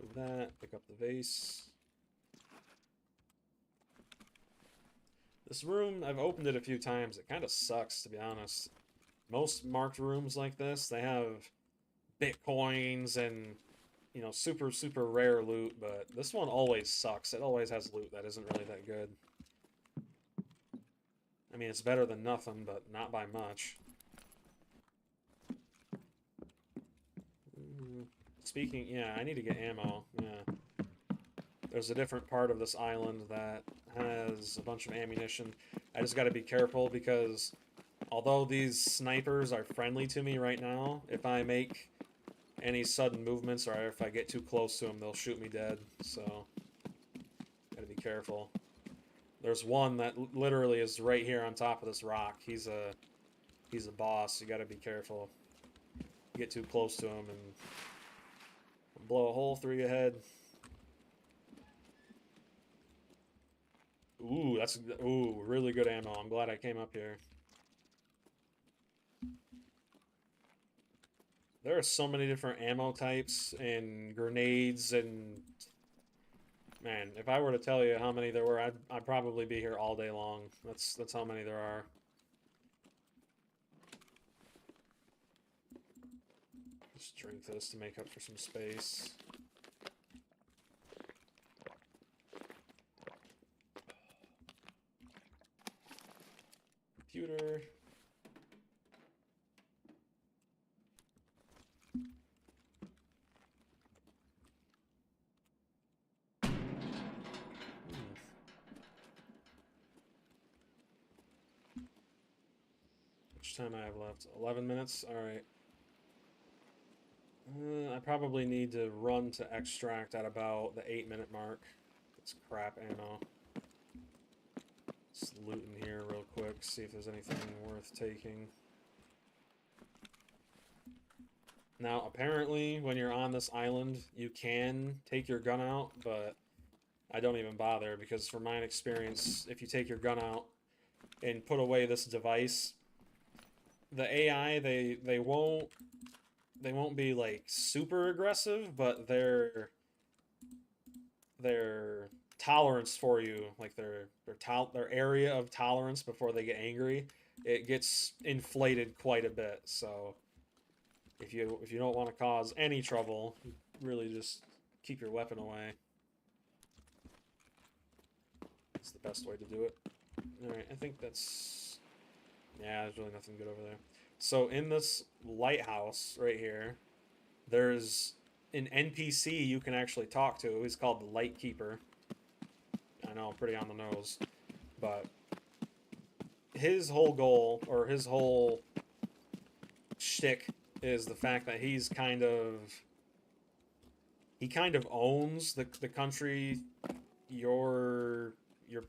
Move that, pick up the vase. This room, I've opened it a few times. It kind of sucks, to be honest. Most marked rooms like this, they have bitcoins and, you know, super, super rare loot, but this one always sucks. It always has loot that isn't really that good. I mean, it's better than nothing, but not by much. Speaking, yeah, I need to get ammo, yeah. There's a different part of this island that has a bunch of ammunition. I just gotta be careful because although these snipers are friendly to me right now, if I make any sudden movements or if I get too close to them, they'll shoot me dead, so gotta be careful. There's one that literally is right here on top of this rock. He's a boss. You gotta be careful. Get too close to him and blow a hole through your head. Ooh, that's really good ammo. I'm glad I came up here. There are so many different ammo types and grenades and man, if I were to tell you how many there were, I'd probably be here all day long. That's how many there are. Just drink this to make up for some space. Computer. Which time I have left? 11 minutes? Alright. I probably need to run to extract at about the 8-minute mark. It's crap ammo. Just loot in here real quick, see if there's anything worth taking. Now, apparently, when you're on this island, you can take your gun out, but I don't even bother, because from my experience, if you take your gun out and put away this device, the AI, they won't be, like, super aggressive, but their tolerance for you, like their area of tolerance before they get angry, it gets inflated quite a bit. So if you don't want to cause any trouble, really just keep your weapon away. It's the best way to do it. Alright, I think that's... yeah, there's really nothing good over there. So in this lighthouse right here, there's an NPC you can actually talk to. He's called the Lightkeeper. I know, pretty on the nose. But his whole goal, or his whole shtick, is the fact that he kind of owns the country you're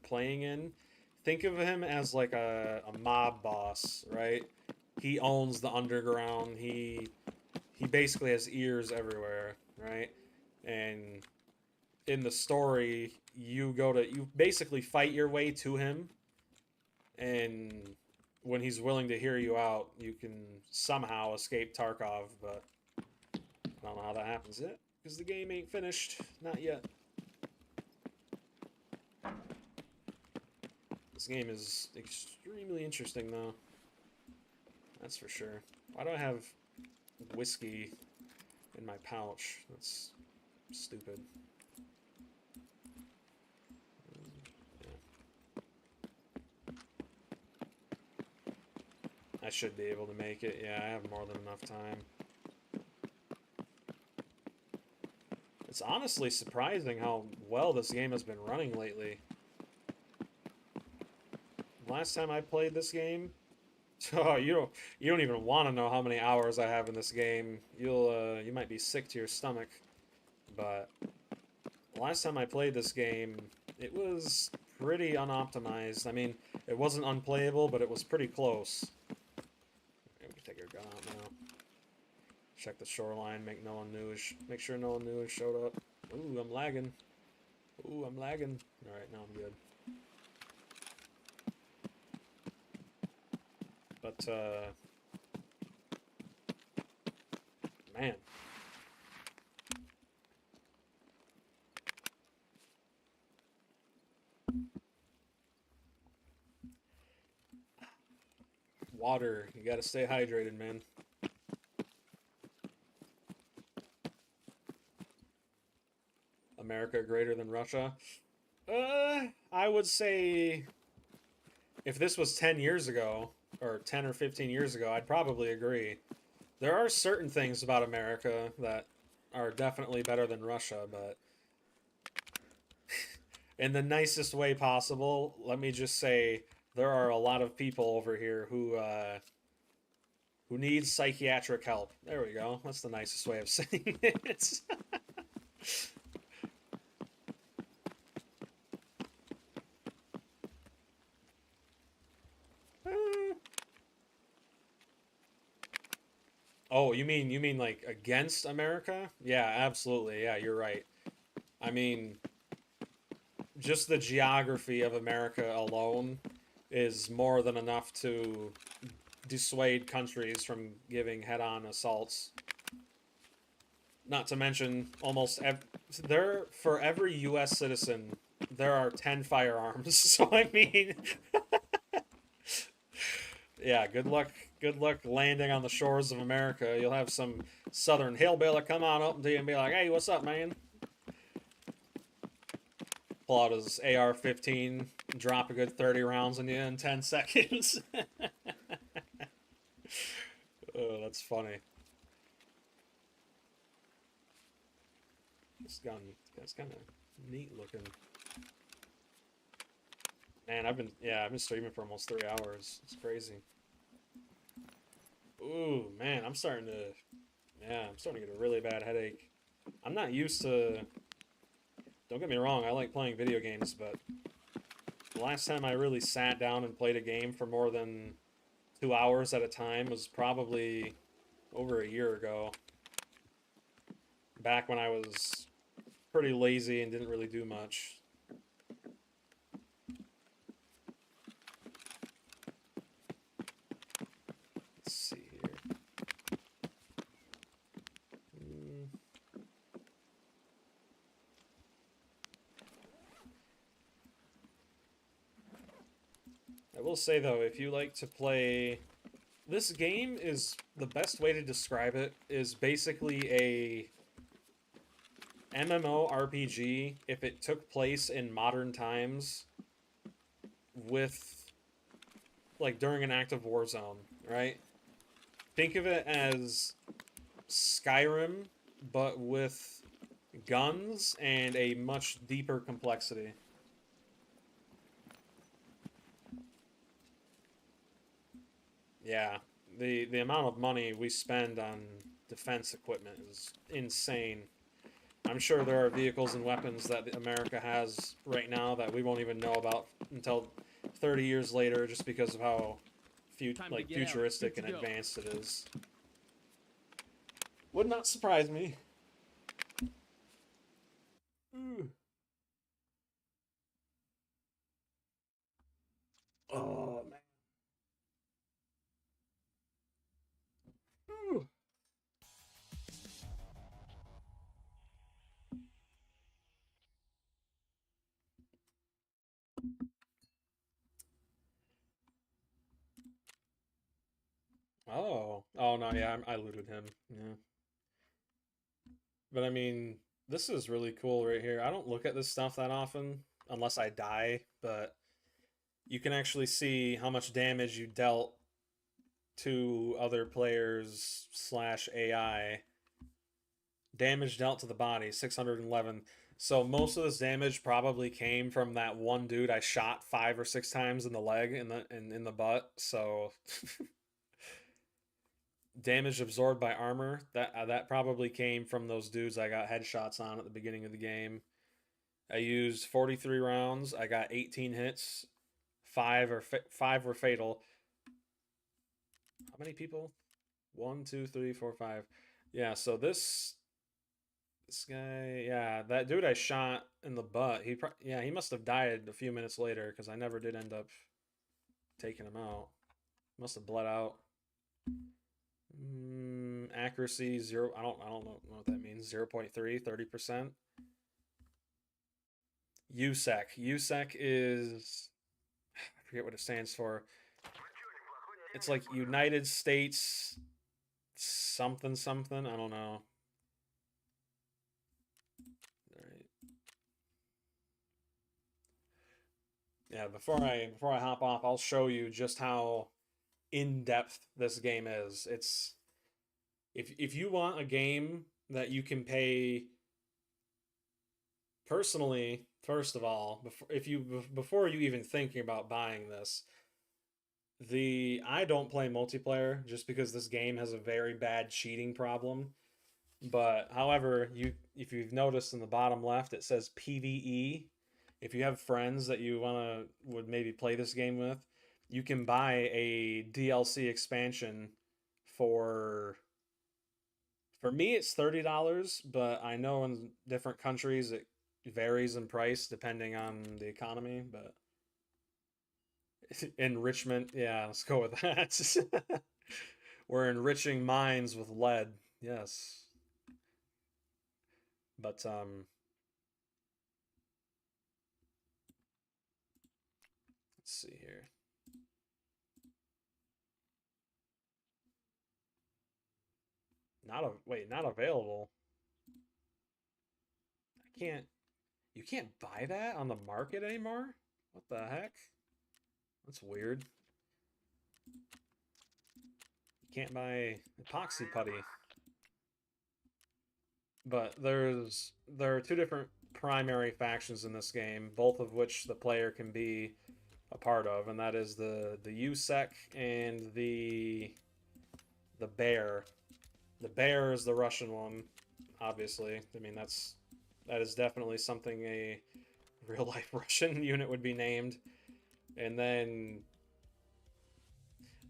playing in. Think of him as like a mob boss, right? He owns the underground. He basically has ears everywhere, right? And in the story, you basically fight your way to him, and when he's willing to hear you out, you can somehow escape Tarkov, but I don't know how that happens yet, because the game ain't finished. Not yet. This game is extremely interesting, though. That's for sure. Why do I have whiskey in my pouch? That's stupid. I should be able to make it. Yeah, I have more than enough time. It's honestly surprising how well this game has been running lately. Last time I played this game, oh, you don't even want to know how many hours I have in this game. You might be sick to your stomach. But last time I played this game, it was pretty unoptimized. I mean, it wasn't unplayable, but it was pretty close. We can take your gun out now. Check the shoreline. Make sure no one new has showed up. Ooh, I'm lagging. Ooh, I'm lagging. All right, now I'm good. But man. Water. You gotta stay hydrated, man. America greater than Russia? I would say if this was 10 years ago, or 10 or 15 years ago, I'd probably agree. There are certain things about America that are definitely better than Russia, but in the nicest way possible, let me just say there are a lot of people over here who need psychiatric help. There we go. That's the nicest way of saying it. Oh, you mean like against America? Yeah, absolutely. Yeah, you're right. I mean, just the geography of America alone is more than enough to dissuade countries from giving head-on assaults. Not to mention, for every U.S. citizen, there are 10 firearms. So I mean, yeah, good luck landing on the shores of America. You'll have some southern hillbilly come on up to you and be like, "Hey, what's up, man?" Pull out his AR-15, drop a good 30 rounds on you in 10 seconds. Oh, that's funny. This gun, it's kind of neat looking. Man, I've been streaming for almost 3 hours. It's crazy. Ooh, man, I'm starting to get a really bad headache. I'm not used to, don't get me wrong, I like playing video games, but the last time I really sat down and played a game for more than 2 hours at a time was probably over a year ago. Back when I was pretty lazy and didn't really do much. Let's see here. I will say though, if you like to play, this game is, the best way to describe it is basically a MMORPG if it took place in modern times with, like, during an active war zone, right? Think of it as Skyrim, but with guns and a much deeper complexity. Yeah, the amount of money we spend on defense equipment is insane. I'm sure there are vehicles and weapons that America has right now that we won't even know about until 30 years later, just because of how futuristic and advanced it is. Would not surprise me. Ooh. Oh man. Ooh. Oh no, yeah, I looted him. Yeah, but I mean, this is really cool right here. I don't look at this stuff that often unless I die, but you can actually see how much damage you dealt to other players / AI. Damage dealt to the body, 611. So most of this damage probably came from that one dude I shot 5 or 6 times in the leg and in the butt. So damage absorbed by armor, that probably came from those dudes I got headshots on at the beginning of the game. I used 43 rounds. I got 18 hits. 5 were fatal. How many people? 1, 2, 3, 4, 5. Yeah, so this guy, yeah, that dude I shot in the butt, he must have died a few minutes later because I never did end up taking him out. Must have bled out. Accuracy 0. I don't know what that means. 0.3, 30%. USEC. USEC is, I forget what it stands for. It's like United States something something. I don't know. All right. Yeah, before I hop off, I'll show you just how in depth this game is. It's if you want a game that you can pay personally, first of all, before you even thinking about buying this, I don't play multiplayer just because this game has a very bad cheating problem. But however, if you've noticed in the bottom left, it says PvE. If you have friends that you would maybe play this game with, you can buy a DLC expansion for me it's $30, but I know in different countries it varies in price depending on the economy, but enrichment, yeah, let's go with that. We're enriching minds with lead. Yes. But let's see here. Not available. You can't buy that on the market anymore? What the heck? That's weird. You can't buy epoxy putty. But there are two different primary factions in this game, both of which the player can be a part of, and that is the USEC and the Bear. The Bear is the Russian one, obviously. I mean, that is definitely something a real life Russian unit would be named. And then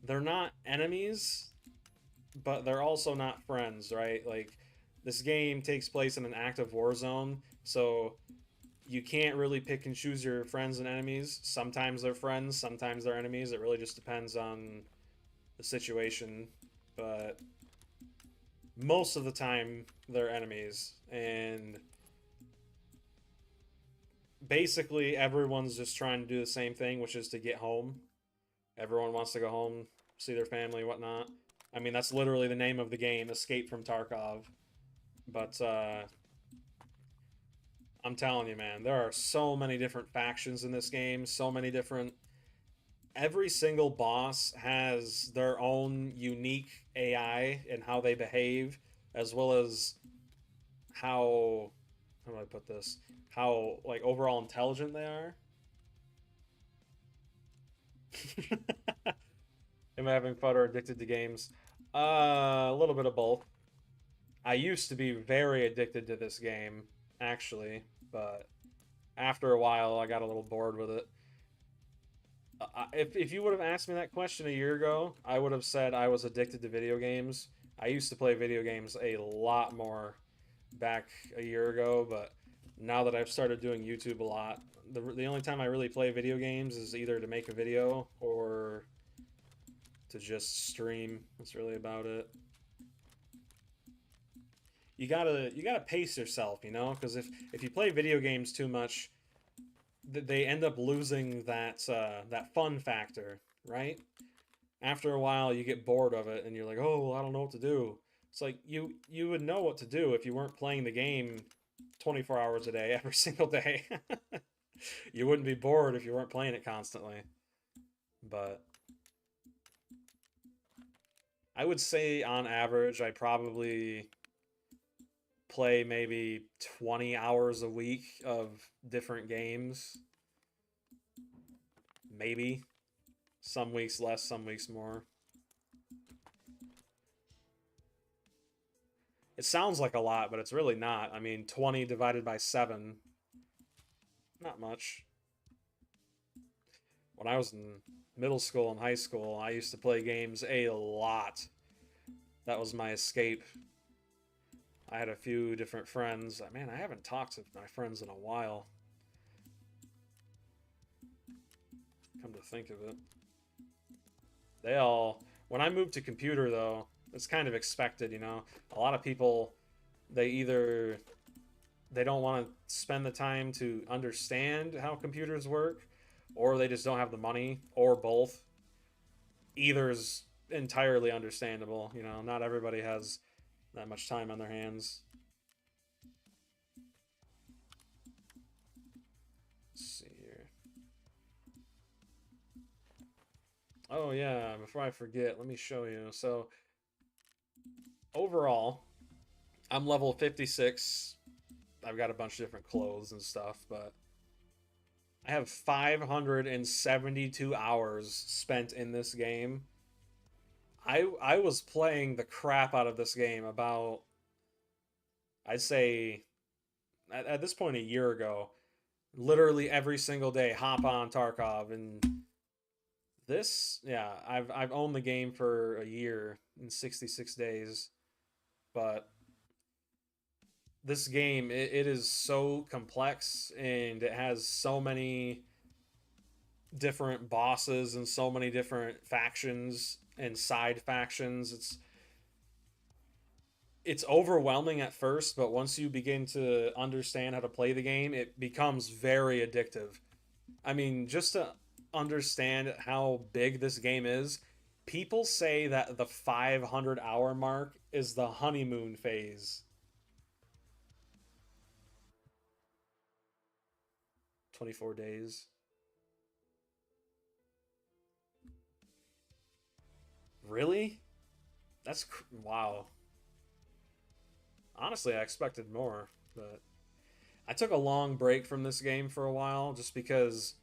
they're not enemies, but they're also not friends, right? Like, this game takes place in an active war zone, so you can't really pick and choose your friends and enemies. Sometimes they're friends, sometimes they're enemies. It really just depends on the situation, but most of the time they're enemies, and basically everyone's just trying to do the same thing, which is to get home. Everyone wants to go home, see their family, whatnot. I mean, that's literally the name of the game, Escape from Tarkov. But I'm telling you, man, there are so many different factions in this game, so many different... Every single boss has their own unique AI and how they behave, as well as how do I put this? How, like, overall intelligent they are. Am I having fun or addicted to games? A little bit of both. I used to be very addicted to this game, actually, but after a while I got a little bored with it. If you would have asked me that question a year ago, I would have said I was addicted to video games. I used to play video games a lot more back a year ago, but now that I've started doing YouTube a lot, the only time I really play video games is either to make a video or to just stream. That's really about it. You gotta pace yourself, you know, because if you play video games too much, they end up losing that that fun factor, right? After a while, you get bored of it, and you're like, oh, well, I don't know what to do. It's like you would know what to do if you weren't playing the game 24 hours a day, every single day. You wouldn't be bored if you weren't playing it constantly. But I would say on average, I probably play maybe 20 hours a week of different games. Maybe. Some weeks less, some weeks more. It sounds like a lot, but it's really not. I mean, 20 divided by 7. Not much. When I was in middle school and high school, I used to play games a lot. That was my escape. I had a few different friends. Man, I haven't talked to my friends in a while. Come to think of it. When I moved to computer, though, it's kind of expected, you know? A lot of people, they don't want to spend the time to understand how computers work, or they just don't have the money, or both. either is entirely understandable. You know, not everybody has that much time on their hands. Let's see here. Oh yeah, before I forget, let me show you. So overall, I'm level 56. I've got a bunch of different clothes and stuff, but I have 572 hours spent in this game. I was playing the crap out of this game about, I'd say, at this point a year ago. Literally every single day, hop on Tarkov, and this, yeah, I've owned the game for a year in 66 days, but this game, it is so complex and it has so many different bosses and so many different factions and side factions. It's overwhelming at first, but once you begin to understand how to play the game, it becomes very addictive. I mean, just to understand how big this game is, people say that the 500-hour mark is the honeymoon phase. 24 days. Really? That's wow. Honestly, I expected more, but I took a long break from this game for a while just because,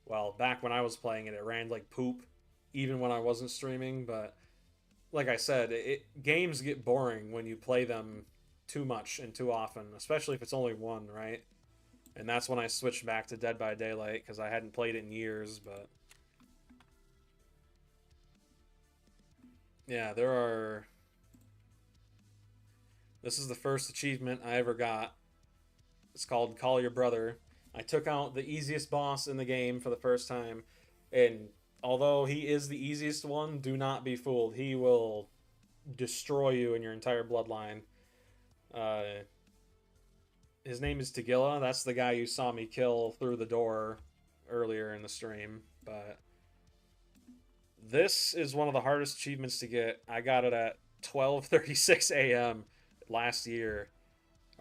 well, back when I was playing it, it ran like poop, even when I wasn't streaming. But like I said, games get boring when you play them too much and too often, especially if it's only one, right? And that's when I switched back to Dead by Daylight because I hadn't played it in years. But yeah, there are. This is the first achievement I ever got. It's called Call Your Brother. I took out the easiest boss in the game for the first time, and although he is the easiest one, do not be fooled. He will destroy you and your entire bloodline. Uh, his name is Tagilla. That's the guy you saw me kill through the door earlier in the stream. But this is one of the hardest achievements to get. I got it at 12:36 a.m. last year,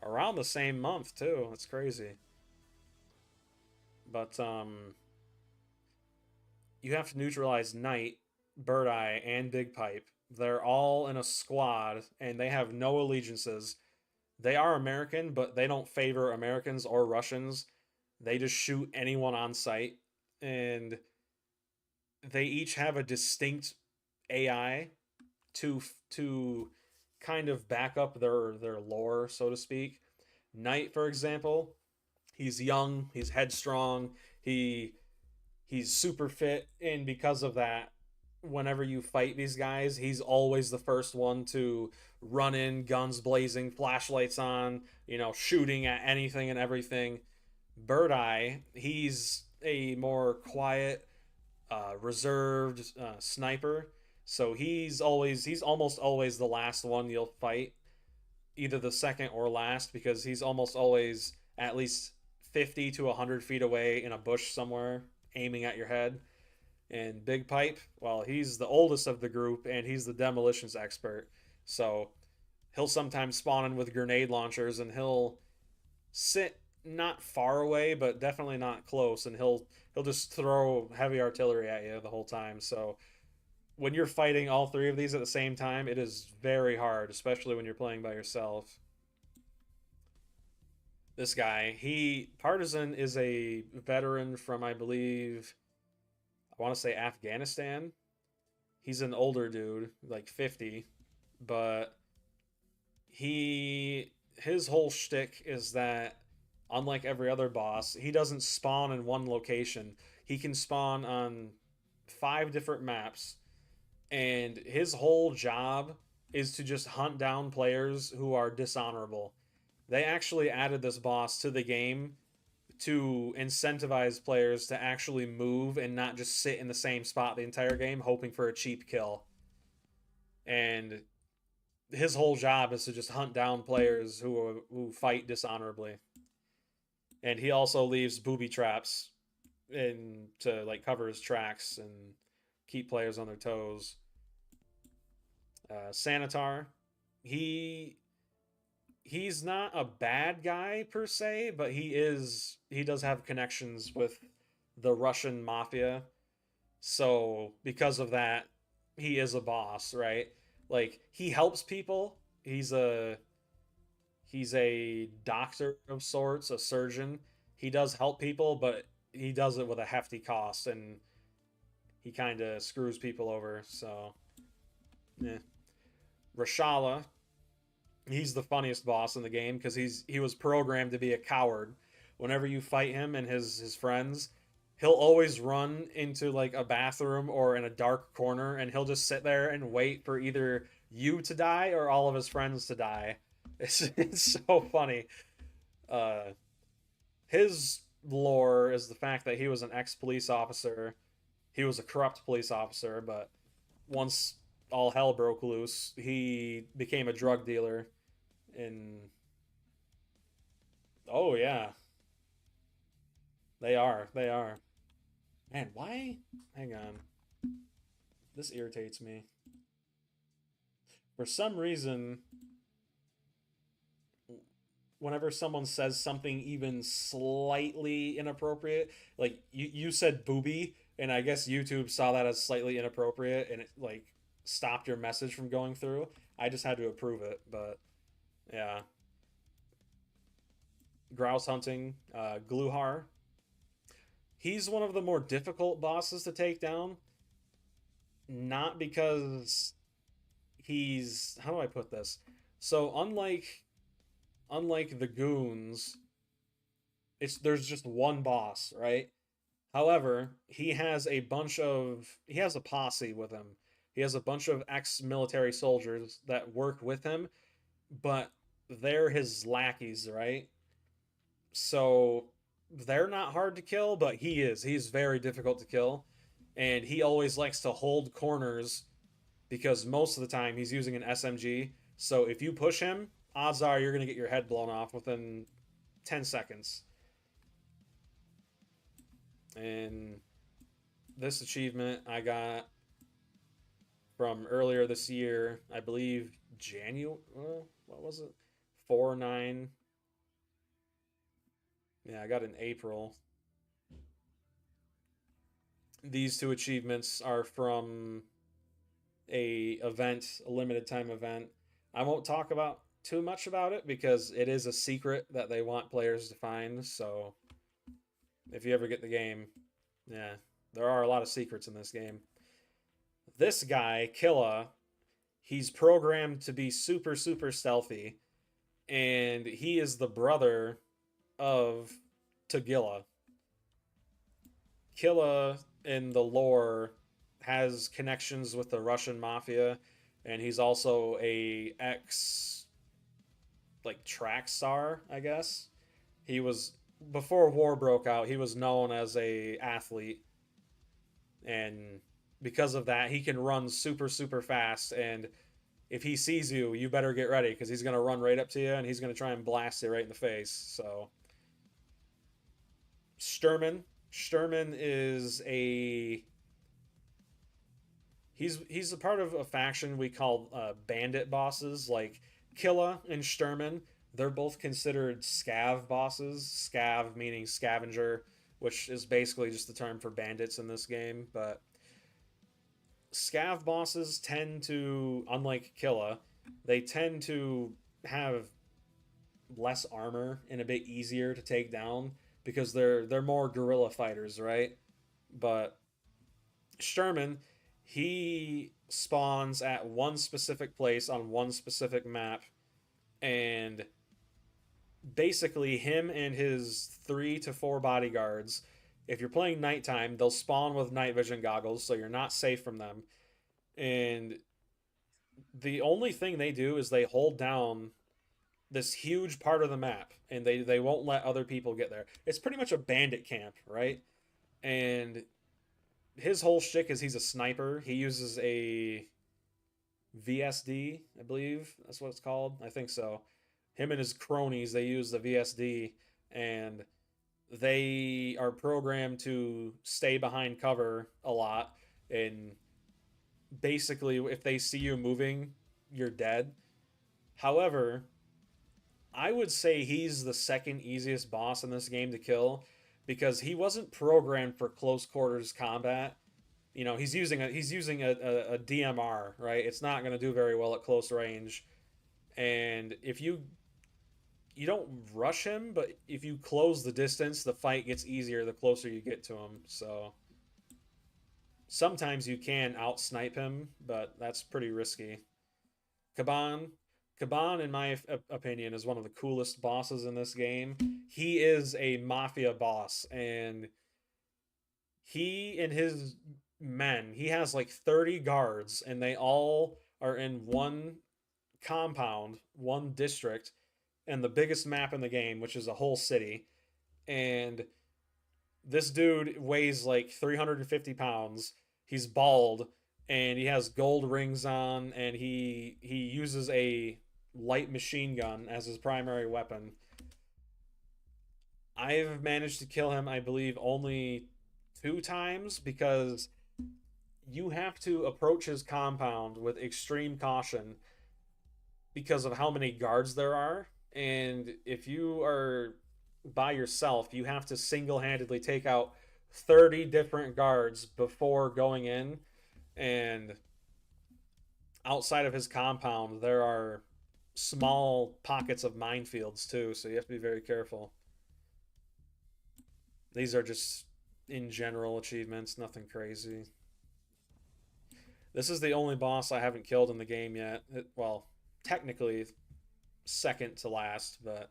around the same month too. That's crazy. But you have to neutralize Knight, Bird Eye, and Big Pipe. They're all in a squad, and they have no allegiances. They are American, but they don't favor Americans or Russians. They just shoot anyone on sight, and they each have a distinct AI to kind of back up their lore, so to speak. Knight, for example, he's young, he's headstrong, he's super fit, and because of that, whenever you fight these guys, he's always the first one to run in, guns blazing, flashlights on, you know, shooting at anything and everything. Bird Eye, he's a more quiet, reserved sniper. So he's almost always the last one you'll fight, either the second or last, because he's almost always at least 50 to 100 feet away in a bush somewhere, aiming at your head. And Big Pipe, well, he's the oldest of the group and he's the demolitions expert. So he'll sometimes spawn in with grenade launchers and he'll sit not far away, but definitely not close, and he'll just throw heavy artillery at you the whole time. So when you're fighting all three of these at the same time, it is very hard, especially when you're playing by yourself. This guy, Partisan is a veteran from, I believe, I want to say Afghanistan. He's an older dude, like 50, but his whole shtick is that, unlike every other boss, he doesn't spawn in one location. He can spawn on 5 different maps, and his whole job is to just hunt down players who are dishonorable. They actually added this boss to the game to incentivize players to actually move and not just sit in the same spot the entire game hoping for a cheap kill. And his whole job is to just hunt down players who fight dishonorably. And he also leaves booby traps in to like cover his tracks and keep players on their toes. Sanitar, he's not a bad guy per se, but he does have connections with the Russian mafia. So because of that, he is a boss, right? Like he helps people. He's a doctor of sorts, a surgeon. He does help people, but he does it with a hefty cost, and he kind of screws people over. So, yeah. Rashala, he's the funniest boss in the game because he was programmed to be a coward. Whenever you fight him and his friends, he'll always run into like a bathroom or in a dark corner, and he'll just sit there and wait for either you to die or all of his friends to die. It's so funny. His lore is the fact that he was an ex-police officer. He was a corrupt police officer, but once all hell broke loose, he became a drug dealer. In oh yeah, they are. They are. Man, why? Hang on. This irritates me. For some reason, whenever someone says something even slightly inappropriate, like you said booby, and I guess YouTube saw that as slightly inappropriate and it like stopped your message from going through. I just had to approve it, but yeah. Grouse hunting, Gluhar. He's one of the more difficult bosses to take down. Not because he's, how do I put this? So unlike the goons, there's just one boss, right? However, he has a posse with him. He has a bunch of ex-military soldiers that work with him, but they're his lackeys, right? So they're not hard to kill, but he is. He's very difficult to kill, and he always likes to hold corners because most of the time he's using an SMG. So if you push him, odds are you're going to get your head blown off within 10 seconds. And this achievement I got from earlier this year, I believe January, what was it? 4/9. Yeah, I got it in April. These two achievements are from a limited time event. I won't talk about too much about it because it is a secret that they want players to find. So if you ever get the game, yeah, there are a lot of secrets in this game. This guy, Killa, he's programmed to be super, super stealthy, and he is the brother of Tagilla. Killa in the lore has connections with the Russian mafia, and he's also a ex like track star, I guess. He was before war broke out, he was known as a athlete, and because of that, he can run super super fast, and if he sees you, you better get ready because he's going to run right up to you and he's going to try and blast you right in the face. So Sturman is he's a part of a faction we call bandit bosses, like Killa and Sturman. They're both considered scav bosses. Scav meaning scavenger, which is basically just the term for bandits in this game. But scav bosses tend to, unlike Killa, they tend to have less armor and a bit easier to take down because they're more guerrilla fighters, right? But Sturman, he spawns at one specific place on one specific map, and basically him and his 3 to 4 bodyguards, if you're playing nighttime, they'll spawn with night vision goggles, so you're not safe from them. And the only thing they do is they hold down this huge part of the map, and they won't let other people get there. It's pretty much a bandit camp, right? And his whole shtick is he's a sniper. He uses a VSD, I believe that's what it's called. I think so. Him and his cronies, they use the VSD, and they are programmed to stay behind cover a lot. and basically if they see you moving, you're dead. However, I would say he's the second easiest boss in this game to kill because he wasn't programmed for close quarters combat. You know, he's using a DMR, right? It's not going to do very well at close range. And if you don't rush him, but if you close the distance, the fight gets easier the closer you get to him. So sometimes you can out snipe him, but that's pretty risky. Kaban, Kaban, in my opinion, is one of the coolest bosses in this game. He is a mafia boss, and he and his men, he has like 30 guards, and they all are in one compound, one district, and the biggest map in the game, which is a whole city. And this dude weighs like 350 pounds. He's bald, and he has gold rings on, and he uses a light machine gun as his primary weapon. I've managed to kill him, I believe, only 2 times because you have to approach his compound with extreme caution because of how many guards there are. And if you are by yourself, you have to single-handedly take out 30 different guards before going in. And outside of his compound, there are small pockets of minefields too, so you have to be very careful. These are just in general achievements, nothing crazy. This is the only boss I haven't killed in the game yet. Well, technically second to last, but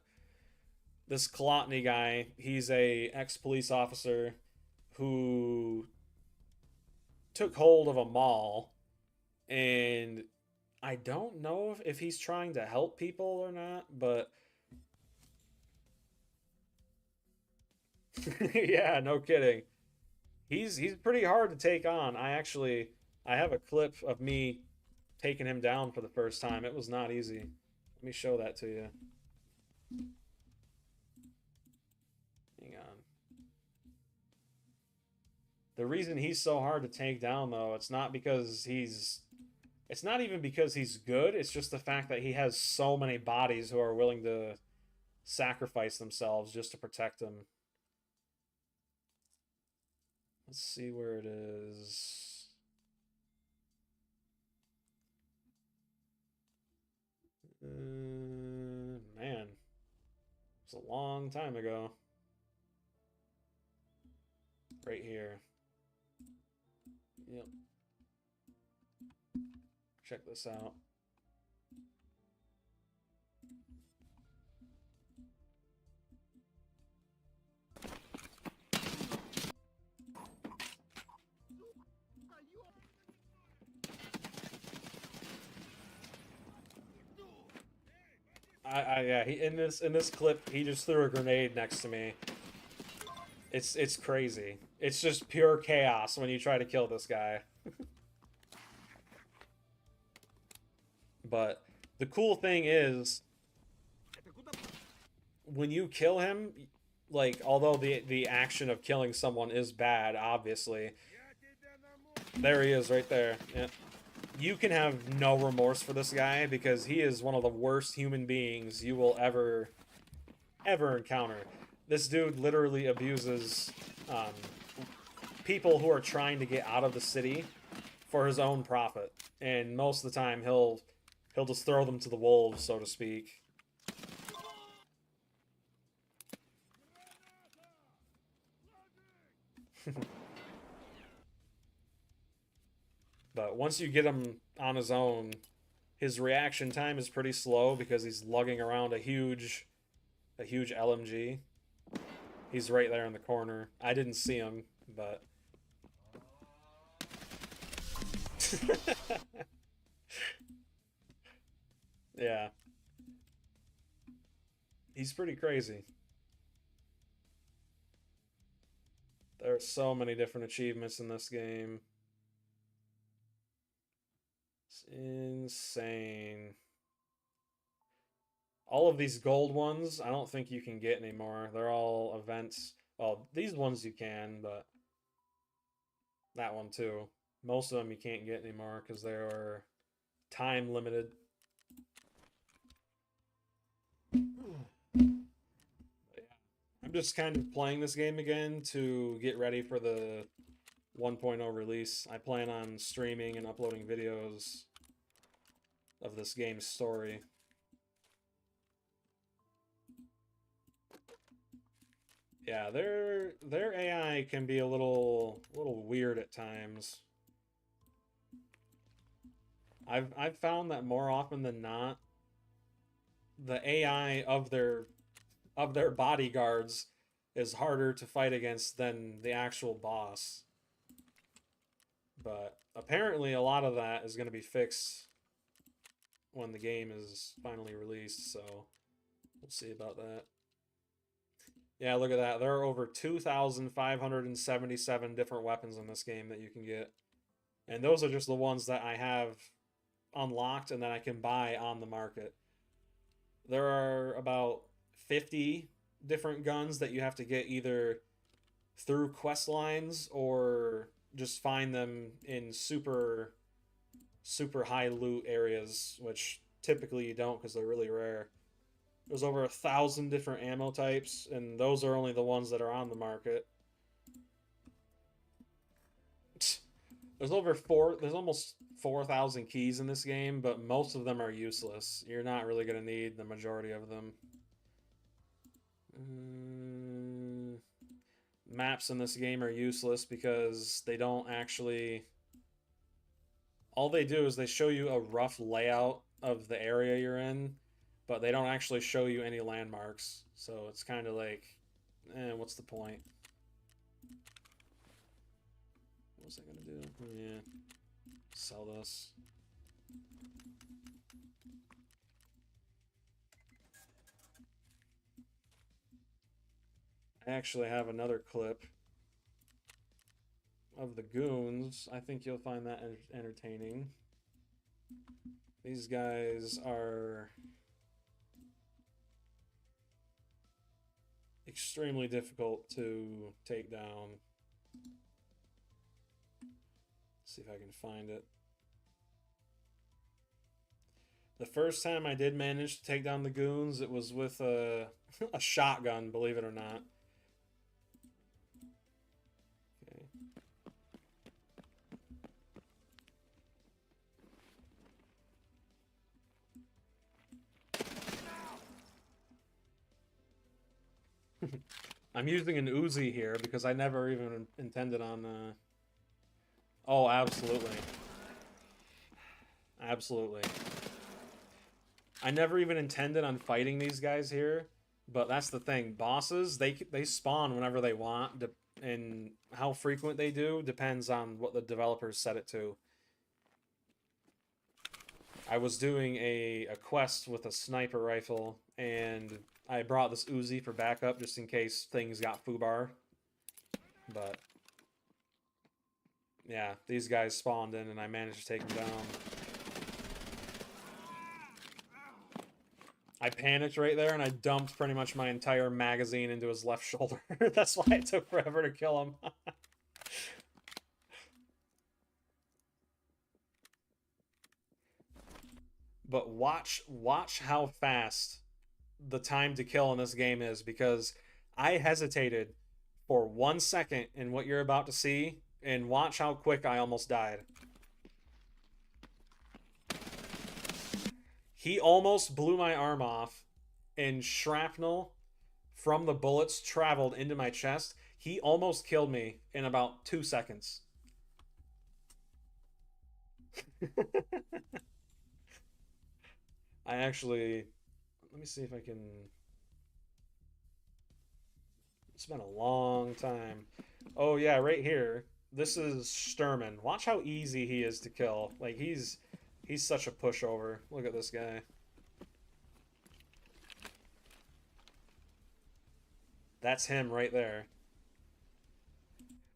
this Kolotny guy, he's a ex-police officer who took hold of a mall, and I don't know if he's trying to help people or not, but yeah, no kidding. He's pretty hard to take on. I have a clip of me taking him down for the first time. It was not easy. Let me show that to you. Hang on. The reason he's so hard to take down, though, it's not even because he's good. It's just the fact that he has so many bodies who are willing to sacrifice themselves just to protect him. Let's see where it is. Man, it's a long time ago. Right here. Yep. Check this out. Yeah, in this clip, he just threw a grenade next to me. It's crazy. It's just pure chaos when you try to kill this guy. But the cool thing is, when you kill him, like, although the action of killing someone is bad, obviously, there he is right there. Yeah. You can have no remorse for this guy because he is one of the worst human beings you will ever encounter. This dude literally abuses people who are trying to get out of the city for his own profit, and most of the time he'll just throw them to the wolves, so to speak. But once you get him on his own, his reaction time is pretty slow because he's lugging around a huge LMG. He's right there in the corner. I didn't see him, but yeah. He's pretty crazy. There are so many different achievements in this game. It's insane. All of these gold ones, I don't think you can get anymore. They're all events. Well, these ones you can, but that one too. Most of them you can't get anymore because they are time limited. I'm just kind of playing this game again to get ready for the 1.0 release. I plan on streaming and uploading videos of this game's story. Yeah, their AI can be a little weird at times. I've found that more often than not, the AI of their bodyguards is harder to fight against than the actual boss. But apparently a lot of that is going to be fixed when the game is finally released, so we'll see about that. Yeah, look at that. There are over 2,577 different weapons in this game that you can get. And those are just the ones that I have unlocked and that I can buy on the market. There are about 50 different guns that you have to get either through quest lines or just find them in super high loot areas, which typically you don't because they're really rare. There's over 1,000 different ammo types, and those are only the ones that are on the market. There's almost 4,000 keys in this game, but most of them are useless. You're not really going to need the majority of them. Maps in this game are useless because they don't actually... All they do is they show you a rough layout of the area you're in, but they don't actually show you any landmarks. So it's kind of like, what's the point? What was I gonna do? Yeah, sell this. I actually have another clip of the goons. I think you'll find that entertaining. These guys are extremely difficult to take down. Let's see if I can find it. The first time I did manage to take down the goons, it was with a shotgun, believe it or not. Okay. I'm using an Uzi here because I never even intended on... Oh, absolutely. Absolutely. I never even intended on fighting these guys here, but that's the thing. Bosses, they spawn whenever they want, and how frequent they do depends on what the developers set it to. I was doing a quest with a sniper rifle, and I brought this Uzi for backup just in case things got foobar. But yeah, these guys spawned in, and I managed to take them down. I panicked right there, and I dumped pretty much my entire magazine into his left shoulder. That's why it took forever to kill him. But watch how fast the time to kill in this game is, because I hesitated for 1 second in what you're about to see, and watch how quick I almost died. He almost blew my arm off, and shrapnel from the bullets traveled into my chest. He almost killed me in about 2 seconds. I actually... Let me see if I can... It's been a long time. Oh yeah, right here. This is Sturman. Watch how easy he is to kill. Like, he's such a pushover. Look at this guy. That's him right there.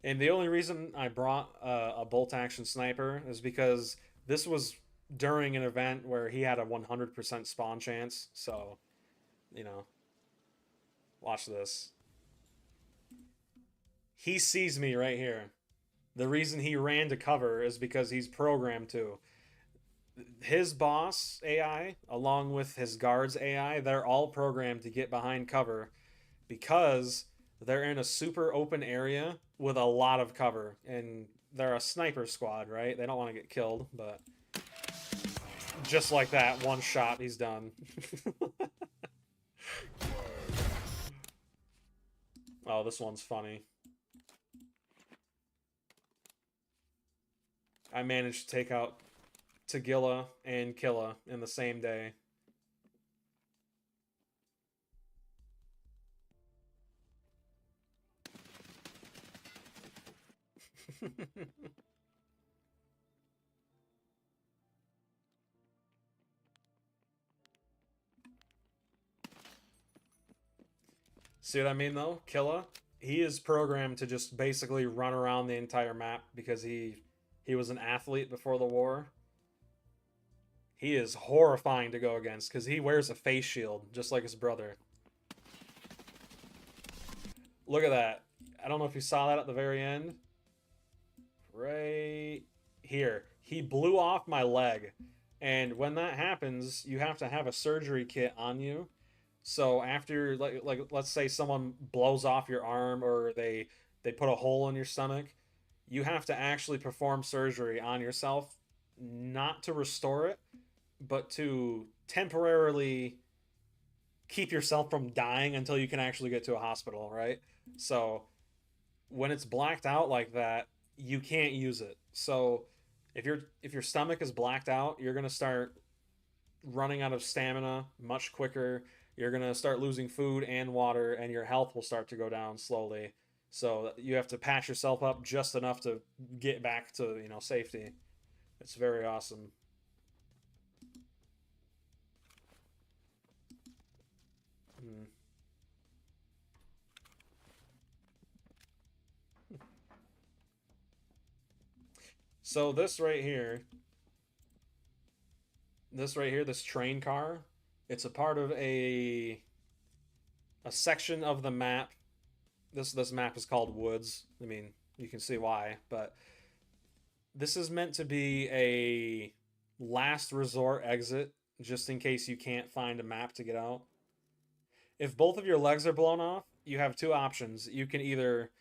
And the only reason I brought a bolt-action sniper is because this was during an event where he had a 100% spawn chance. So, you know, watch this. He sees me right here. The reason he ran to cover is because he's programmed to. His boss AI, along with his guards AI, they're all programmed to get behind cover because they're in a super open area with a lot of cover, and they're a sniper squad, right? They don't want to get killed, but just like that, one shot, he's done. Oh, this one's funny. I managed to take out Tagilla and Killa in the same day. See what I mean, though? Killa, he is programmed to just basically run around the entire map because he was an athlete before the war. He is horrifying to go against because he wears a face shield, just like his brother. Look at that. I don't know if you saw that at the very end. Right here. He blew off my leg. And when that happens, you have to have a surgery kit on you. So after, like let's say someone blows off your arm or they put a hole in your stomach, you have to actually perform surgery on yourself, not to restore it, but to temporarily keep yourself from dying until you can actually get to a hospital, right? So when it's blacked out like that, you can't use it. So if your stomach is blacked out, you're going to start running out of stamina much quicker. You're going to start losing food and water, and your health will start to go down slowly. So you have to patch yourself up just enough to get back to, safety. It's very awesome. So this train car, it's a part of a section of the map. This map is called Woods. I mean, you can see why, but this is meant to be a last resort exit just in case you can't find a map to get out. If both of your legs are blown off, you have two options. You can either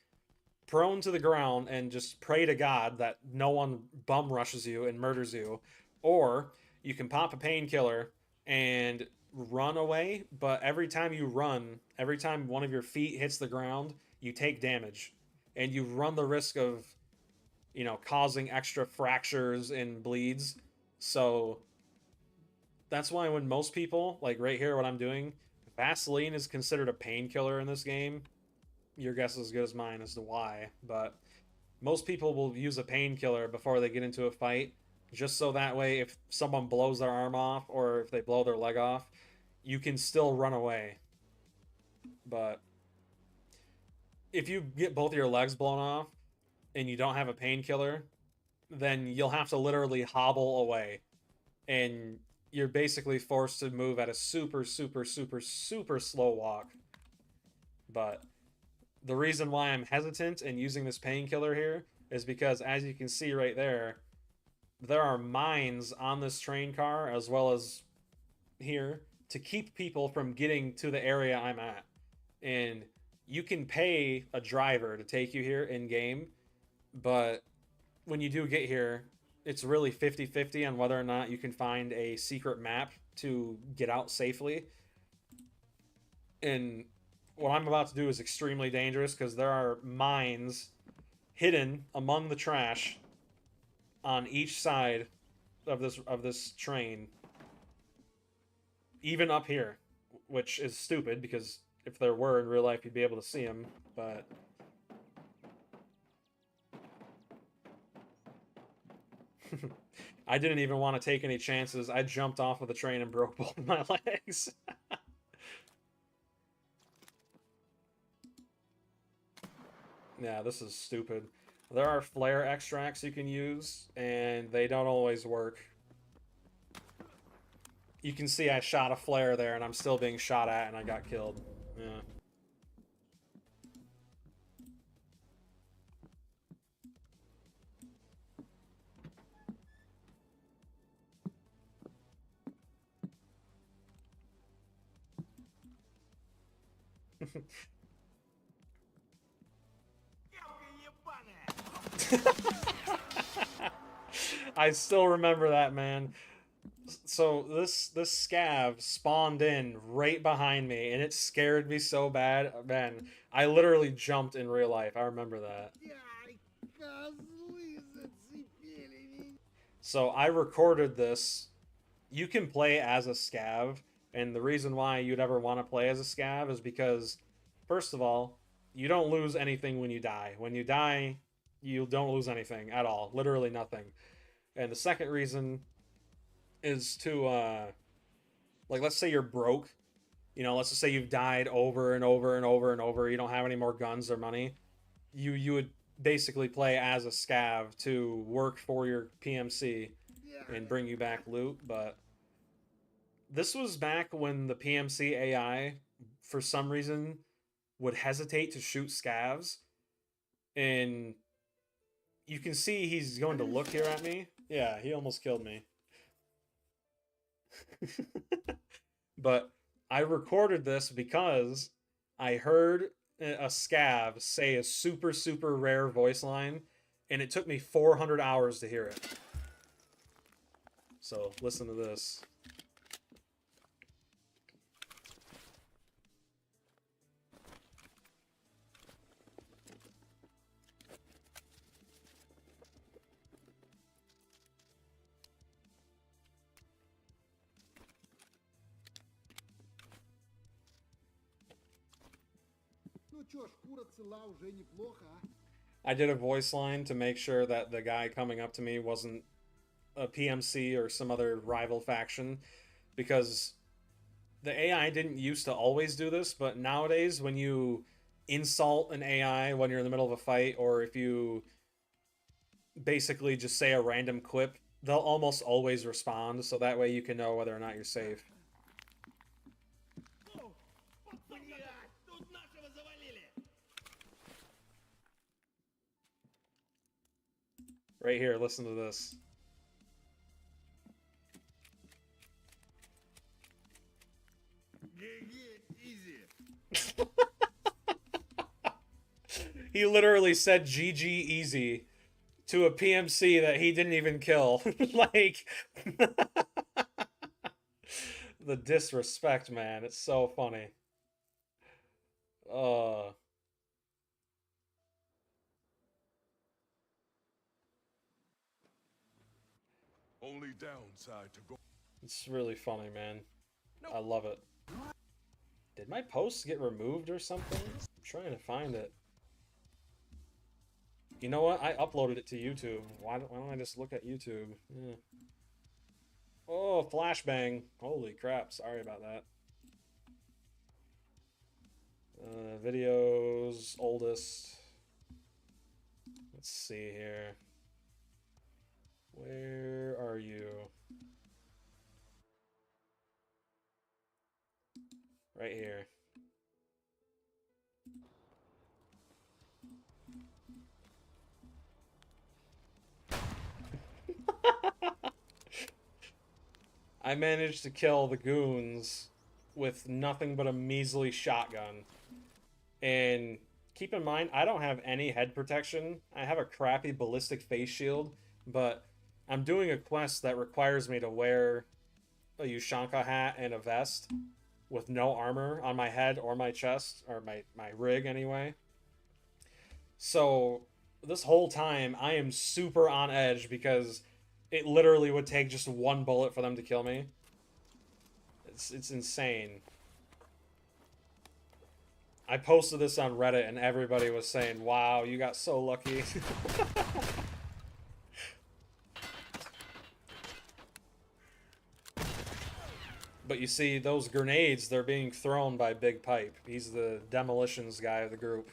prone to the ground and just pray to God that no one bum rushes you and murders you, or you can pop a painkiller and run away, but every time you run, every time one of your feet hits the ground, you take damage, and you run the risk of, causing extra fractures and bleeds. So that's why when most people, like right here, what I'm doing, Vaseline is considered a painkiller in this game. Your guess is as good as mine as to why, but most people will use a painkiller before they get into a fight, just so that way if someone blows their arm off or if they blow their leg off, you can still run away. But if you get both of your legs blown off and you don't have a painkiller, then you'll have to literally hobble away, and you're basically forced to move at a super, super, super, super slow walk. But the reason why I'm hesitant in using this painkiller here is because, as you can see right there are mines on this train car as well as here to keep people from getting to the area I'm at. And you can pay a driver to take you here in game, but when you do get here, it's really 50-50 on whether or not you can find a secret map to get out safely. And what I'm about to do is extremely dangerous because there are mines hidden among the trash on each side of this train, even up here, which is stupid because if there were in real life, you'd be able to see them. But I didn't even want to take any chances. I jumped off of the train and broke both of my legs. Yeah, this is stupid. There are flare extracts you can use, and they don't always work. You can see I shot a flare there, and I'm still being shot at, and I got killed. Yeah. I still remember that, man. So this scav spawned in right behind me, and it scared me so bad, man. I literally jumped in real life. I remember that. So I recorded this. You can play as a scav, and the reason why you'd ever want to play as a scav is because, first of all, you don't lose anything when you die. When you die, you don't lose anything at all. Literally nothing. And the second reason is to, like, let's say you're broke. You know, let's just say you've died over and over and over and over. You don't have any more guns or money. You would basically play as a scav to work for your PMC and bring you back loot. But this was back when the PMC AI, for some reason, would hesitate to shoot scavs. And you can see he's going to look here at me. Yeah, he almost killed me. But I recorded this because I heard a scav say a super, super rare voice line, and it took me 400 hours to hear it. So, listen to this. Ну чё ж, кура цела уже неплохо, а? I did a voice line to make sure that the guy coming up to me wasn't a PMC or some other rival faction, because the AI didn't used to always do this, but nowadays when you insult an AI when you're in the middle of a fight, or if you basically just say a random quip, they'll almost always respond, so that way you can know whether or not you're safe. Right here, listen to this. He literally said GG easy to a PMC that he didn't even kill. Like, the disrespect, man. It's so funny. Only downside to go. It's really funny, man. I love it. Did my post get removed or something? I'm trying to find it. You know what? I uploaded it to YouTube. Why don't I just look at YouTube? Yeah. Oh, flashbang. Holy crap. Sorry about that. Videos, oldest. Let's see here. Where are you? Right here. I managed to kill the goons with nothing but a measly shotgun. And keep in mind, I don't have any head protection. I have a crappy ballistic face shield, but I'm doing a quest that requires me to wear a Ushanka hat and a vest with no armor on my head or my chest, or my rig anyway. So this whole time I am super on edge because it literally would take just one bullet for them to kill me. It's insane. I posted this on Reddit and everybody was saying, wow, you got so lucky. But you see, those grenades, they're being thrown by Big Pipe. He's the demolitions guy of the group.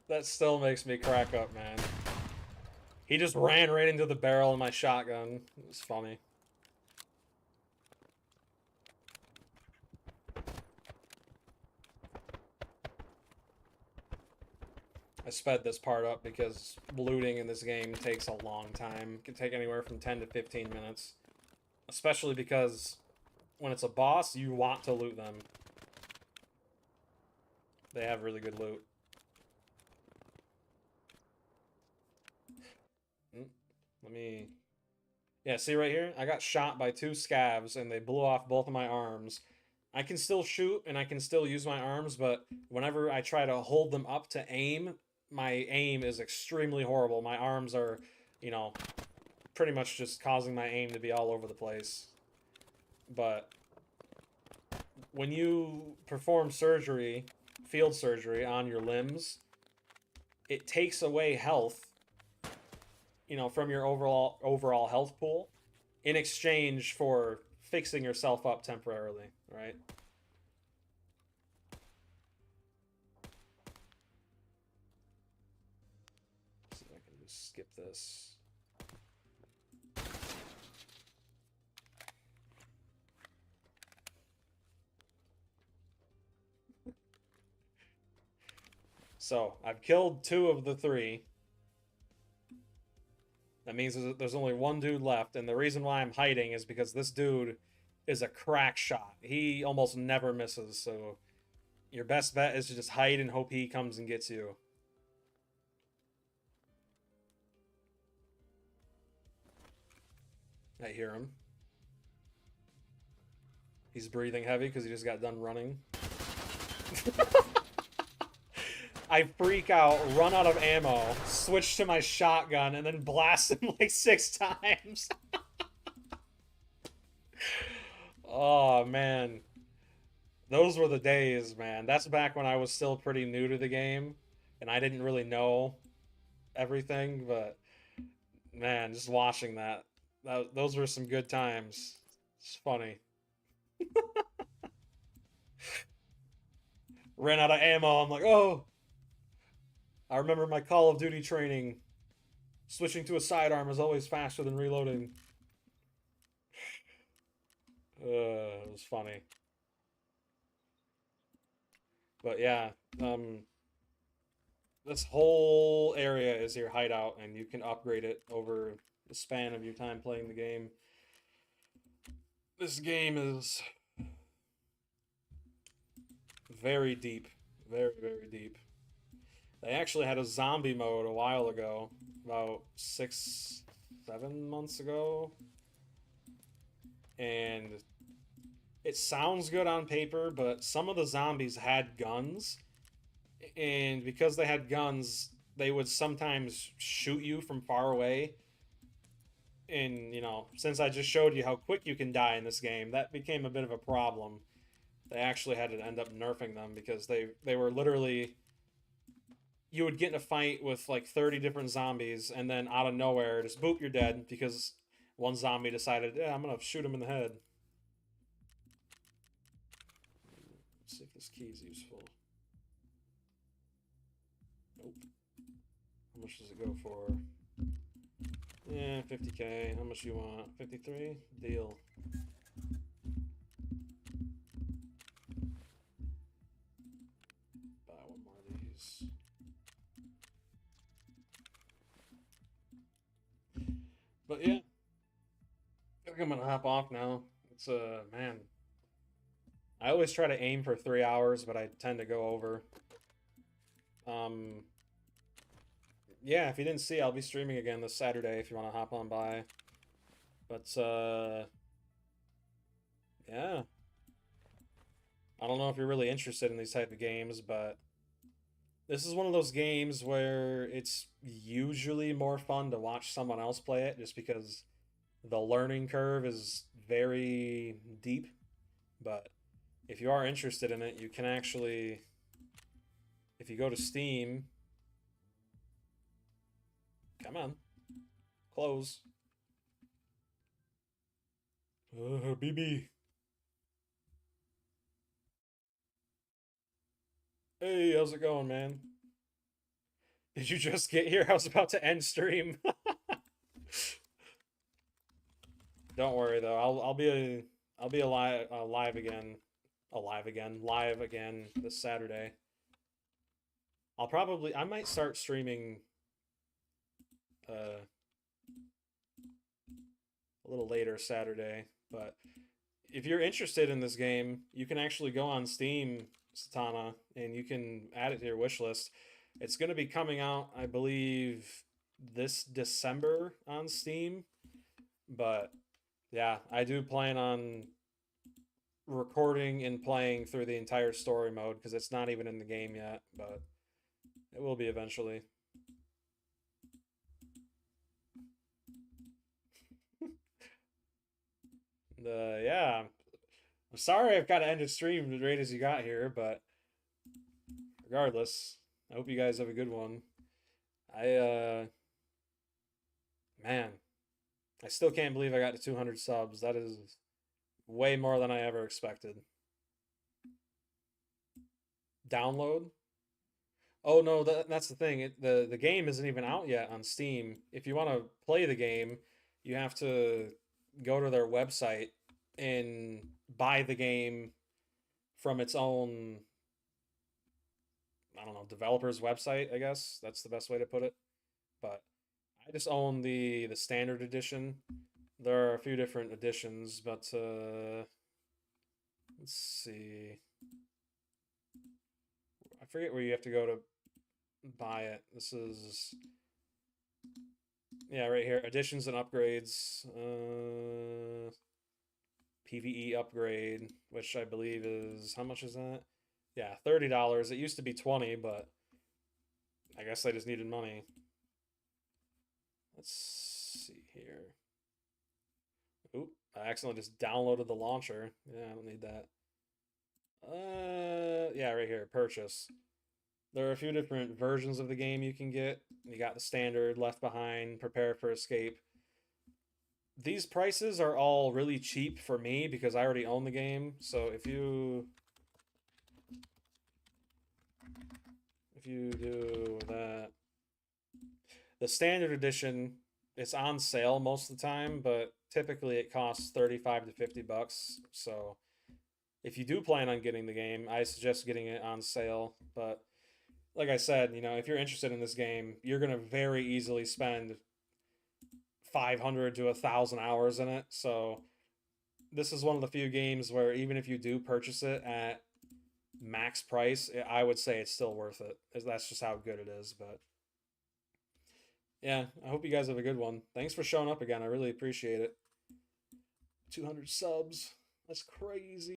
That still makes me crack up, man. He just ran right into the barrel of my shotgun. It was funny. I sped this part up because looting in this game takes a long time. It can take anywhere from 10 to 15 minutes. Especially because when it's a boss, you want to loot them. They have really good loot. Let me... Yeah, see right here? I got shot by 2 scavs and they blew off both of my arms. I can still shoot and I can still use my arms, but whenever I try to hold them up to aim, my aim is extremely horrible. My arms are, you know, pretty much just causing my aim to be all over the place. But when you perform surgery, field surgery on your limbs, it takes away health, you know, from your overall health pool in exchange for fixing yourself up temporarily, right? See if I can just skip this. So, I've killed 2 of the 3. That means there's only 1 dude left, and the reason why I'm hiding is because this dude is a crack shot. He almost never misses, so your best bet is to just hide and hope he comes and gets you. I hear him. He's breathing heavy because he just got done running. I freak out, run out of ammo, switch to my shotgun, and then blast him like 6 times. Oh, man. Those were the days, man. That's back when I was still pretty new to the game, and I didn't really know everything, but, man, just watching that, those were some good times. It's funny. Ran out of ammo, I'm like, oh! I remember my Call of Duty training. Switching to a sidearm is always faster than reloading. It was funny. But yeah, this whole area is your hideout, and you can upgrade it over the span of your time playing the game. This game is very deep. Very, very deep. They actually had a zombie mode a while ago, about 6, 7 months ago. And it sounds good on paper, but some of the zombies had guns. And because they had guns, they would sometimes shoot you from far away. And, you know, since I just showed you how quick you can die in this game, that became a bit of a problem. They actually had to end up nerfing them because they were literally... You would get in a fight with like 30 different zombies, and then out of nowhere, just boop, you're dead because one zombie decided, yeah, I'm gonna shoot him in the head. Let's see if this key is useful. Nope. How much does it go for? Yeah, 50k. How much you want? 53? Deal. Buy one more of these. But yeah, I think I'm gonna hop off now. It's man, I always try to aim for 3 hours, but I tend to go over. Yeah, if you didn't see, I'll be streaming again this Saturday if you want to hop on by. But yeah, I don't know if you're really interested in these type of games, but this is one of those games where it's usually more fun to watch someone else play it just because the learning curve is very deep. But if you are interested in it, you can actually, if you go to Steam, come on, close. BB. Hey, how's it going, man? Did you just get here? I was about to end stream. Don't worry though. I'll be live again this Saturday. I might start streaming a little later Saturday, but if you're interested in this game, you can actually go on Steam, Satana, and you can add it to your wish list. It's going to be coming out, I believe, this December on Steam, but yeah, I do plan on recording and playing through the entire story mode because it's not even in the game yet, but it will be eventually. Yeah, I'm sorry I've got to end the stream right as you got here, but regardless, I hope you guys have a good one. Man, I still can't believe I got to 200 subs. That is way more than I ever expected. Download? Oh no, that's the thing. The game isn't even out yet on Steam. If you want to play the game, you have to go to their website and buy the game from its own, I don't know, developer's website, I guess. That's the best way to put it. But I just own the standard edition. There are a few different editions, but let's see. I forget where you have to go to buy it. This is, yeah, right here. Additions and upgrades. PvE upgrade, which I believe is, how much is that? Yeah, $30. It used to be 20, but I guess I just needed money. Let's see here. Oop, I accidentally just downloaded the launcher. Yeah, I don't need that. Yeah, right here, purchase. There are a few different versions of the game you can get. You got the standard, Left Behind, Prepare for Escape. These prices are all really cheap for me because I already own the game. So if you do that, the standard edition, it's on sale most of the time, but typically it costs 35 to 50 bucks. So if you do plan on getting the game, I suggest getting it on sale. But like I said, you know, if you're interested in this game, you're going to very easily spend 500 to 1,000 hours in it. So this is one of the few games where even if you do purchase it at max price, I would say it's still worth it. That's just how good it is. But yeah, I hope you guys have a good one. Thanks for showing up again. I really appreciate it. 200 subs. That's crazy.